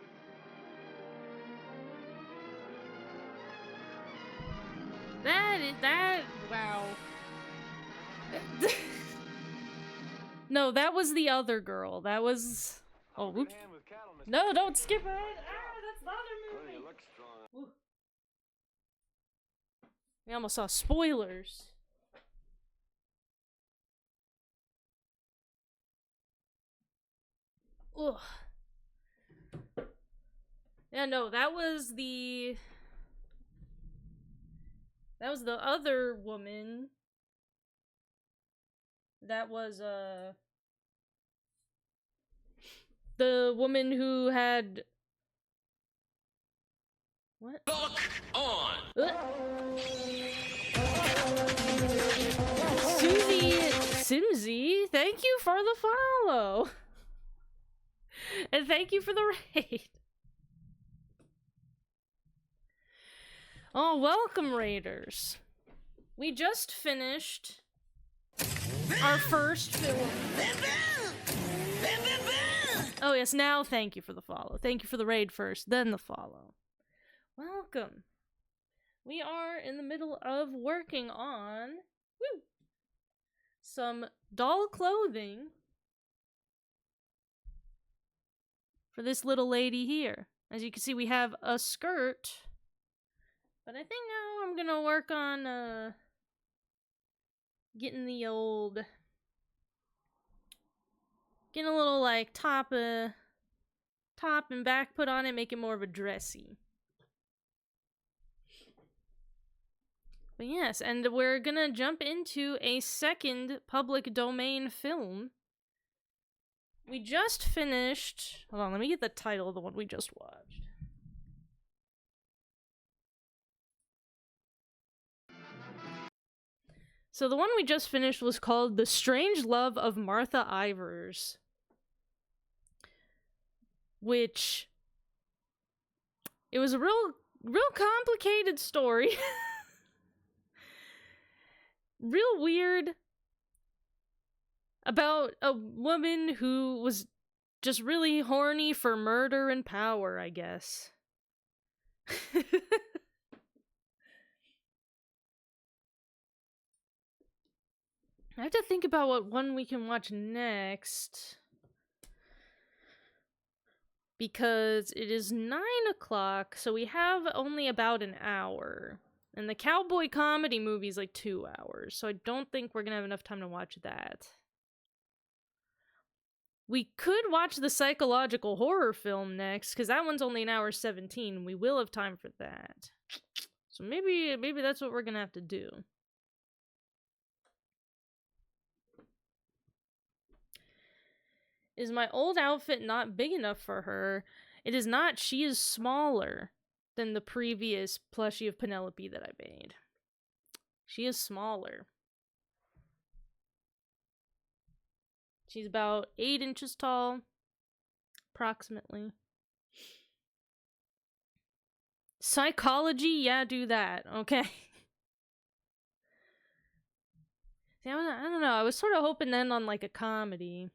Wow. No, that was the other girl. That was... Oh, whoops. No, don't skip ahead. That's the other movie. Ooh. We almost saw spoilers. Ugh. Yeah, no, that was the other woman. That was, the woman who had... What? Lock on! Susie, thank you for the follow! And thank you for the raid! Oh, welcome, raiders! We just finished our first film. Oh yes, now thank you for the follow. Thank you for the raid first, then the follow. Welcome. We are in the middle of working on some doll clothing for this little lady here. As you can see, we have a skirt, but I think now I'm gonna work on getting the old, getting a little like top and back put on it, make it more of a dressy. But yes, and we're gonna jump into a second public domain film. We just finished... Hold on, let me get the title of the one we just watched. So the one we just finished was called The Strange Love of Martha Ivers. Which... It was a real complicated story. Real weird. About a woman who was just really horny for murder and power, I guess. I have to think about what one we can watch next. Because it is 9 o'clock, so we have only about an hour. And the cowboy comedy movie is like 2 hours, so I don't think we're gonna have enough time to watch that. We could watch the psychological horror film next, because that one's only an hour 17. We will have time for that. So maybe that's what we're gonna have to do. Is my old outfit not big enough for her? It is not. She is smaller than the previous plushie of Penelope that I made. She is smaller. She's about 8 inches tall, approximately. Psychology? Yeah, do that, okay? See, I don't know, I was sort of hoping then on like a comedy.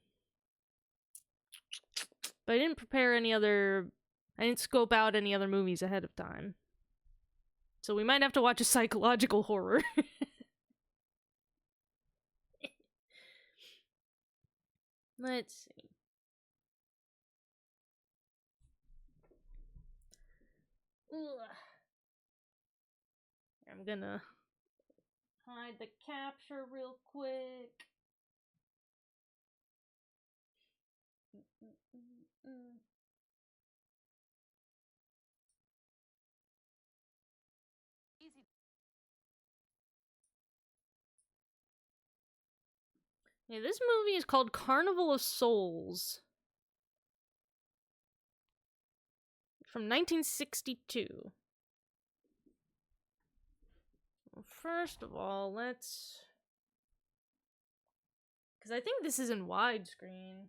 But I didn't prepare any other... I didn't scope out any other movies ahead of time. So we might have to watch a psychological horror. Let's see. Ugh. I'm gonna hide the capture real quick. Yeah, this movie is called Carnival of Souls. From 1962. Well, first of all, let's... Because I think this is in widescreen.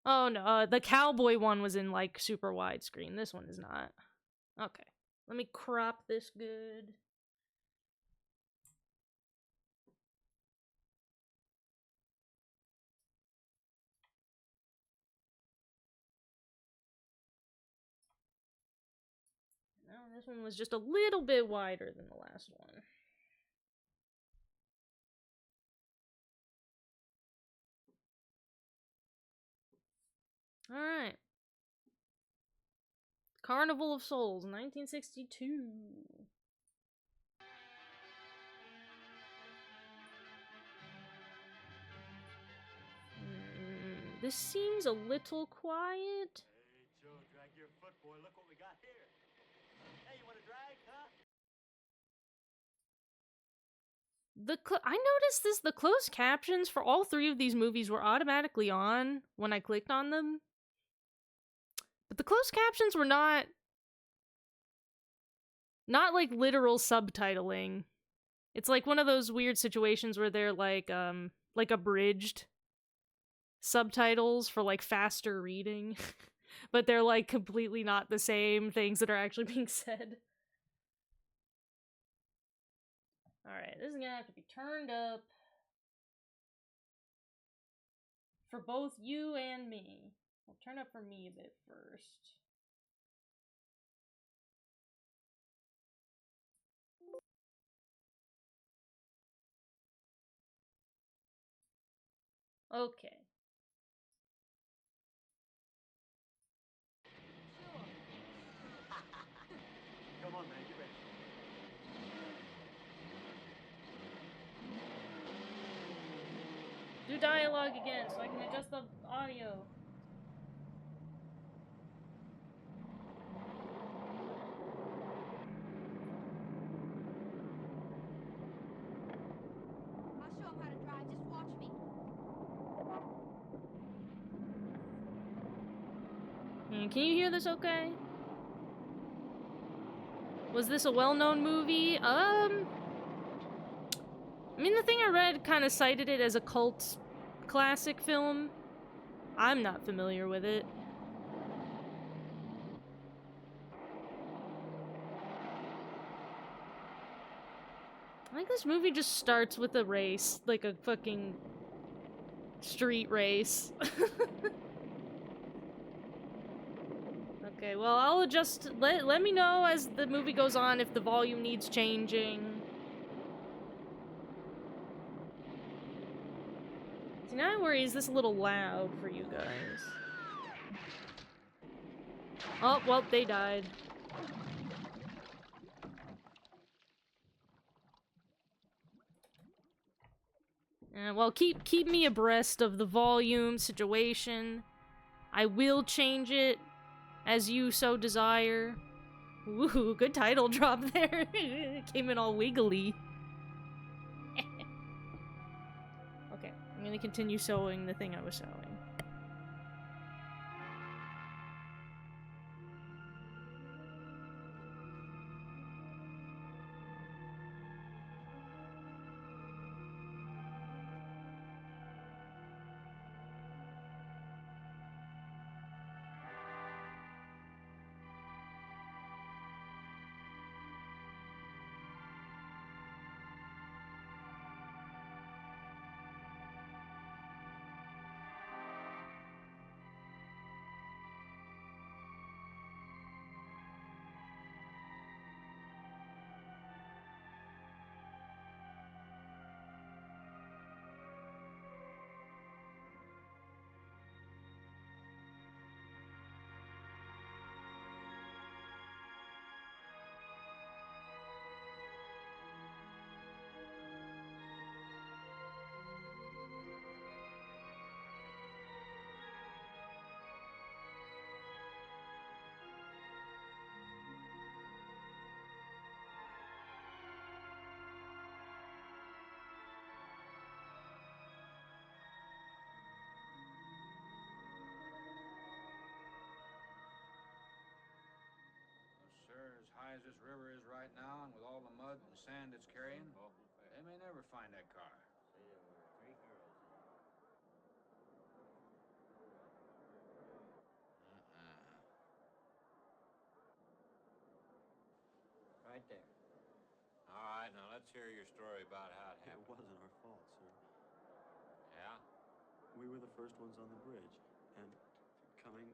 Oh no, the cowboy one was in like super widescreen. This one is not. Okay, let me crop this good. No, this one was just a little bit wider than the last one. Alright. Carnival of Souls, 1962. This seems a little quiet. Hey, Joe, drag your foot, boy. Look what we got here. Hey, you want to drag, huh? I noticed this, the closed captions for all three of these movies were automatically on when I clicked on them. But the closed captions were not like literal subtitling. It's like one of those weird situations where they're like abridged subtitles for like faster reading. But they're like completely not the same things that are actually being said. Alright, this is gonna have to be turned up for both you and me. I'll turn up for me a bit first. Okay. Come on, man, get ready. Do dialogue again so I can adjust the audio. I'll show him how to drive. Just watch me. Can you hear this okay? Was this a well-known movie? I mean, the thing I read kind of cited it as a cult classic film. I'm not familiar with it. I think this movie just starts with a race, like a fucking street race. Okay, well, I'll adjust. Let me know as the movie goes on if the volume needs changing. See, now I worry, is this a little loud for you guys? Oh, well, they died. Well, keep me abreast of the volume situation. I will change it as you so desire. Ooh, good title drop there. Came in all wiggly. Okay, I'm gonna continue sewing the thing I was sewing. Sir, as high as this river is right now, and with all the mud and sand it's carrying, they may never find that car. right there. All right, now let's hear your story about how it It happened. wasn't our fault, sir. Yeah? We were the first ones on the bridge, and coming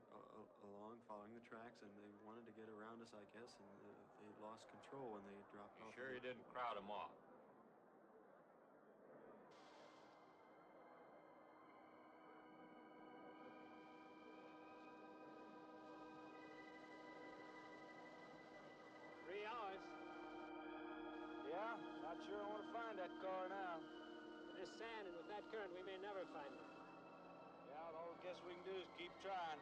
along, following the tracks, and they wanted to get around us, I guess, and they lost control when they dropped You off. sure you didn't crowd them off? Yeah, not sure I want to find that car now. There's sand, and with that current, we may never find it. Yeah, all I guess we can do is keep trying.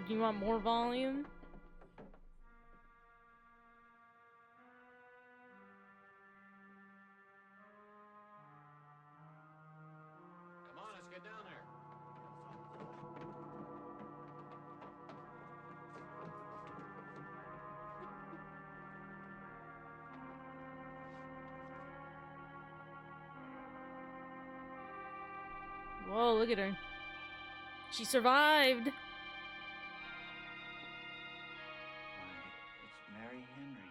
You want more volume? Come on, let's get down there. Whoa, look at her. She survived. It's Mary Henry.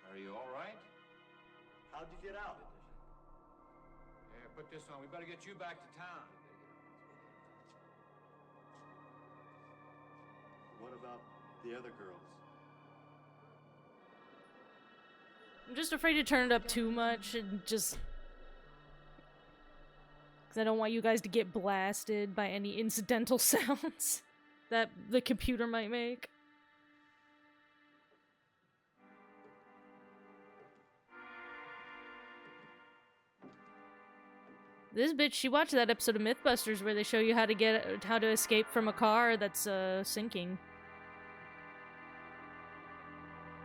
Are you all right? How'd you get out? Yeah, put this on. We better get you back to town. What about the other girls? I'm just afraid to turn it up too much and just... because I don't want you guys to get blasted by any incidental sounds that the computer might make. This bitch, she watched that episode of Mythbusters where they show you how to escape from a car that's sinking.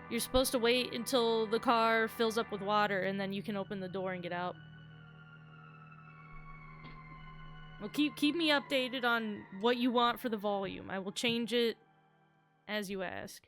You're supposed to wait until the car fills up with water and then you can open the door and get out. Well, keep me updated on what you want for the volume. I will change it as you ask.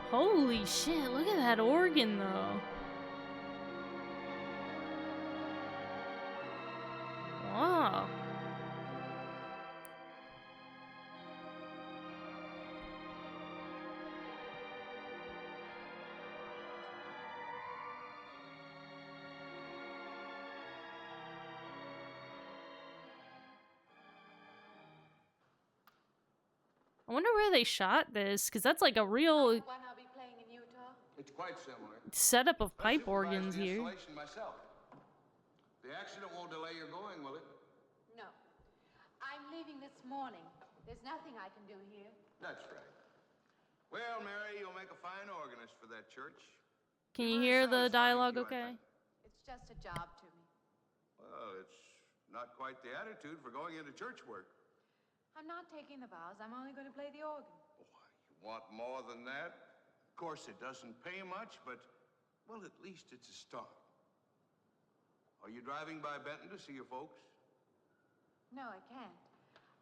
Holy shit, look at that organ though. Wow. I wonder where they shot this, because that's like a real One I'll be playing in Utah. It's quite similar. setup of I pipe supervised organs the here. installation myself. The accident won't delay your going, will it? No. I'm leaving this morning. There's nothing I can do here. That's right. Well, Mary, you'll make a fine organist for that church. Can you hear the dialogue okay? It's just a job to me. Well, it's not quite the attitude for going into church work. I'm not taking the vows. I'm only going to play the organ. You want more than that? Of course, it doesn't pay much, but Well, at least it's a start. Are you driving by Benton to see your folks? No, I can't.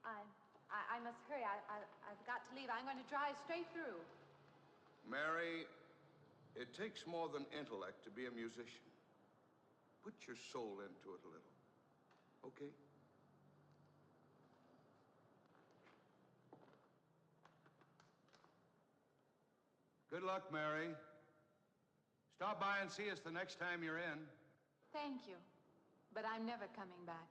I must hurry. I've got to leave. I'm going to drive straight through. Mary, it takes more than intellect to be a musician. Put your soul into it a little, okay? Good luck, Mary. Stop by and see us the next time you're in. Thank you. But I'm never coming back.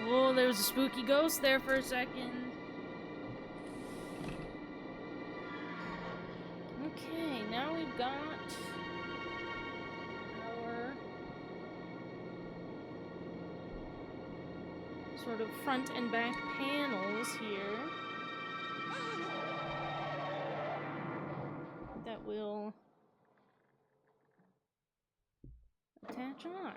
Oh, there was a spooky ghost there for a second. Okay, now we've got our sort of front and back panels here that will attach on.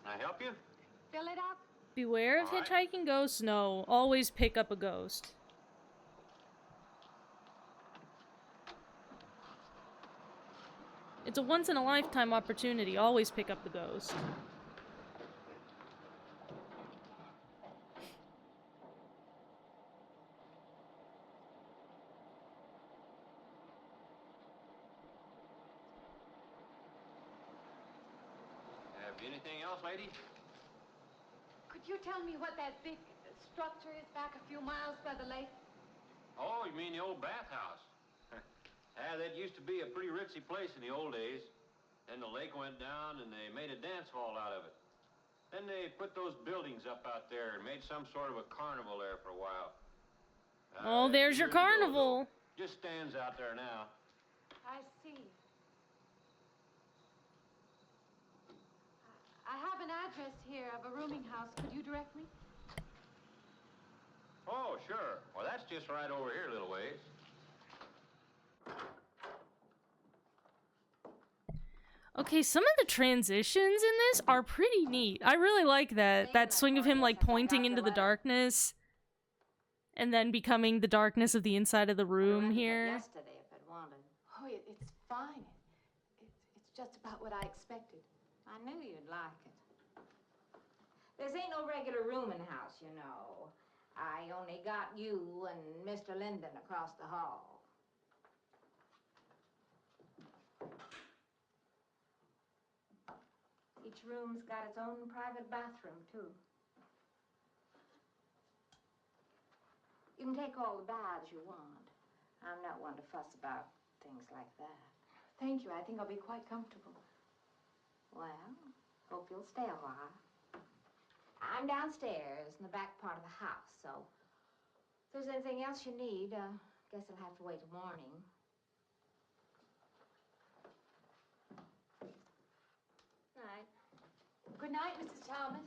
Can I help you? Fill it up. Beware of hitchhiking ghosts? No, always pick up a ghost. It's a once-in-a-lifetime opportunity. Always pick up the ghost. Anything else, lady? Could you tell me what that big structure is back a few miles by the lake? Oh, you mean the old bathhouse? That used to be a pretty ritzy place in the old days. Then the lake went down and they made a dance hall out of it. Then they put those buildings up out there and made some sort of a carnival there for a while. Oh, there's your carnival. Just stands out there now. I see. I have an address here of a rooming house. Could you direct me? Oh, sure. Well, that's just right over here a little ways. Okay, some of the transitions in this are pretty neat. I really like that swing of him like pointing into the darkness and then becoming the darkness of the inside of the room here. Yesterday, if I'd wanted. Oh, it's fine. It's just about what I expected. I knew you'd like it. This ain't no regular rooming house, you know. I only got you and Mr. Linden across the hall. Each room's got its own private bathroom, too. You can take all the baths you want. I'm not one to fuss about things like that. Thank you. I think I'll be quite comfortable. Well, hope you'll stay a while. I'm downstairs in the back part of the house, so if there's anything else you need, guess I'll have to wait till morning. Night. Good night, Mrs. Thomas.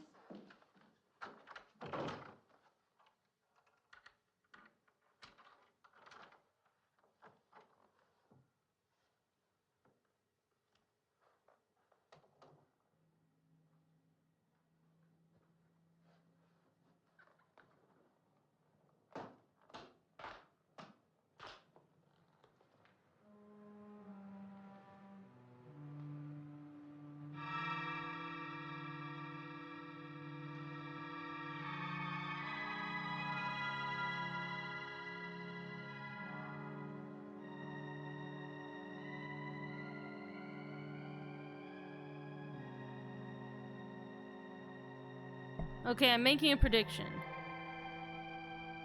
Okay, I'm making a prediction.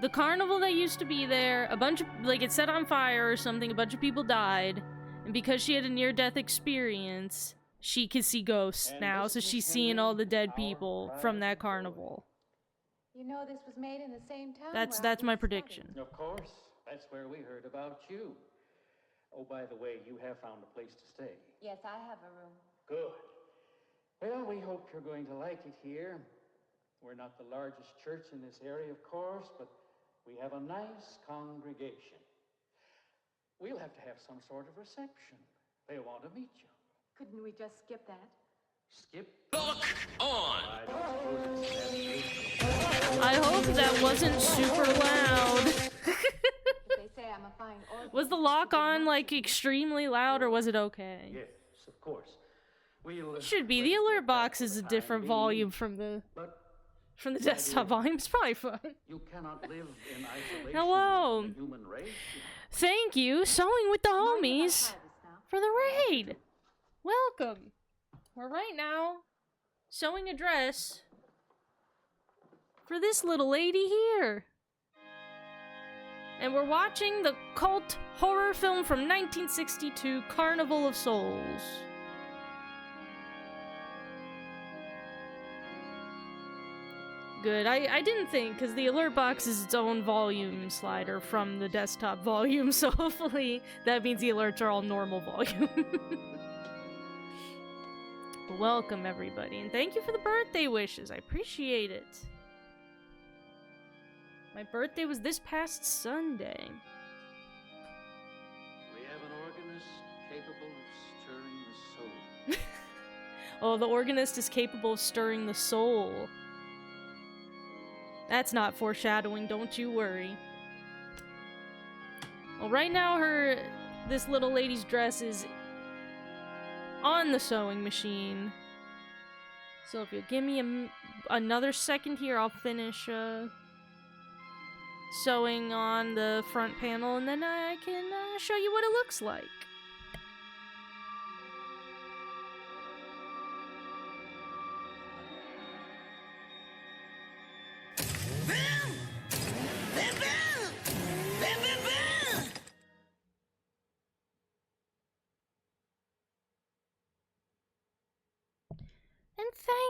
The carnival that used to be there, a bunch of, like, it set on fire or something, a bunch of people died, and because she had a near-death experience, she can see ghosts now, so she's seeing all the dead people from that carnival. You know this was made in the same town. That's my prediction. Of course. That's where we heard about you. Oh, by the way, you have found a place to stay. Yes, I have a room. Good. Well, we hope you're going to like it here. We're not the largest church in this area, of course, but we have a nice congregation. We'll have to have some sort of reception. They want to meet you. Couldn't we just skip that? Skip? Lock on! I hope that wasn't super loud. They say I'm a fine organist. Was the lock on, like, extremely loud, or was it okay? Yes, of course. We'll, Should be. The alert box is a different volume from the desktop volume. It's probably fine. You cannot live in isolation Hello. from the human race. Thank you, Sewing with the Homies, for the raid. Welcome. We're right now sewing a dress for this little lady here. And we're watching the cult horror film from 1962, Carnival of Souls. Good. I didn't think, because the alert box is its own volume slider from the desktop volume, so hopefully that means the alerts are all normal volume. Welcome, everybody, and thank you for the birthday wishes. I appreciate it. My birthday was this past Sunday. We have an organist capable of stirring the soul. Oh, the organist is capable of stirring the soul. That's not foreshadowing, don't you worry. Well, right now this little lady's dress is on the sewing machine. So if you'll give me another second here, I'll finish sewing on the front panel, and then I can show you what it looks like.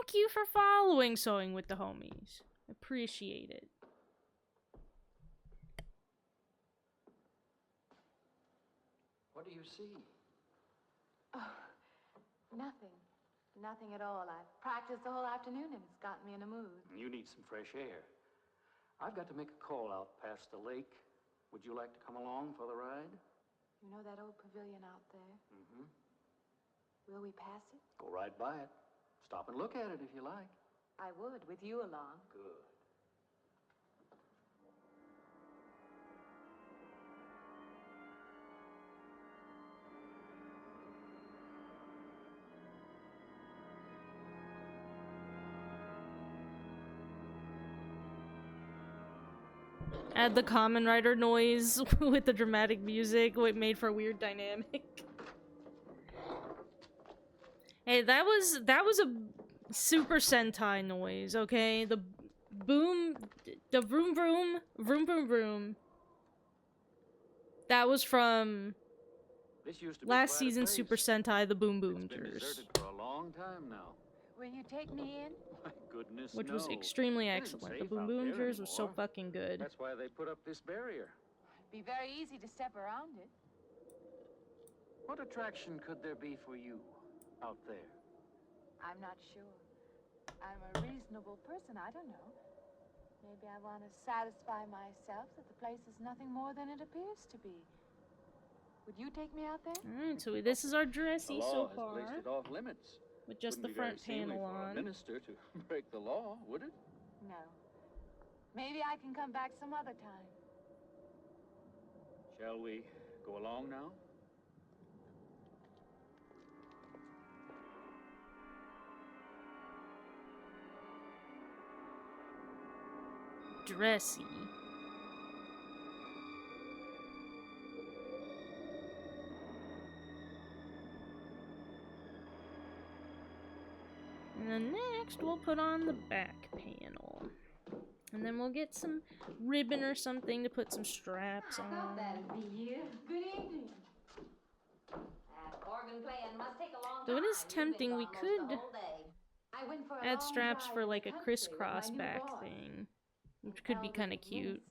Thank you for following Sewing with the Homies. Appreciate it. What do you see? Oh, nothing. Nothing at all. I've practiced the whole afternoon and it's gotten me in a mood. You need some fresh air. I've got to make a call out past the lake. Would you like to come along for the ride? You know that old pavilion out there? Mm-hmm. Will we pass it? Go right by it. Stop and look at it if you like. I would, with you along. Good. Add the Kamen Rider noise with the dramatic music, what made for a weird dynamic. Hey, that was a Super Sentai noise, okay? The boom, the vroom vroom, vroom vroom vroom. That was from This used to be last quite a season's place. Super Sentai, the Boom It's been Boomers, deserted for a long time now. Will you take me in? My goodness, which was no. extremely It isn't excellent. The safe Boom out there Boomers was so anymore. fucking good. That's why they put up this barrier. Be very easy to step around it. What attraction could there be for you out there? I'm not sure. I'm a reasonable person. I don't know. Maybe I want to satisfy myself that the place is nothing more than it appears to be. Would you take me out there? Alright, so this is our dressy The so law has far, placed it off limits. with just Wouldn't the be very front seemly panel for a on. minister to break the law, would it? No. Maybe I can come back some other time. Shall we go along now? Dressy. And then next, we'll put on the back panel. And then we'll get some ribbon or something to put some straps on. That'd be you. Good evening. That organ playing must take a long Though it time. is tempting, we You've been gone could most the whole day. I went for a add long straps drive for in like the a country crisscross with my new back boss. thing, which could be kind of cute.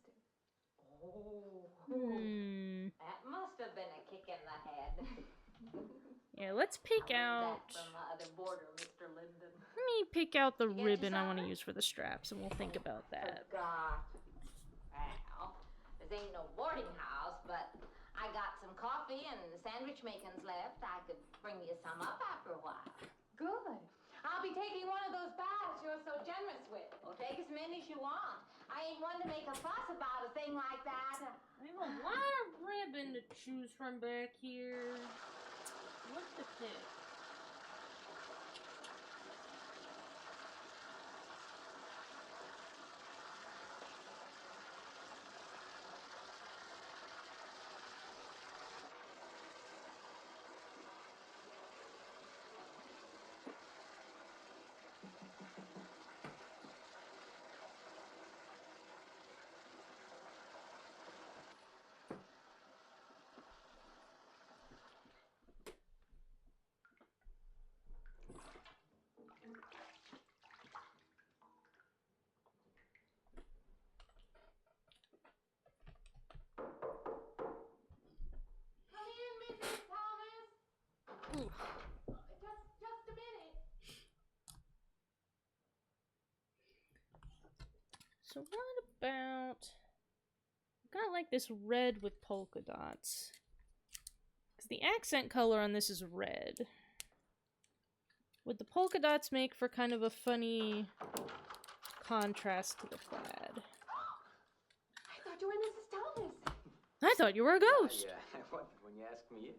That must have been a kick in the head. Yeah, let's pick out. Back from the other border, Mr. Linden. Let me pick out the You get ribbon your I want to supper? use for the straps, and we'll think about that. Forgot. Well, this ain't no boarding house, but I got some coffee and sandwich makings left. I could bring you some up after a while. Good. I'll be taking one of those baths you're so generous with. Well, take as many as you want. I ain't one to make a fuss about a thing like that. I have a lot of ribbon to choose from back here. What to pick? Come in, Mrs. Thomas. Just a minute. So what about... I kind of like this red with polka dots. Because the accent color on this is red. Would the polka dots make for kind of a funny contrast to the plaid? I thought you were Mrs. Thomas. I thought you were a ghost. Yeah, when you asked me in.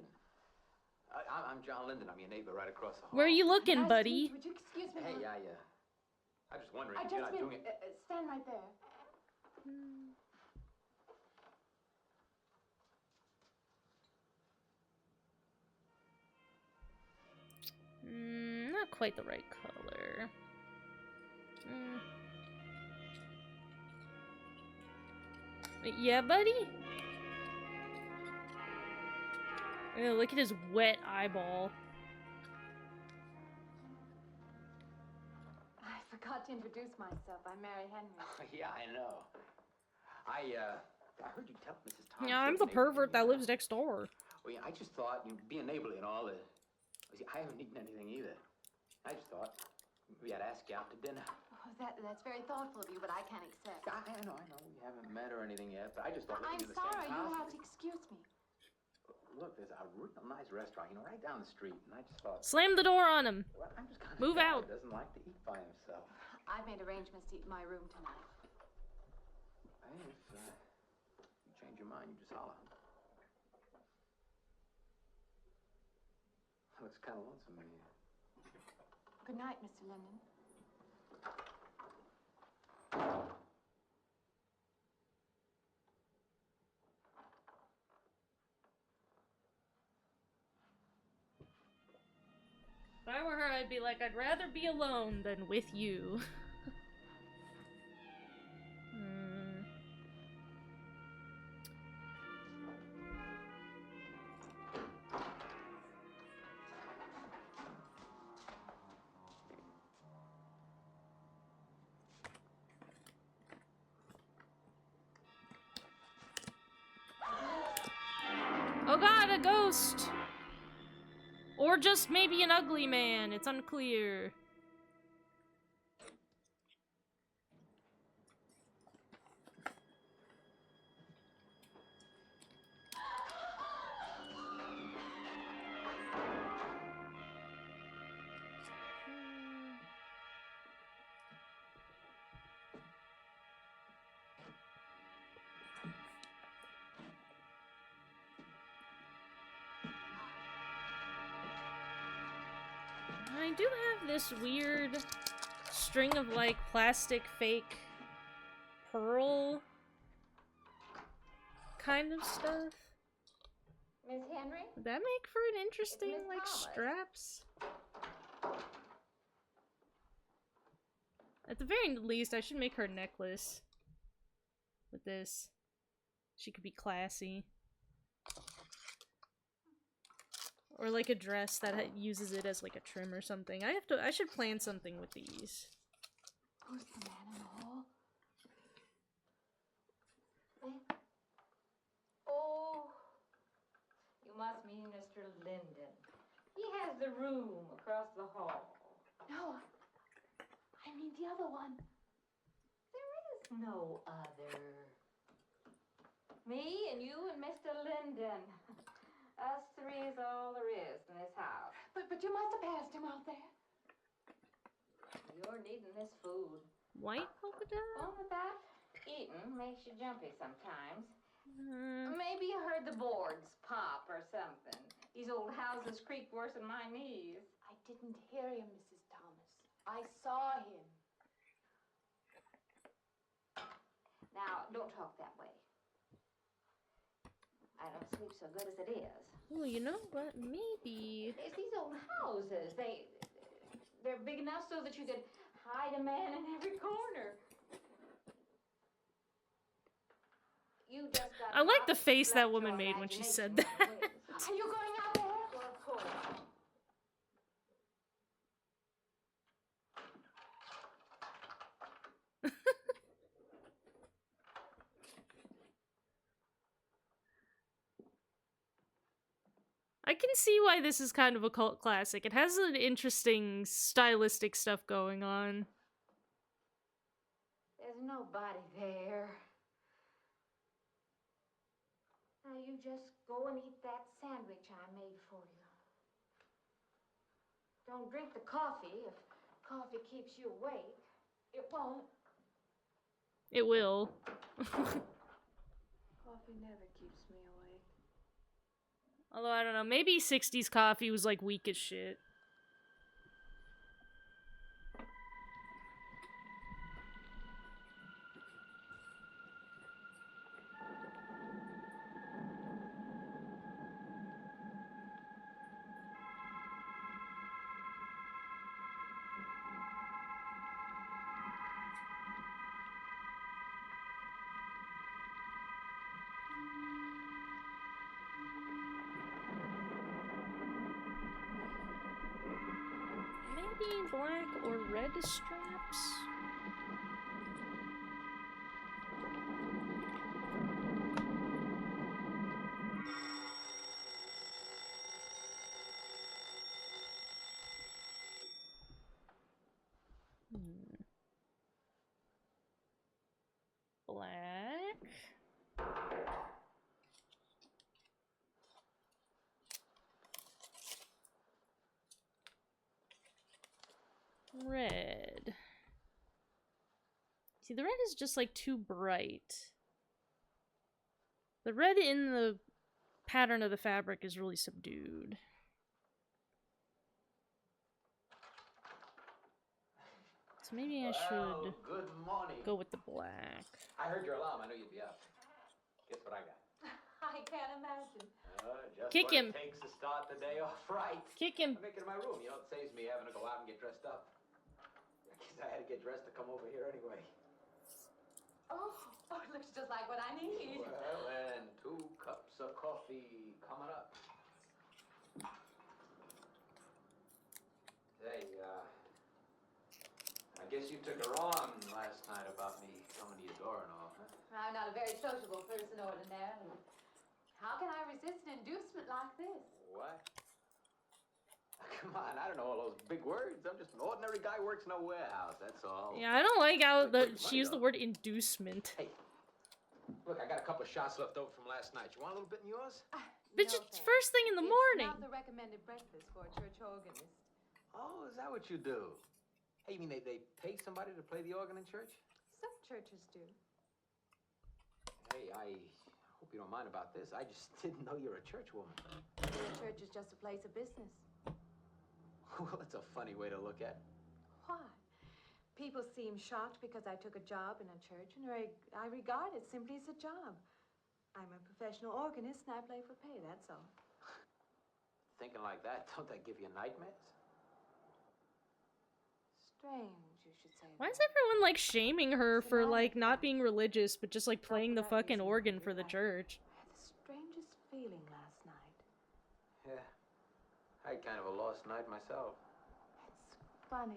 I'm John Linden. I'm your neighbor right across the hall. Where are you looking, buddy? Would you excuse me? Hey, I was wondering I if you're just not mean, doing it. stand right there. Not quite the right color. Yeah, buddy? Ew, look at his wet eyeball. forgot to introduce myself. I'm Mary Henry. Yeah, I know. I heard you tell Mrs. Thomas. Yeah, I'm the pervert that lives next door. Well, yeah, I just thought, being neighborly and all, see, I haven't eaten anything either. I just thought maybe I'd ask you out to dinner. Oh, that's very thoughtful of you, but I can't accept. I know. We haven't met or anything yet, but I just thought I'm we'd be in the sorry. same house. You'll have to excuse me. Look, there's a real nice restaurant, right down the street, and I just thought... Slam the door on him. Well, I'm just kind of Move out. Doesn't like to eat by himself. I've made arrangements to eat in my room tonight. Hey, if you change your mind, you just holler. Looks kind of lonesome in here. Good night, Mr. Linden. If I were her, I'd be like, I'd rather be alone than with you. Oh god, a ghost! Or just maybe an ugly man, it's unclear. I do have this weird string of, like, plastic fake pearl kind of stuff. Miss Henry? Would that make for an interesting, Miss like, Thomas. straps? At the very least, I should make her a necklace with this. She could be classy. Or like a dress that uses it as like a trim or something. I should plan something with these. Who's the man in the hall? Oh, you must mean Mr. Linden. He has the room across the hall. No, I mean the other one. There is no other. Me and you and Mr. Linden. Us three is all there is in this house. But you must have passed him out there. You're needing this food. White polka dot? Well, that eating makes you jumpy sometimes. Maybe you heard the boards pop or something. These old houses creak worse than my knees. I didn't hear him, Mrs. Thomas. I saw him. Now, don't talk that way. I don't sleep so good as it is. Oh, you know what? Maybe. It's these old houses. They're big enough so that you could hide a man in every corner. You just got I like the face that woman made when she said that. Are you going out there? Well, of course. I can see why this is kind of a cult classic. It has an interesting stylistic stuff going on. There's nobody there. Now you just go and eat that sandwich I made for you. Don't drink the coffee. If coffee keeps you awake, it won't. It will. Coffee never keeps me awake. Although, I don't know, maybe 60s coffee was, like, weak as shit. Maybe black or red straps? Black. Red. See, the red is just like too bright. The red in the pattern of the fabric is really subdued. So maybe I should good morning. go with the black. I heard your alarm. I knew you'd be up. Guess what I got? I can't imagine. Just Kick what him. It takes to start the day off right. Kick him. I make it in my room. You know, it saves me having to go out and get dressed up. I guess I had to get dressed to come over here anyway. Oh, it looks just like what I need. Well, and 2 cups of coffee coming up. Hey, I guess you took her on last night about me coming to your door and all, huh? I'm not a very sociable person ordinarily. How can I resist an inducement like this? What? Come on, I don't know all those big words. I'm just an ordinary guy who works in a warehouse, that's all. Yeah, I don't like how she used the word inducement. Hey, look, I got a couple of shots left over from last night. You want a little bit in yours? Bitch, it's first thing in the morning. It's not the recommended breakfast for a church organist. Oh, is that what you do? Hey, you mean they pay somebody to play the organ in church? Some churches do. Hey, I hope you don't mind about this. I just didn't know you're a church woman. Your church is just a place of business. Well, that's a funny way to look at it. Why? People seem shocked because I took a job in a church, and I regard it simply as a job. I'm a professional organist, and I play for pay, that's all. Thinking like that, don't that give you nightmares? Strange, you should say. Why is everyone like shaming her for like not being religious but just like playing the fucking organ for the church? I had the strangest feeling last night. Yeah. I had kind of a lost night myself. It's funny.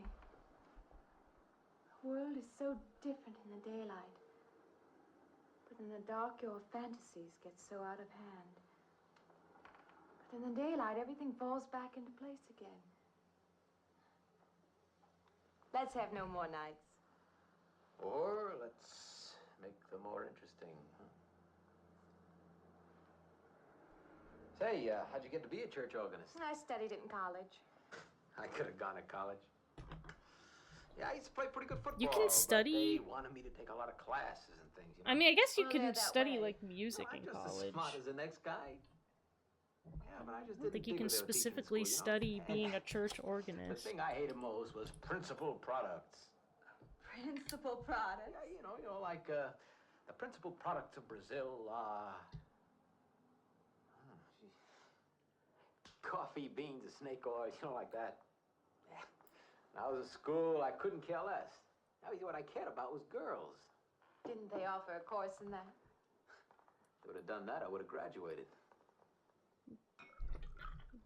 The world is so different in the daylight. But in the dark, your fantasies get so out of hand. But in the daylight, everything falls back into place again. Let's have no more nights. Or let's make them more interesting. Huh? Say, how'd you get to be a church organist? I studied it in college. I could have gone to college. Yeah, I used to play pretty good football. You can study. But they wanted me to take a lot of classes and things. You know? I mean, I guess you Well, can they're that study way. like music in I'm just college. as smart as the next guy. Yeah, but I just I don't didn't think you dig can what they were teaching in specifically school, you know? study being a church The organist. thing I hated most was principal products. Principal product. Yeah, you know, like the principal products of Brazil are coffee, beans, and snake oil, you know, like that. Yeah. When I was at school, I couldn't care less. Now, what I cared about was girls. Didn't they offer a course in that? If they would have done that, I would have graduated.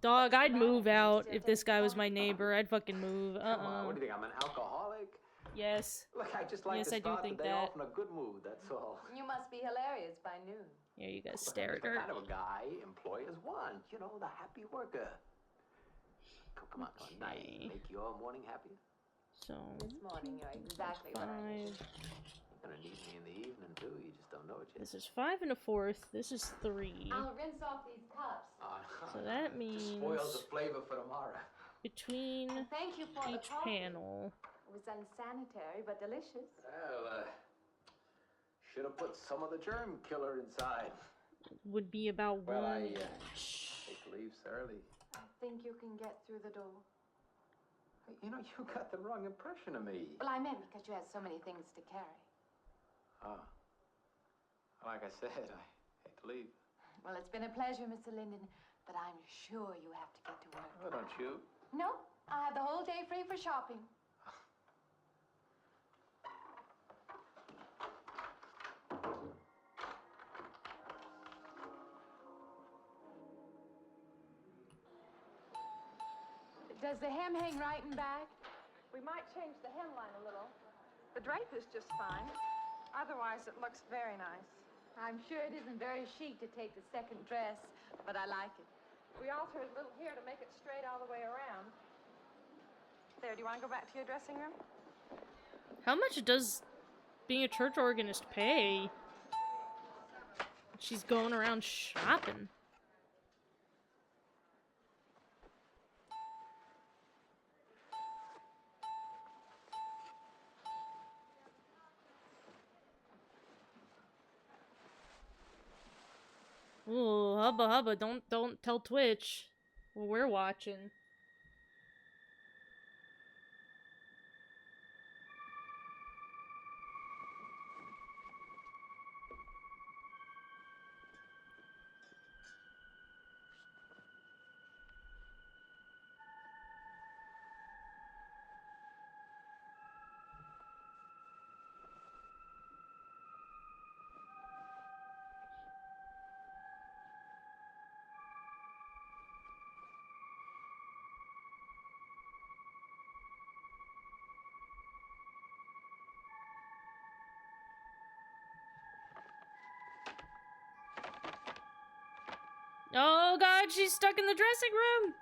Dog, I'd move out if this guy was my neighbor. I'd fucking move. Come on, what do you think? I'm an alcoholic? Yes. Look, I just like Yes, to I do start think the day that. off in a good mood, that's all. You must be hilarious by noon. Here, you guys stare at I'm her. the kind of a guy employers want, you know, the happy worker. Come on, nice. Make your morning happier. So, This morning, you're exactly what I need. 5. You're gonna need me in the evening, too. You just don't know it yet. This is 5 and a 4th. This is 3. I'll rinse off these cups. So that means Just spoils the flavor for tomorrow. between Thank you for each the coffee. panel It was unsanitary, but delicious. Well, should have put some of the germ killer inside. would be about Well, I 1 hate to leave so early. I think you can get through the door. Hey, you know, you got the wrong impression of me. Well, I meant because you had so many things to carry. Oh. Like I said, I hate to leave. Well, it's been a pleasure, Mr. Linden, but I'm sure you have to get to work. Oh, don't you? No, I have the whole day free for shopping. Does the hem hang right and back? We might change the hemline a little. The drape is just fine. Otherwise, it looks very nice. I'm sure it isn't very chic to take the second dress, but I like it. We alter it a little here to make it straight all the way around. There, do you want to go back to your dressing room? How much does being a church organist pay? She's going around shopping. Ooh, hubba hubba, don't tell Twitch. Well, we're watching. Oh god, she's stuck in the dressing room!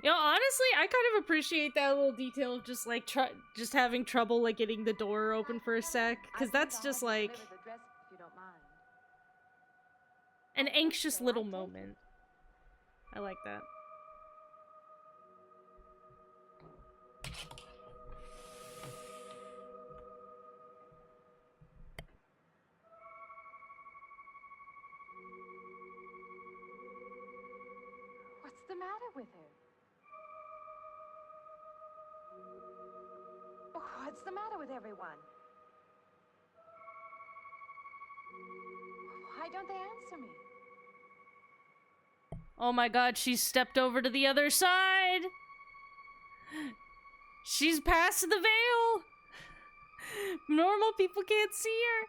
You know, honestly, I kind of appreciate that little detail of just like just having trouble like getting the door open for a sec, because that's just like an anxious little moment. I like that. What's the matter with her? Oh, what's the matter with everyone? Why don't they answer me? Oh my god, she's stepped over to the other side! She's past the veil! Normal people can't see her.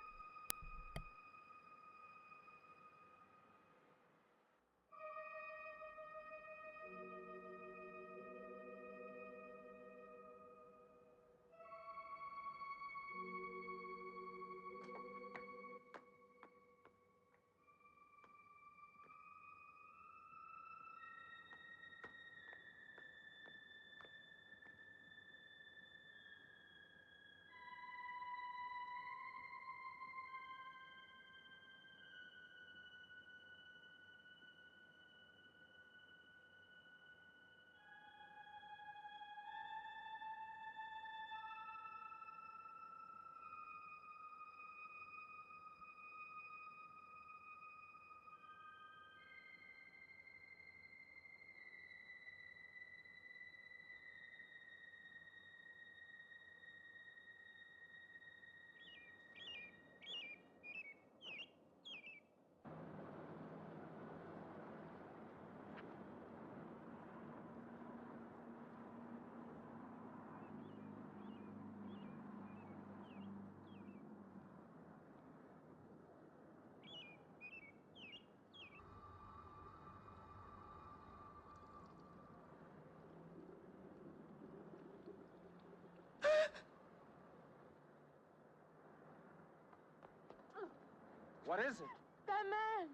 What is it? That man!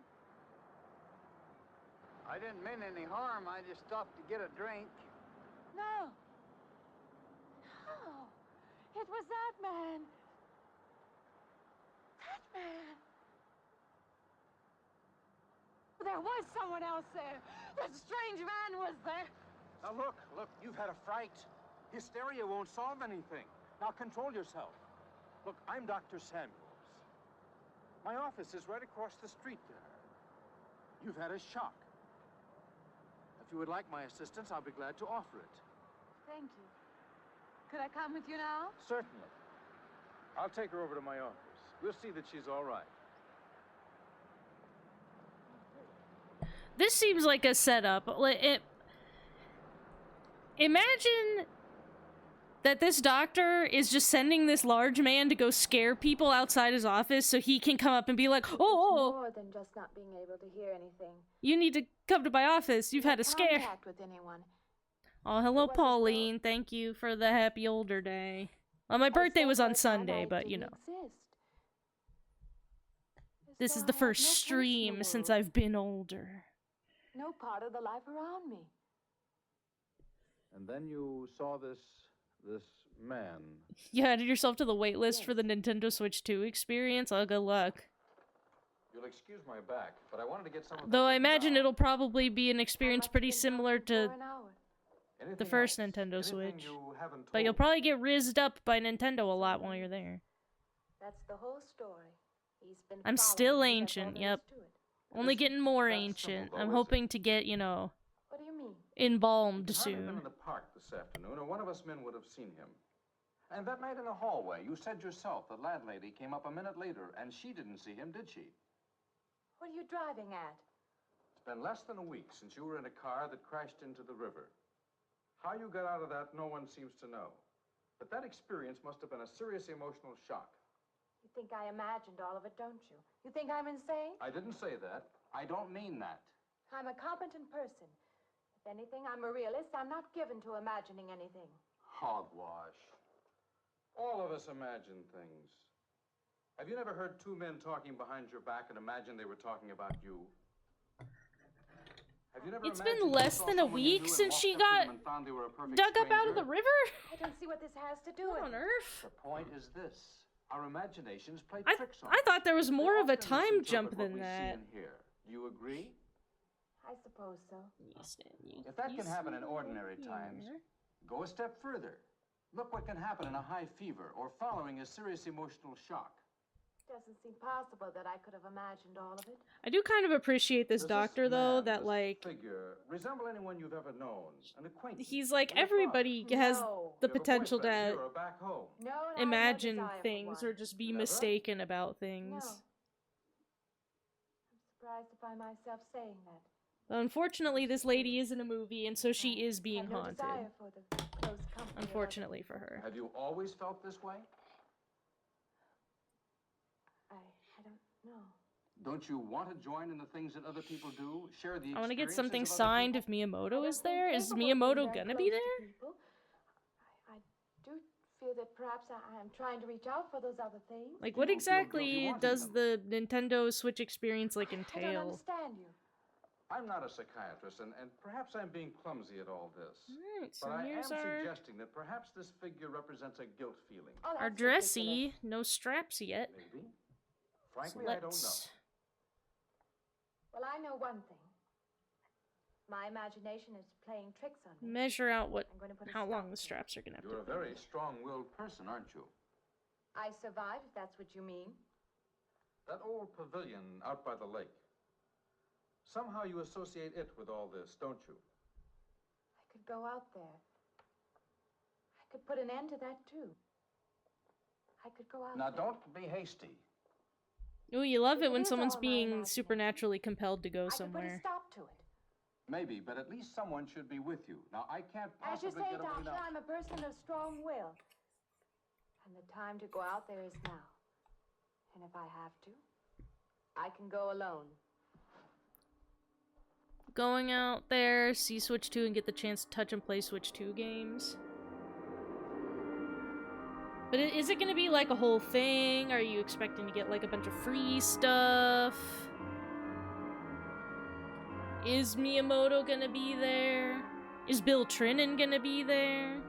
I didn't mean any harm. I just stopped to get a drink. No. No. It was that man. That man. There was someone else there. That strange man was there. Now look, you've had a fright. Hysteria won't solve anything. Now control yourself. Look, I'm Dr. Samuels. My office is right across the street there. You've had a shock. If you would like my assistance, I'll be glad to offer it. Thank you. Could I come with you now? Certainly. I'll take her over to my office. We'll see that she's all right. This seems like a setup. Imagine that this doctor is just sending this large man to go scare people outside his office so he can come up and be like, oh, More than just not being able to hear anything. you need to come to my office. You've had a scare. Contact with anyone. Oh, hello, Pauline. Thank you for the happy older day. Well, my birthday was on Sunday, but you know. This is the first stream since I've been older. No part of the life around me. And then you saw this man. You added yourself to the wait list for the Nintendo Switch 2 experience? Oh, good luck. You'll excuse my back, but I wanted to get some of Though I imagine it'll probably be an experience pretty similar to the first Nintendo Switch. But you'll probably get rizzed up by Nintendo a lot while you're there. That's the whole story. He's been I'm still ancient, yep. Only getting more ancient. I'm hoping to get, you know, What do you mean? embalmed He'd hardly been soon. in the park this afternoon, or one of us men would have seen him. And that night in the hallway, you said yourself the landlady came up a minute later, and she didn't see him, did she? What are you driving at? It's been less than a week since you were in a car that crashed into the river. How you got out of that, no one seems to know. But that experience must have been a serious emotional shock. You think I imagined all of it, don't you? You think I'm insane? I didn't say that. I don't mean that. I'm a competent person. If anything, I'm a realist. I'm not given to imagining anything. Hogwash. All of us imagine things. Have you never heard two men talking behind your back and imagined they were talking about you? Have you never It's imagined been you less saw than a someone you week knew and since walked she up to got them and found they were a perfect dug up out of stranger? the river? I don't see what this has to do with on earth? The point is this. Our imaginations play I tricks on I us. thought there was They more of a often time misinterpret jump what than we see that. and hear. Do you agree? I suppose so. If that can happen in ordinary times, go a step further. Look what can happen in a high fever or following a serious emotional shock. Doesn't seem possible that I could have imagined all of it. I do kind of appreciate this Does doctor though, man, that this like figure resemble anyone you've ever known? An acquaintance? he's like or a everybody father? has No. the You have a potential boyfriend to here or back home? No, and I have no imagine desire for things one. or just be Never? mistaken about No. things. I'm surprised to find myself saying that. But unfortunately, this lady is in a movie, and so she is being Have no haunted. desire for the close company of Unfortunately for her. Have you always felt this way? I don't know. Don't you want to join in the things that other people do? Share the I want to get experiences something of other signed people? if Miyamoto is I don't think there. Is capable of being Miyamoto that gonna close be to there? people. I do feel that perhaps I'm trying to reach out for those other things. Like, what exactly does the Nintendo Switch experience like I don't entail? understand you. I'm not a psychiatrist, and perhaps I'm being clumsy at all this. Alright, so but I am here's our suggesting that perhaps this figure represents a guilt feeling. Oh, our that's dressy, no straps yet. Maybe. So Frankly, I don't know. let's Well, I know one thing. My imagination is playing tricks on me. measure out what I'm going to put a how stop long to the it. straps are gonna have You're a to be. very strong-willed person, aren't you? I survived, if that's what you mean. That old pavilion out by the lake. Somehow you associate it with all this, don't you? I could go out there. I could put an end to that, too. I could go out Now, there. don't be hasty. Ooh, you love If it it when is someone's all my being imagination, supernaturally compelled to go I could put a somewhere. stop to it. Maybe, but at least someone should be with you. Now, I can't As you possibly say, get away Doctor, now. I'm a person of strong will. And the time to go out there is now. And if I have to, I can go alone. Going out there, see Switch 2 and get the chance to touch and play Switch 2 games. But is it gonna be like a whole thing? Are you expecting to get like a bunch of free stuff? Is Miyamoto gonna be there? Is Bill Trinan gonna be there?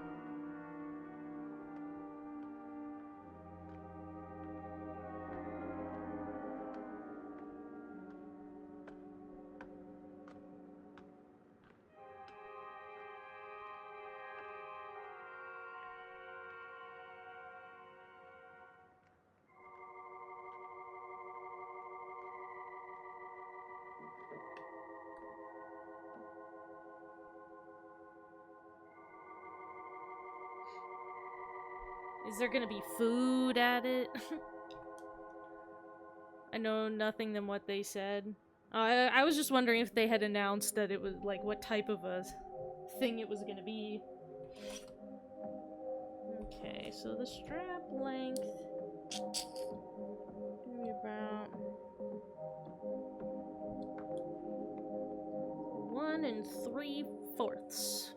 Is there gonna be food at it? I know nothing than what they said. I was just wondering if they had announced that it was like what type of a thing it was gonna be. Okay, so the strap length gonna be about 1 3/4.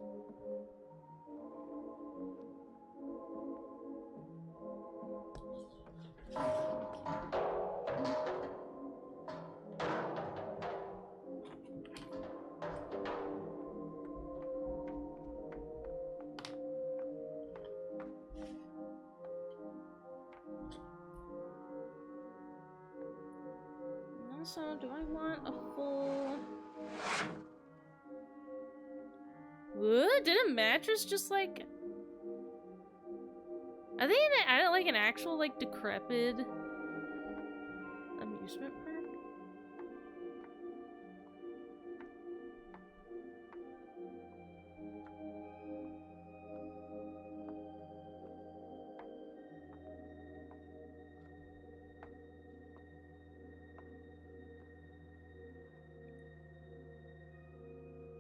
So, do I want a full... What? Did a mattress just like... Are they in like an actual like decrepit amusement park?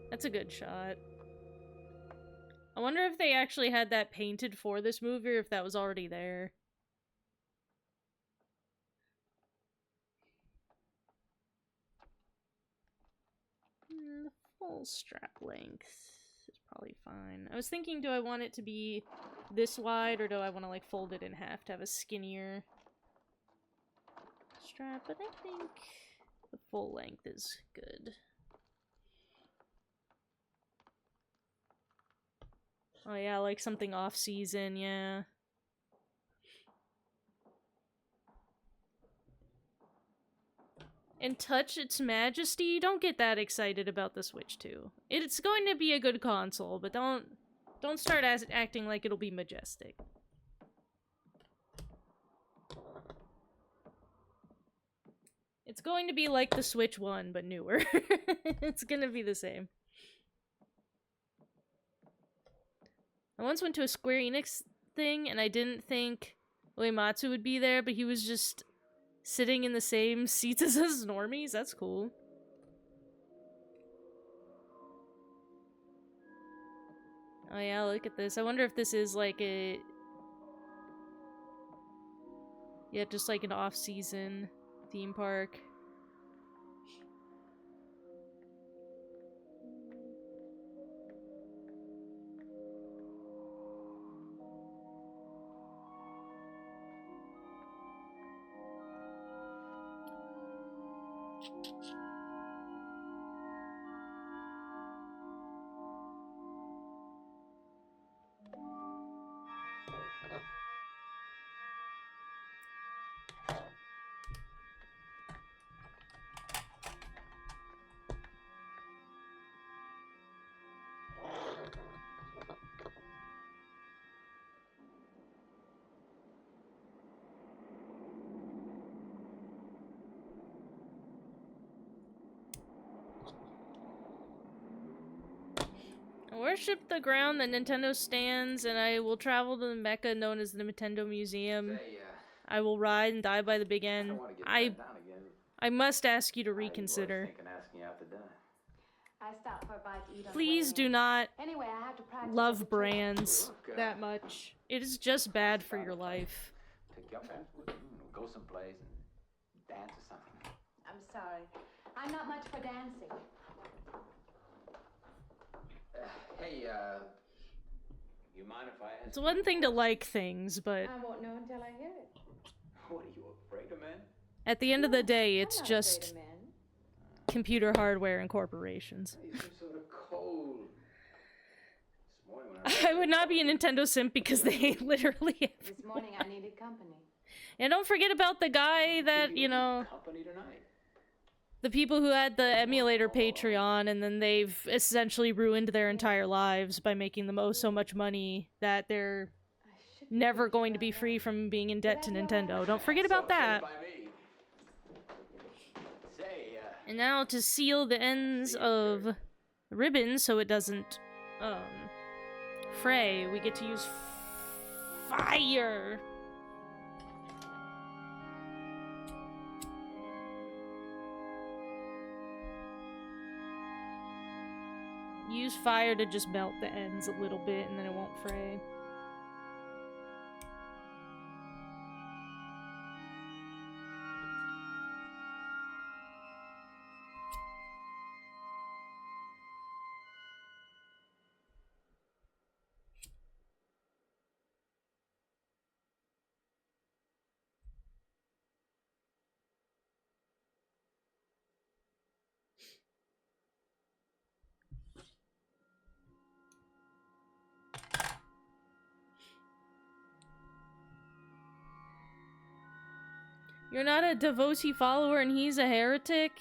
That's a good shot. I wonder if they actually had that painted for this movie or if that was already there. The full strap length is probably fine. I was thinking, do I want it to be this wide or do I want to like fold it in half to have a skinnier strap? But I think the full length is good. Oh yeah, like something off-season, yeah. And Touch Its Majesty, don't get that excited about the Switch 2. It's going to be a good console, but don't start acting like it'll be majestic. It's going to be like the Switch 1, but newer. It's gonna be the same. I once went to a Square Enix thing, and I didn't think Uematsu would be there, but he was just sitting in the same seats as us normies. That's cool. Oh yeah, look at this. I wonder if this is like a... Yeah, just like an off-season theme park. I worship the ground that Nintendo stands, and I will travel to the Mecca known as the Nintendo Museum. I will ride and die by the big end. I must ask you to reconsider. I stopped for a bite to eat on the Please way do in. not Anyway, I have to practice love brands that much. It is just bad for your life. Take you up and go someplace and dance or something. I'm sorry. I'm not much for dancing. Hey, you mind if I ask? It's one thing to like things, but I won't know until I hear it. What are you afraid of, man? at the end of the day, it's I'm not just afraid of men. computer hardware and corporations. You seem sort of cold. This morning when I would not be a Nintendo simp because they literally have... This morning I needed company. And don't forget about the guy that, you know, company tonight. the people who had the emulator Patreon, and then they've essentially ruined their entire lives by making them owe so much money that they're never going to be free from being in debt to Nintendo. Don't forget about that. And now to seal the ends of the ribbon so it doesn't fray, we get to use fire. Use fire to just melt the ends a little bit and then it won't fray. You're not a devotee follower and he's a heretic?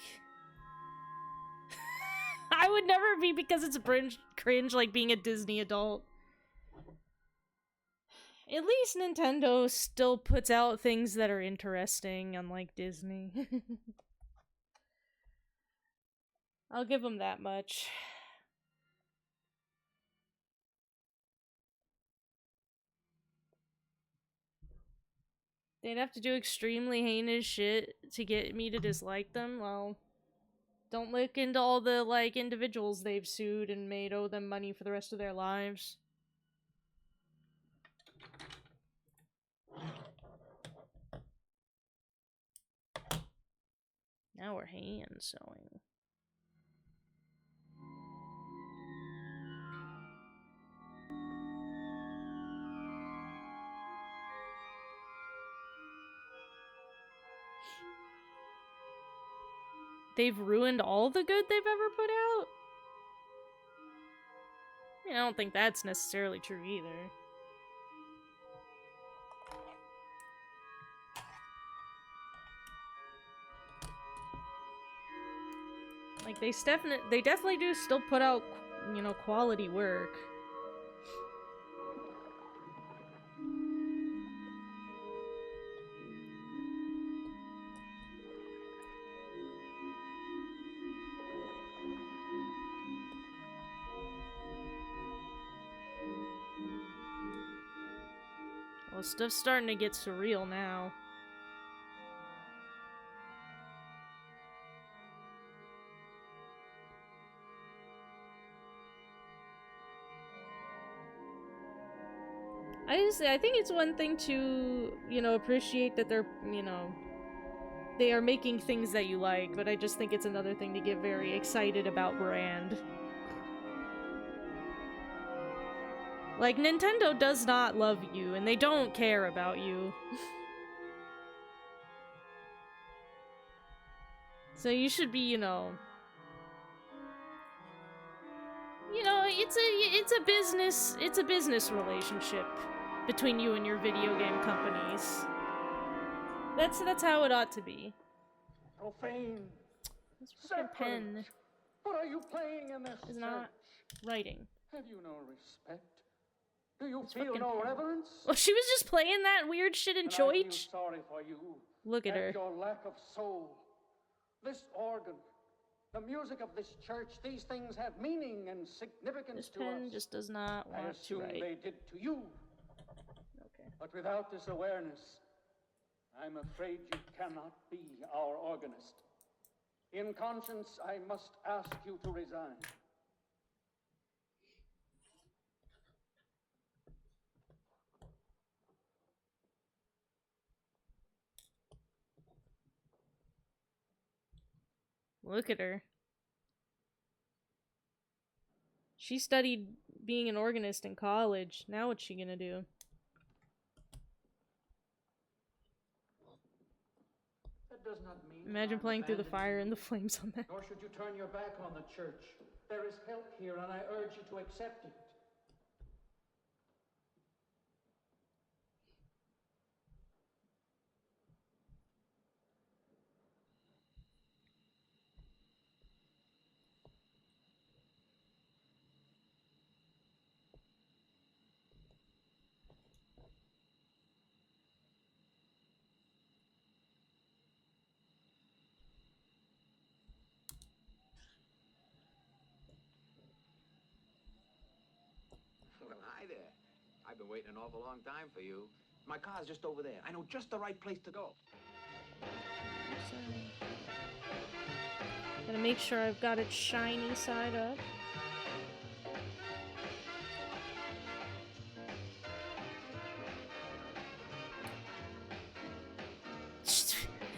I would never be because it's cringe like being a Disney adult. At least Nintendo still puts out things that are interesting, unlike Disney. I'll give them that much. They'd have to do extremely heinous shit to get me to dislike them. Well, don't look into all the, like, individuals they've sued and made owe them money for the rest of their lives. Now we're hand sewing. They've ruined all the good they've ever put out? I mean, I don't think that's necessarily true either. Like, they definitely do still put out, you know, quality work. Well, stuff's starting to get surreal now. I think it's one thing to, you know, appreciate that they're, you know, they are making things that you like, but I just think it's another thing to get very excited about brand. Like, Nintendo does not love you, and they don't care about you. So you should be, you know, it's a business relationship between you and your video game companies. That's how it ought to be. Profane. This fucking pen What are you playing in this is not writing. Have you no respect? Do you feel no reverence? Well, she was just playing that weird shit in And I feel Choich. sorry for you. Look at her. And your lack of soul. This organ, the music of this church, these things have meaning and significance to us. Pen just does not I want to assume write. they did to you. Okay. But without this awareness, I'm afraid you cannot be our organist. In conscience, I must ask you to resign. Look at her. She studied being an organist in college. Now what's she gonna do? That does not mean Imagine I'm playing through the abandoning fire you. and the flames on that. Nor should you turn your back on the church. There is help here, and I urge you to accept it. Well, hi there. I've been waiting an awful long time for you. My car's just over there. I know just the right place to go. Gotta make sure I've got it shiny side up.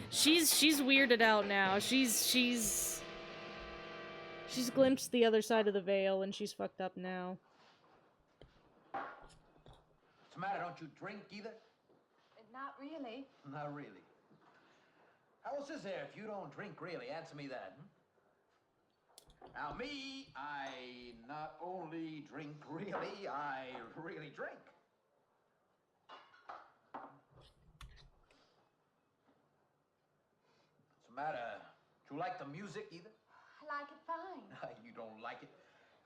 She's weirded out now. She's glimpsed the other side of the veil and she's fucked up now. What's the matter? Don't you drink either? Not really. Not really. How else is there if you don't drink really? Answer me that. Now me, I not only drink really, I really drink. matter? Do you like the music either? I like it fine. You don't like it.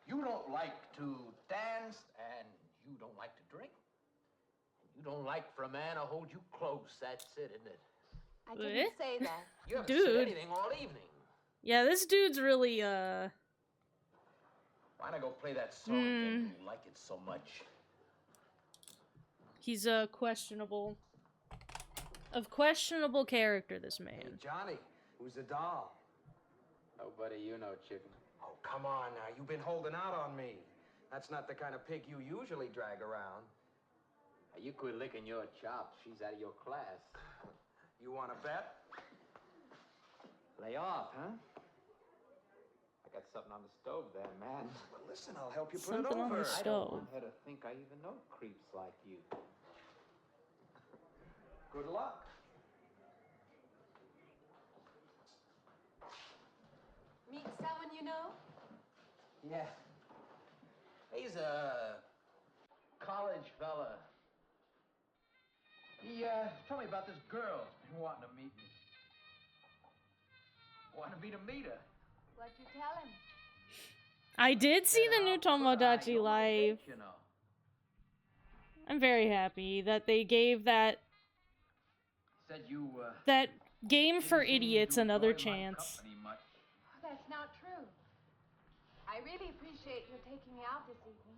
You don't like to dance, and you don't like to drink. You don't like for a man to hold you close. That's it, isn't it? I didn't say that. You haven't Dude. said anything all evening. Yeah, this dude's really, Why not go play that song again? You like it so much. He's questionable. Of questionable character, this man. Hey, Johnny, who's the doll? Nobody you know, chicken. Oh, come on now. You've been holding out on me. That's not the kind of pig you usually drag around. You quit licking your chops. She's out of your class. You want to bet? Lay off, huh? I got something on the stove there, man. Well, listen, I'll help you put Something it on over. the I stove. don't want her to think I even know creeps like you. Good luck. Meet someone you know? Yeah. He's a college fella. He told me about this girl wanting to meet me. Wanted me to meet her. What'd you tell him? I did see the new Tomodachi Live. You know. I'm very happy that they gave that Said you that game for idiots another chance. That's not true. I really appreciate your taking me out this evening.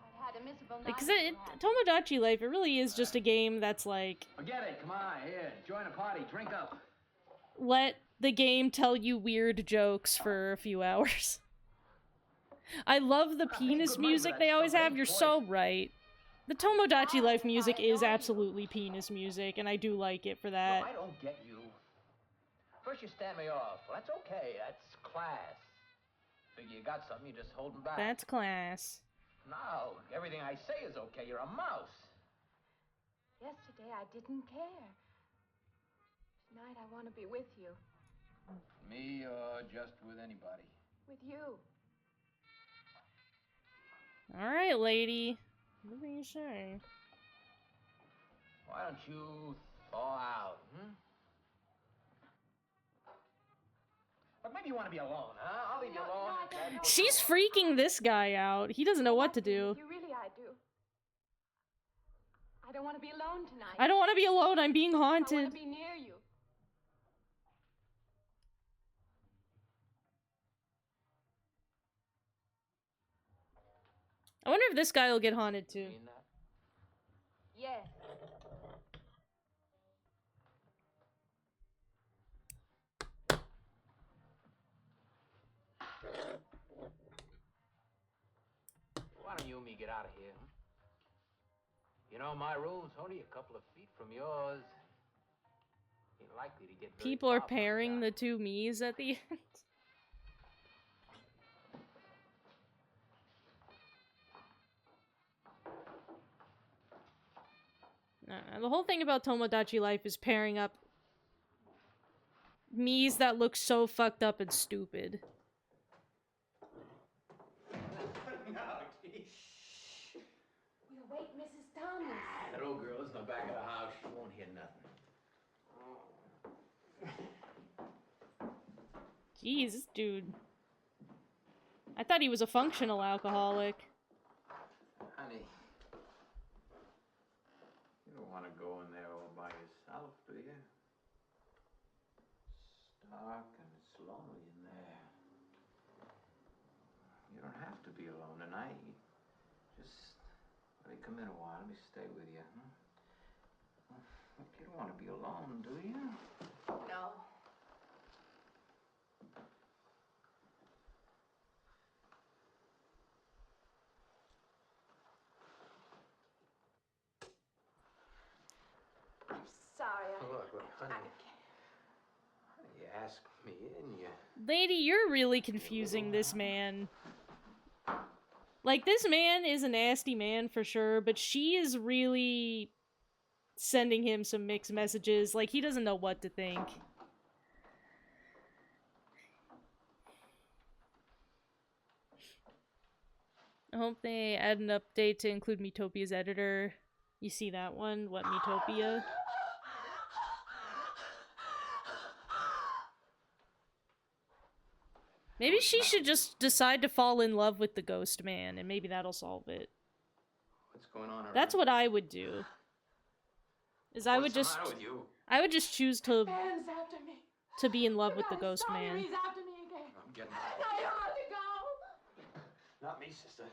I've had a miserable night. Like, 'cause Tomodachi Life, it really is just a game that's like, Forget it. Come on, here. Join a party. Drink up. let the game tell you weird jokes for a few hours. I love the penis music they always have. You're so right. The Tomodachi Life music is absolutely penis music, and I do like it for that. No, I don't get you. First you stand me off. Well, that's okay. That's class. Figure you got something, you just holding back. That's class. No, everything I say is okay. You're a mouse. Yesterday I didn't care. Tonight I want to be with you. Me or just with anybody? With you. Alright, lady. What do you say? Why don't you thaw out, But maybe you want to be alone, huh? I'll leave you alone. She's freaking this guy out. He doesn't know what to do. You really, I do. I don't want to be alone tonight. I don't want to be alone. I'm being I want haunted. to be near you. I wonder if this guy will get haunted too. Yes. Why don't you and me get out of here, You know, my room's only a couple of feet from yours. Ain't likely to get very People are far. pairing the two me's at the end. The whole thing about Tomodachi Life is pairing up me's that look so fucked up and stupid. We'll wake Mrs. Thomas. That old girl's in the back of the house. She won't hear nothing. Jeez, this dude. I thought he was a functional alcoholic. Honey, you don't want to go in there all by yourself, do you? It's dark and it's lonely in there. You don't have to be alone tonight. Just let me come in a while. Let me stay with you, Look, you don't want to be alone, do you? No. I'm sorry. Look, honey. You asked me in, you... Lady, you're really confusing this man. Like, this man is a nasty man for sure, but she is really sending him some mixed messages. Like, he doesn't know what to think. I hope they add an update to include Metopia's editor. You see that one? What, Metopia? Maybe she should just decide to fall in love with the ghost man, and maybe that'll solve it. What's going on around That's what I would do. Is I would What's the just... matter with you? I would just choose to Ben's after me. be in love with the ghost Saw him, man. he's after me again. I'm getting I don't want to go. Not me, sister.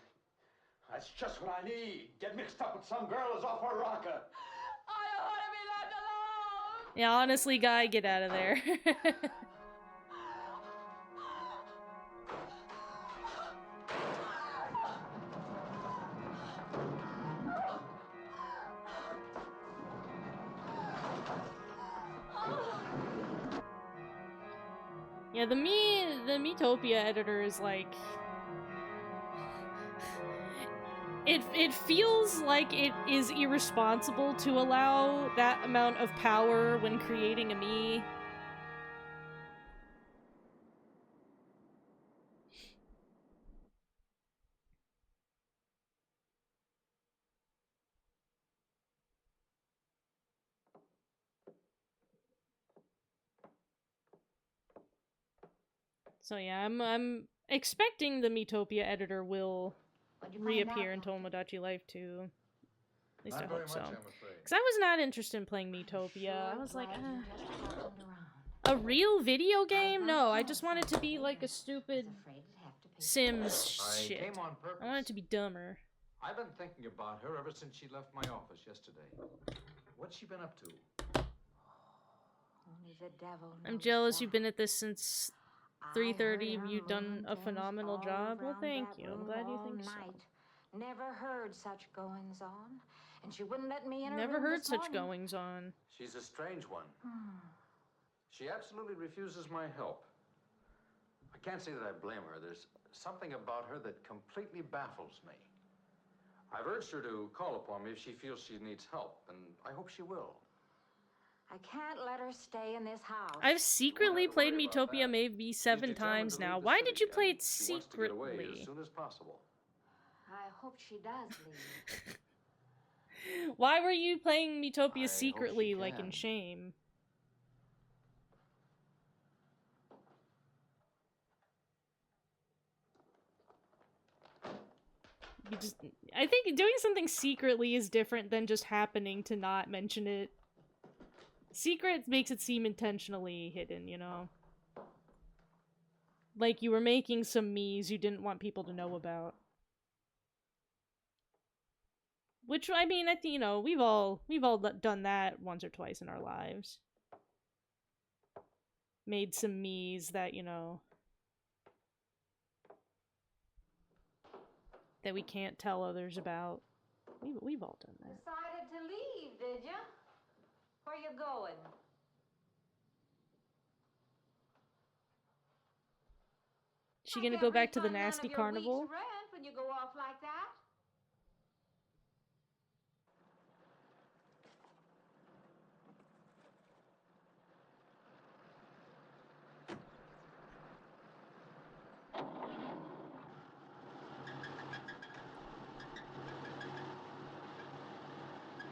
That's just what I need. Get mixed up with some girl who's off her rocker. I don't want to be left alone. Yeah, honestly, guy, get out of there. Yeah, the Metopia editor is like... It feels like it is irresponsible to allow that amount of power when creating a me. So yeah, I'm expecting the Metopia editor will reappear in Tomodachi Life 2. At least I hope so. Because I was not interested in playing Metopia. I was like, a real video game? No, I just want it to be like a stupid Sims shit. I want it to be dumber. I've been thinking about her ever since she left my office yesterday. What's she been up to? Only the devil I'm knows jealous why. you've been at this since 3:30. You've done a phenomenal job. Well, thank you. I'm glad you think so. Never heard such goings on, and she wouldn't let me in her Never room heard this such morning. goings on. She's a strange one. She absolutely refuses my help. I can't say that I blame her. There's something about her that completely baffles me. I've urged her to call upon me if she feels she needs help, and I hope she will. I can't let her stay in this house. I've secretly played Metopia maybe 7 times now. Why did you play it She wants to get away secretly? as soon as possible. I hope she does leave. Why were you playing Metopia secretly, like in shame? You just, I think doing something secretly is different than just happening to not mention it. Secret makes it seem intentionally hidden, you know? Like you were making some me's you didn't want people to know about. Which, I mean, I think, you know, we've all done that once or twice in our lives. Made some me's that, you know, that we can't tell others about. We've all done that. Decided to leave, did you? Where you going? She gonna go back to the nasty carnival? Rent when you go off like that?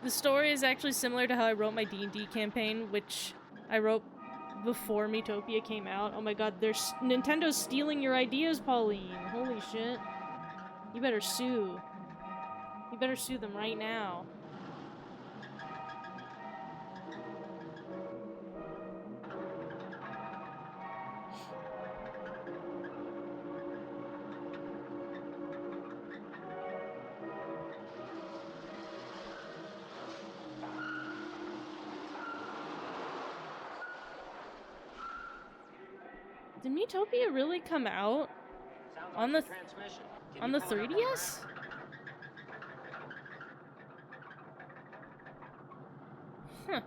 The story is actually similar to how I wrote my D&D campaign, which I wrote before Metopia came out. Oh my god, Nintendo's stealing your ideas, Pauline. Holy shit. You better sue. You better sue them right now. Did Metopia really come out on the 3DS? Huh.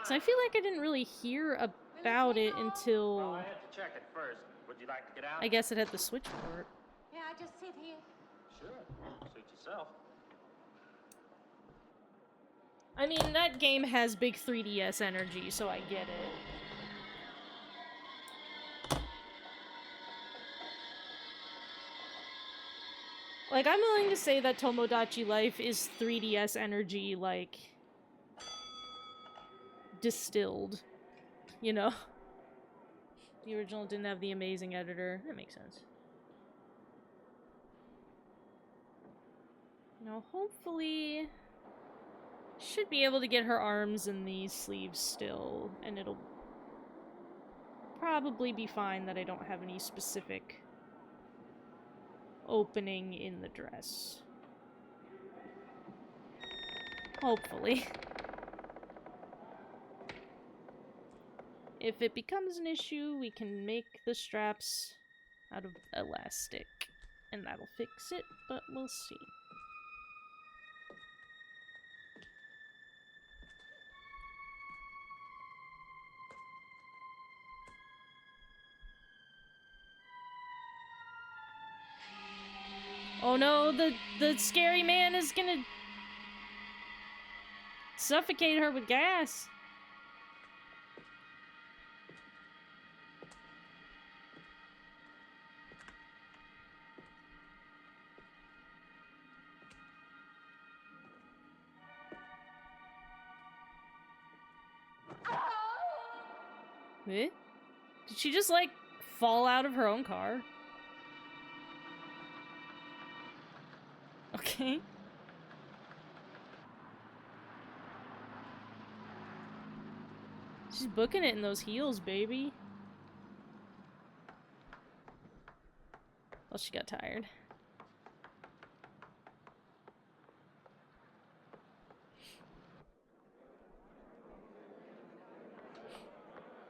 So I feel like I didn't really hear about it until Well, I had to check it first. Would you like to get out? I guess it had the Switch port. Yeah, I just sit here. Sure. Suit yourself. I mean, that game has big 3DS energy, so I get it. Like, I'm willing to say that Tomodachi Life is 3DS energy, like, distilled. You know? The original didn't have the amazing editor. That makes sense. Now, hopefully, should be able to get her arms in these sleeves still, and it'll probably be fine that I don't have any specific opening in the dress. Hopefully. If it becomes an issue, we can make the straps out of elastic, and that'll fix it, but we'll see. Oh no, the scary man is gonna suffocate her with gas. Eh? Did she just, like, fall out of her own car? Okay. She's booking it in those heels, baby. Well, she got tired.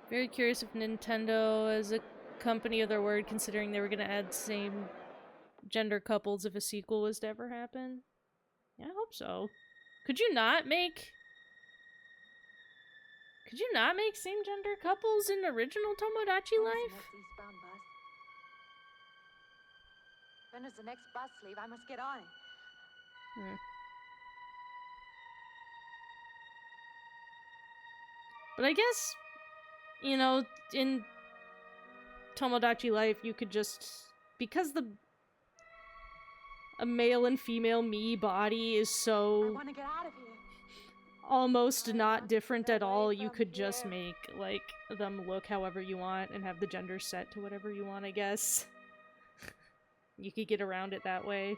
Very curious if Nintendo, as a company of their word, considering they were going to add same gender couples if a sequel was to ever happen. Yeah, I hope so. Could you not make same gender couples in original Tomodachi Life? When is the next bus leave? I must get on it. But I guess, you know, in Tomodachi Life, you could just, because a male and female me body is so I want to get out of here. almost not different at all, you could just make, like, them look however you want and have the gender set to whatever you want, I guess. You could get around it that way.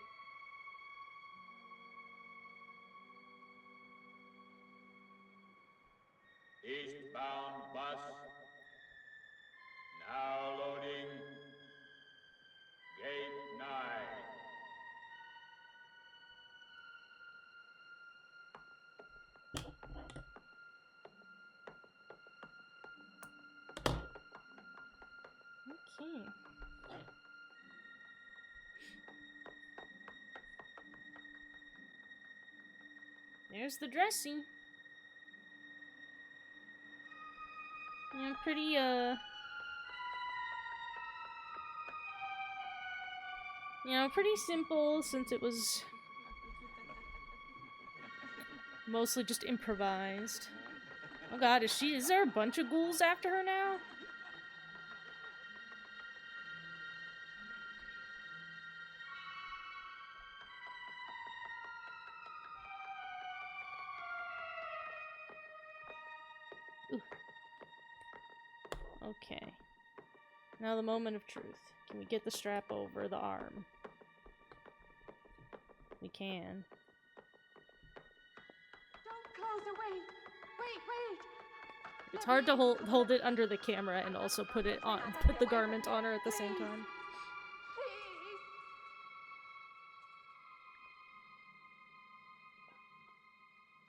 Eastbound bus. Now loading. Gate 9. Okay. There's the dressing. Yeah, pretty, pretty simple since it was mostly just improvised. Oh god, is there a bunch of ghouls after her now? Ooh. Okay. Now the moment of truth. Can we get the strap over the arm? We can. Don't close the wait. Wait. It's hard to hold it under the camera and also put the garment on her at the same time.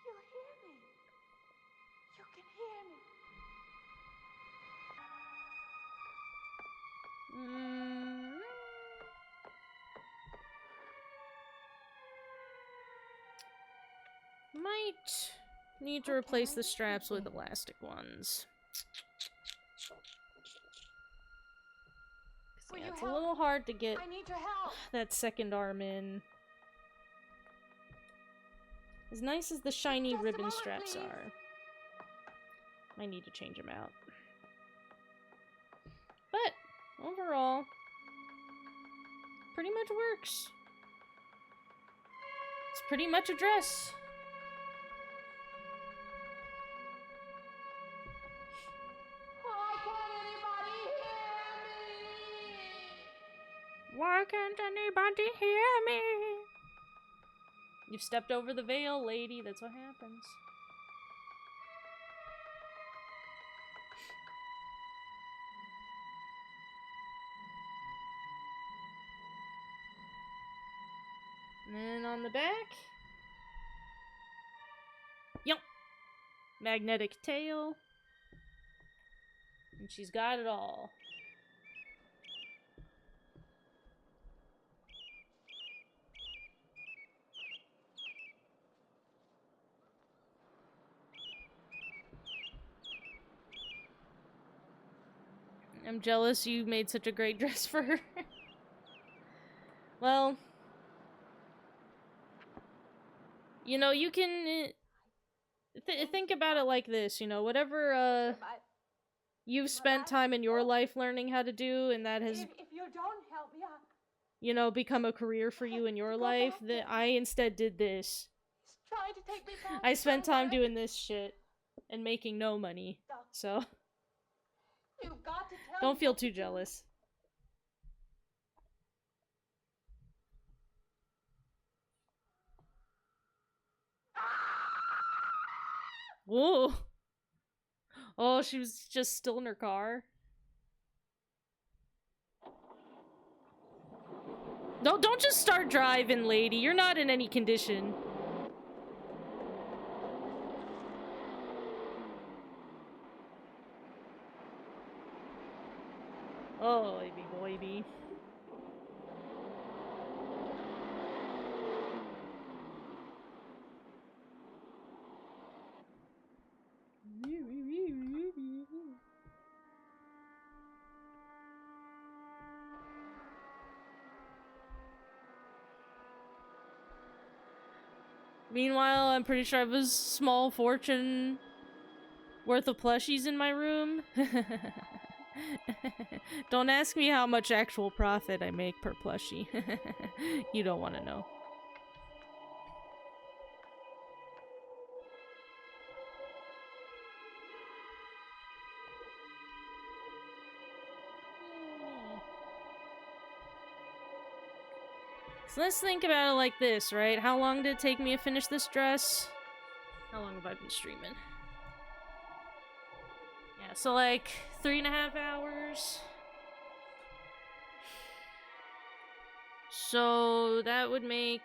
You'll hear me. You can hear me. Might need to replace the straps with elastic ones. Yeah, it's a little hard to get I need your help. that second arm in. As nice as the shiny ribbon straps are, I need to change them out. But overall, pretty much works. pretty much a dress. Why can't anybody hear me? You've stepped over the veil, lady. That's what happens. And then on the back. Yup. Magnetic tail. And she's got it all. I'm jealous you made such a great dress for her. Well, you know, you can think about it like this, you know, whatever you've spent time in your life learning how to do, and that has, If you don't help me, you know, become a career for you in your life, that I instead did this. he's trying to take me back. I spent time doing this shit and making no money, so You've got to tell don't me feel what too to do. jealous. Whoa. Oh, she was just still in her car. No, don't just start driving, lady. You're not in any condition. Oh, baby. Meanwhile, I'm pretty sure I have a small fortune worth of plushies in my room. Don't ask me how much actual profit I make per plushie. You don't want to know. So let's think about it like this, right? How long did it take me to finish this dress? How long have I been streaming? Yeah, so like 3.5 hours. So that would make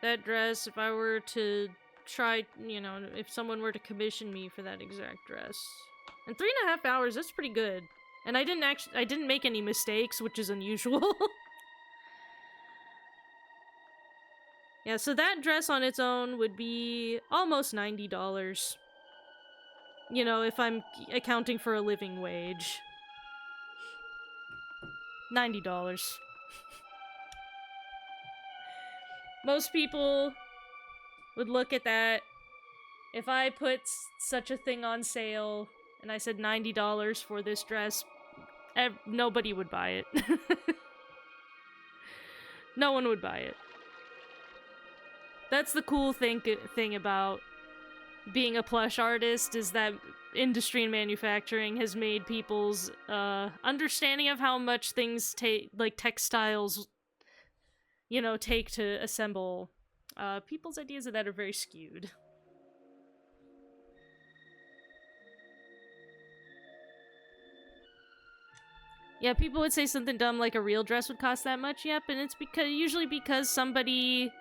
that dress, if I were to try, you know, if someone were to commission me for that exact dress. In 3.5 hours, that's pretty good. And I didn't make any mistakes, which is unusual. Yeah, so that dress on its own would be almost $90. You know, if I'm accounting for a living wage. $90. Most people would look at that. If I put such a thing on sale and I said $90 for this dress, nobody would buy it. No one would buy it. That's the cool thing about being a plush artist, is that industry and manufacturing has made people's understanding of how much things take, like textiles, you know, take to assemble. People's ideas of that are very skewed. Yeah, people would say something dumb like a real dress would cost that much. Yep, and it's usually because somebody,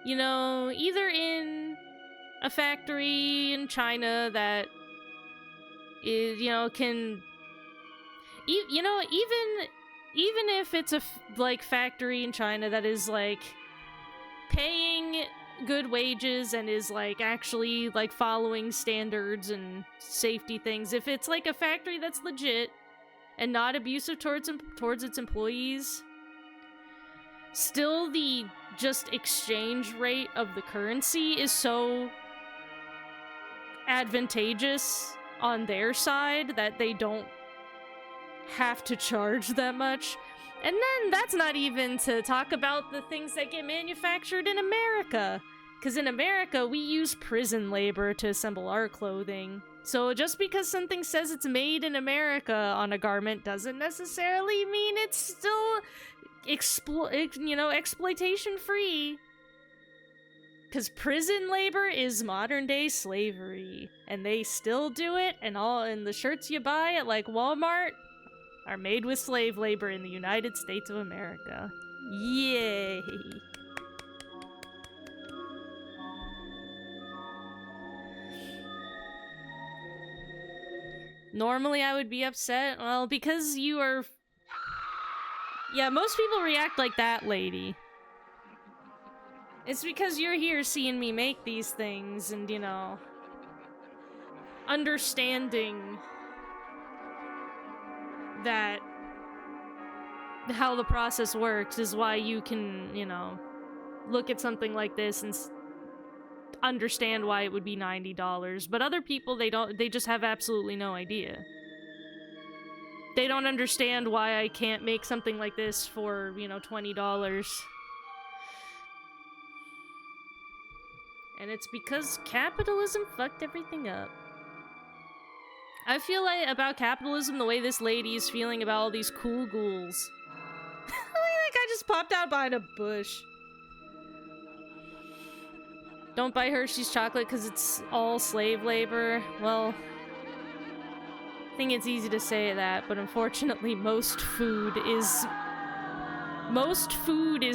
you know, either in a factory in China that is, you know, can, you know, even if it's a like factory in China that is like paying good wages and is like actually like following standards and safety things, if it's like a factory that's legit and not abusive towards its employees, still the just exchange rate of the currency is so advantageous on their side that they don't have to charge that much. And then that's not even to talk about the things that get manufactured in America. Because in America, we use prison labor to assemble our clothing. So just because something says it's made in America on a garment doesn't necessarily mean it's still exploitation free. Because prison labor is modern day slavery, and they still do it, and the shirts you buy at like Walmart are made with slave labor in the United States of America. Yay! Normally I would be upset, well, because you are... Yeah, most people react like that lady. It's because you're here seeing me make these things and, you know, understanding that how the process works is why you can, you know, look at something like this and understand why it would be $90. But other people, they just have absolutely no idea. They don't understand why I can't make something like this for, you know, $20. And it's because capitalism fucked everything up. I feel like about capitalism the way this lady is feeling about all these cool ghouls. Like I just popped out behind a bush. Don't buy Hershey's chocolate because it's all slave labor. Well, I think it's easy to say that, but unfortunately most food is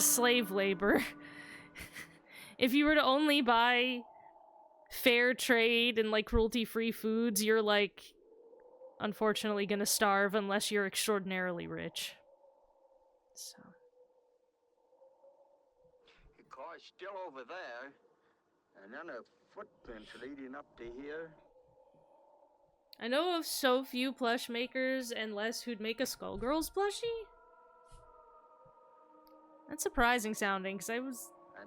slave labor. If you were to only buy fair trade and like cruelty-free foods, you're like unfortunately gonna starve unless you're extraordinarily rich. So. The car's still over there, and then a footprint leading up to here. I know of so few plush makers and less who'd make a Skullgirls plushie. That's surprising sounding, because And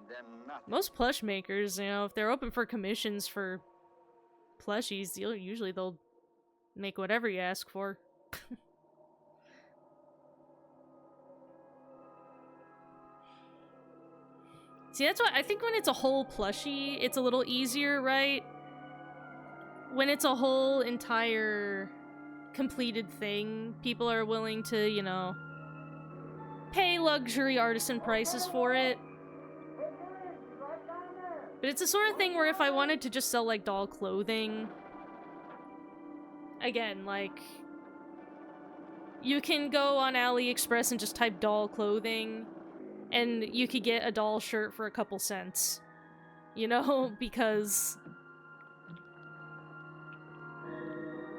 then nothing. most plush makers, you know, if they're open for commissions for plushies, usually they'll make whatever you ask for. See, that's why I think when it's a whole plushie, it's a little easier, right? When it's a whole entire completed thing, people are willing to, you know, pay luxury artisan prices for it. But it's the sort of thing where if I wanted to just sell, like, doll clothing... Again, like... You can go on AliExpress and just type doll clothing, and you could get a doll shirt for a couple cents. You know? Because...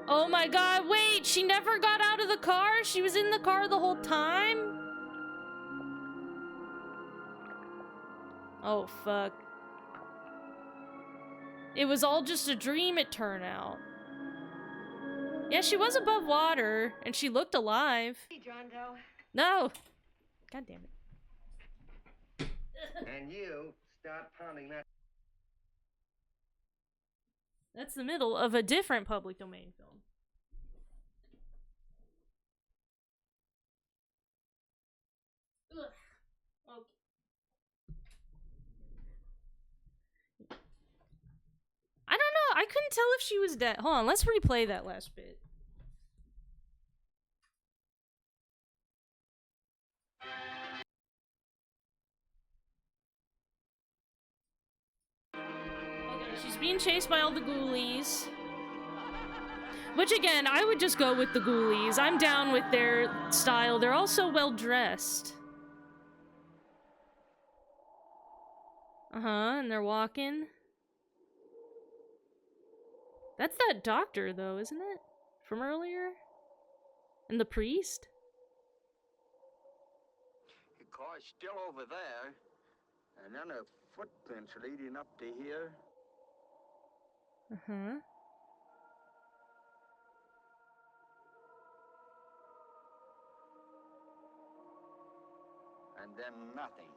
Oh my god, wait! She never got out of the car? She was in the car the whole time? Oh, fuck. It was all just a dream, it turned out. Yeah, she was above water, and she looked alive. Hey, John Doe. No! God damn it. And you start pounding that. That's the middle of a different public domain film. Ugh. Okay. I don't know. I couldn't tell if she was dead. Hold on, let's replay that last bit. Okay, she's being chased by all the ghoulies. Which, again, I would just go with the ghoulies. I'm down with their style. They're all so well dressed. Uh-huh, and they're walking. That's that doctor, though, isn't it? From earlier? And the priest? The car's still over there, and then a footprint leading up to here. Uh-huh. And then nothing.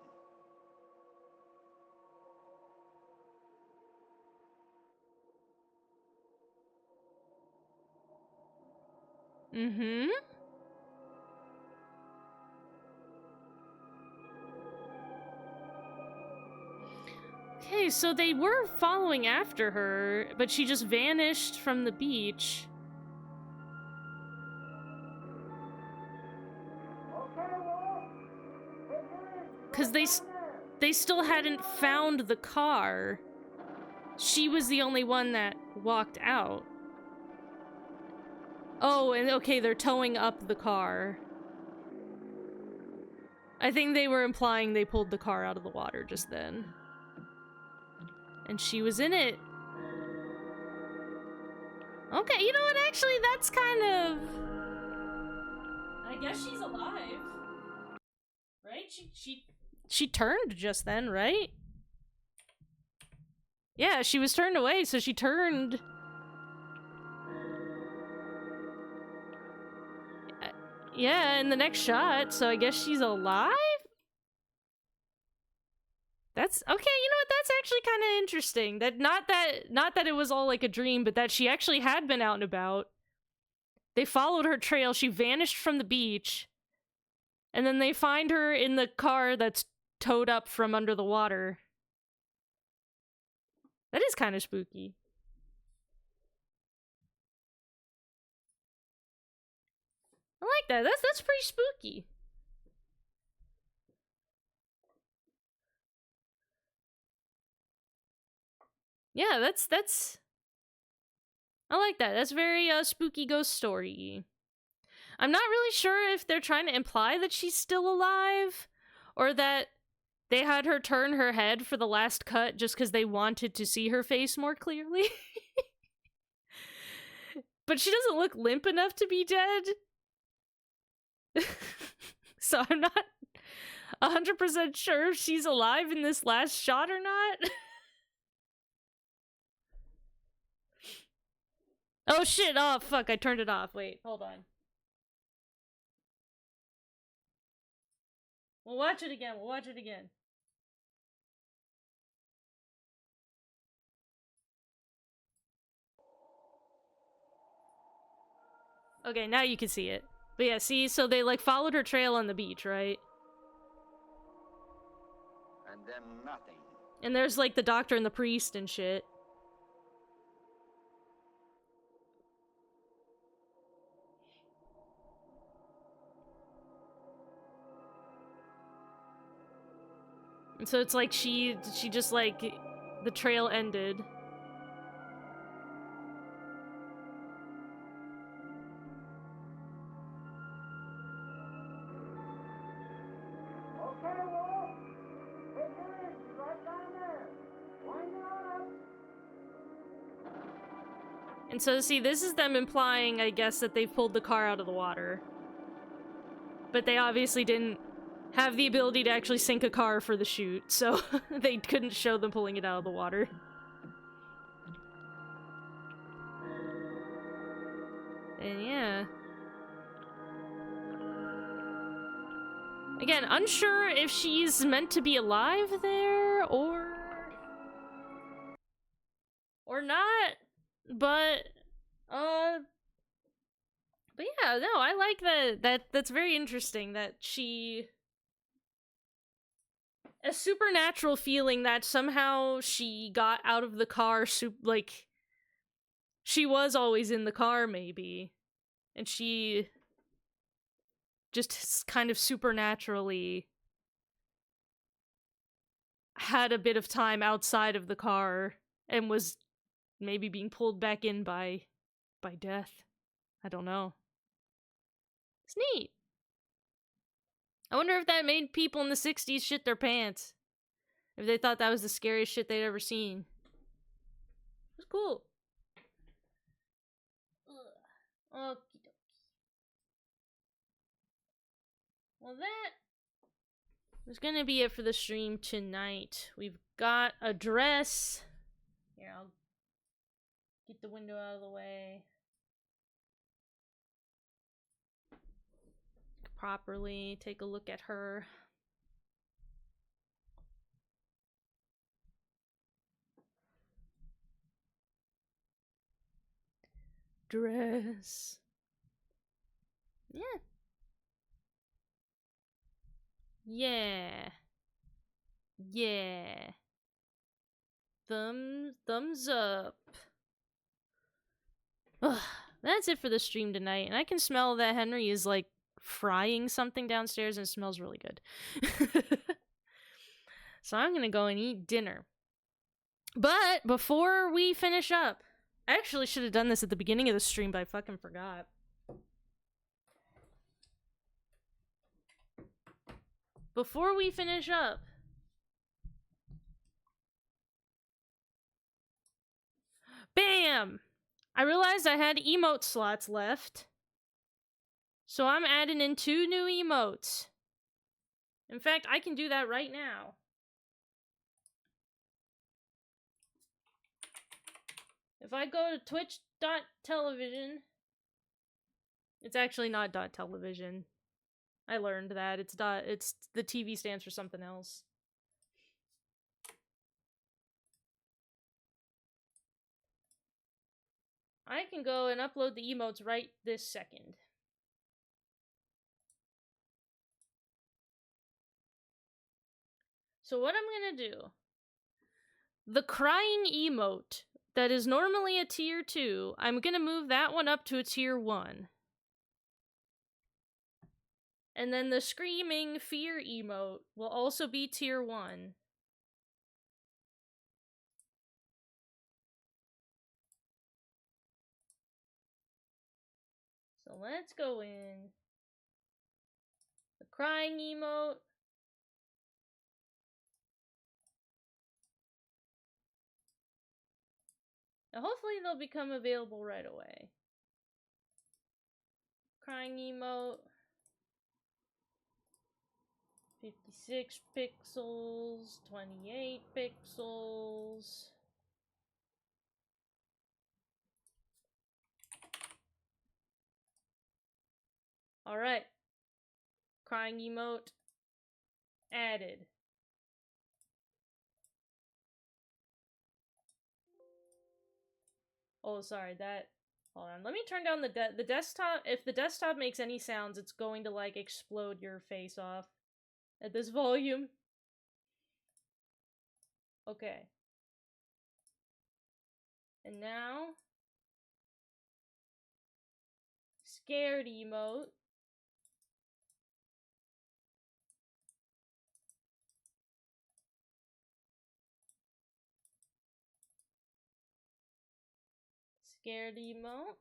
Mm-hmm. Okay, so they were following after her, but she just vanished from the beach. Because they still hadn't found the car. She was the only one that walked out. Oh, and okay, they're towing up the car. I think they were implying they pulled the car out of the water just then. And she was in it. Okay, you know what? Actually, that's kind of... I guess she's alive. Right? She turned just then, right? Yeah, she was turned away, so she turned... Yeah, in the next shot, so I guess she's alive? That's okay, you know what, that's actually kind of interesting. That not that it was all like a dream, but that she actually had been out and about. They followed her trail, she vanished from the beach, and then they find her in the car that's towed up from under the water. That is kind of spooky. I like that. That's pretty spooky. Yeah, that's I like that. That's very spooky ghost story. I'm not really sure if they're trying to imply that she's still alive or that they had her turn her head for the last cut just because they wanted to see her face more clearly. But she doesn't look limp enough to be dead. So I'm not 100% sure if she's alive in this last shot or not. Oh shit, oh fuck, I turned it off. Wait, hold on. We'll watch it again, we'll watch it again. Okay, now you can see it. But yeah, see, so they like followed her trail on the beach, right? And then nothing. And there's like the doctor and the priest and shit. And so it's like she just like, the trail ended. And so, see, this is them implying, I guess, that they've pulled the car out of the water. But they obviously didn't have the ability to actually sink a car for the shoot, so they couldn't show them pulling it out of the water. And yeah. Again, unsure if she's meant to be alive there, or not. But yeah, no, I like that's very interesting that she... A supernatural feeling that somehow she got out of the car, like, she was always in the car, maybe. And she just kind of supernaturally had a bit of time outside of the car and was maybe being pulled back in by death. I don't know. It's neat. I wonder if that made people in the 60s shit their pants. If they thought that was the scariest shit they'd ever seen. It was cool. Okie dokie. Well, that is gonna be it for the stream tonight. We've got a dress. Here, I'll get the window out of the way. Properly take a look at her. Dress. Yeah. Yeah. Yeah. Thumbs up. Ugh, that's it for the stream tonight. And I can smell that Henry is like frying something downstairs and it smells really good. So I'm gonna go and eat dinner. But before we finish up, I actually should have done this at the beginning of the stream, but I fucking forgot. Before we finish up, bam! I realized I had emote slots left. So I'm adding in 2 new emotes. In fact, I can do that right now. If I go to twitch.television, it's actually not .television. I learned that. It's the TV stands for something else. I can go and upload the emotes right this second. So what I'm gonna do, the crying emote that is normally a tier 2, I'm gonna move that one up to a tier 1. And then the screaming fear emote will also be tier 1. So let's go in. The crying emote. Now hopefully they'll become available right away. Crying emote. 56 pixels, 28 pixels. Alright. Crying emote added. Oh, sorry, that... Hold on, let me turn down the desktop. If the desktop makes any sounds, it's going to, like, explode your face off at this volume. Okay. And now... scared emote. Scared emote.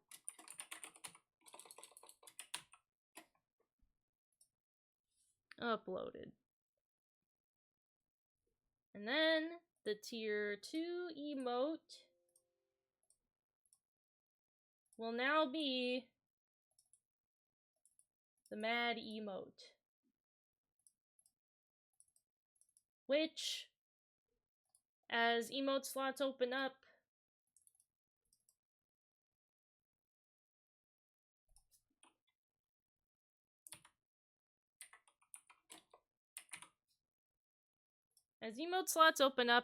Uploaded. And then the tier 2 emote will now be the mad emote. Which, as emote slots open up,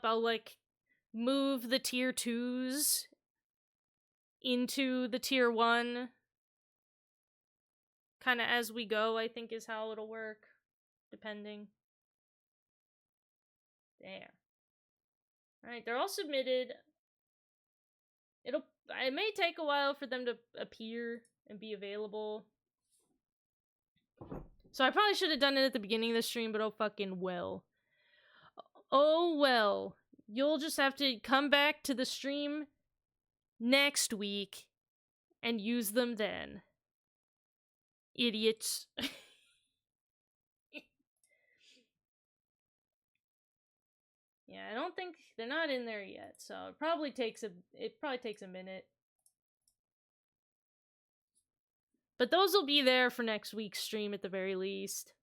I'll, like, move the tier 2s into the tier 1. Kind of as we go, I think is how it'll work. Depending. There. Alright, they're all submitted. It may take a while for them to appear and be available. So I probably should have done it at the beginning of the stream, but oh fucking well. Oh well. You'll just have to come back to the stream next week and use them then. Idiots. Yeah, I don't think they're not in there yet, so it probably takes a minute. But those will be there for next week's stream at the very least.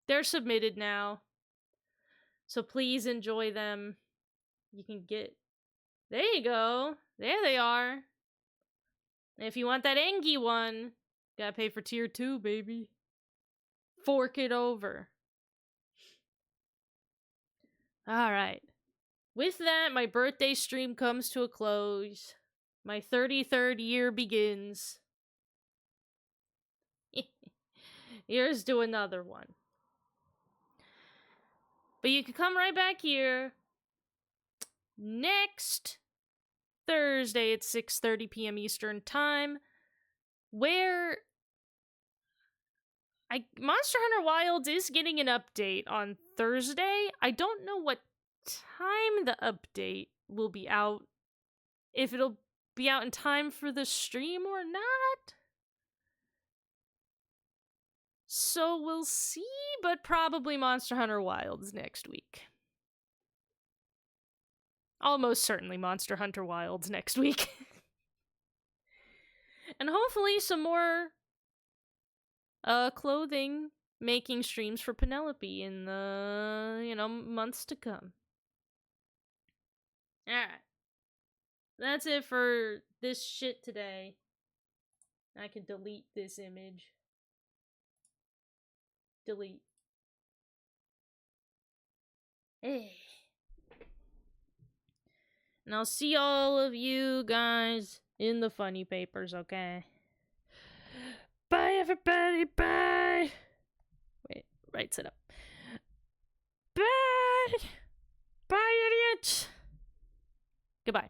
They're submitted now. So please enjoy them. You can get... There you go. There they are. And if you want that Engie one, gotta pay for tier 2, baby. Fork it over. Alright. With that, my birthday stream comes to a close. My 33rd year begins. Here's to another one. But you can come right back here next Thursday at 6:30 p.m. Eastern Time, where Monster Hunter Wilds is getting an update on Thursday. I don't know what time the update will be out, if it'll be out in time for the stream or not. So we'll see, but probably Monster Hunter Wilds next week. Almost certainly Monster Hunter Wilds next week. And hopefully some more clothing making streams for Penelope in the, months to come. Alright. That's it for this shit today. I can delete this image. Delete. Hey. And I'll see all of you guys in the funny papers, okay? Bye, everybody. Bye. Wait, right side up. Bye. Bye, idiots. Goodbye.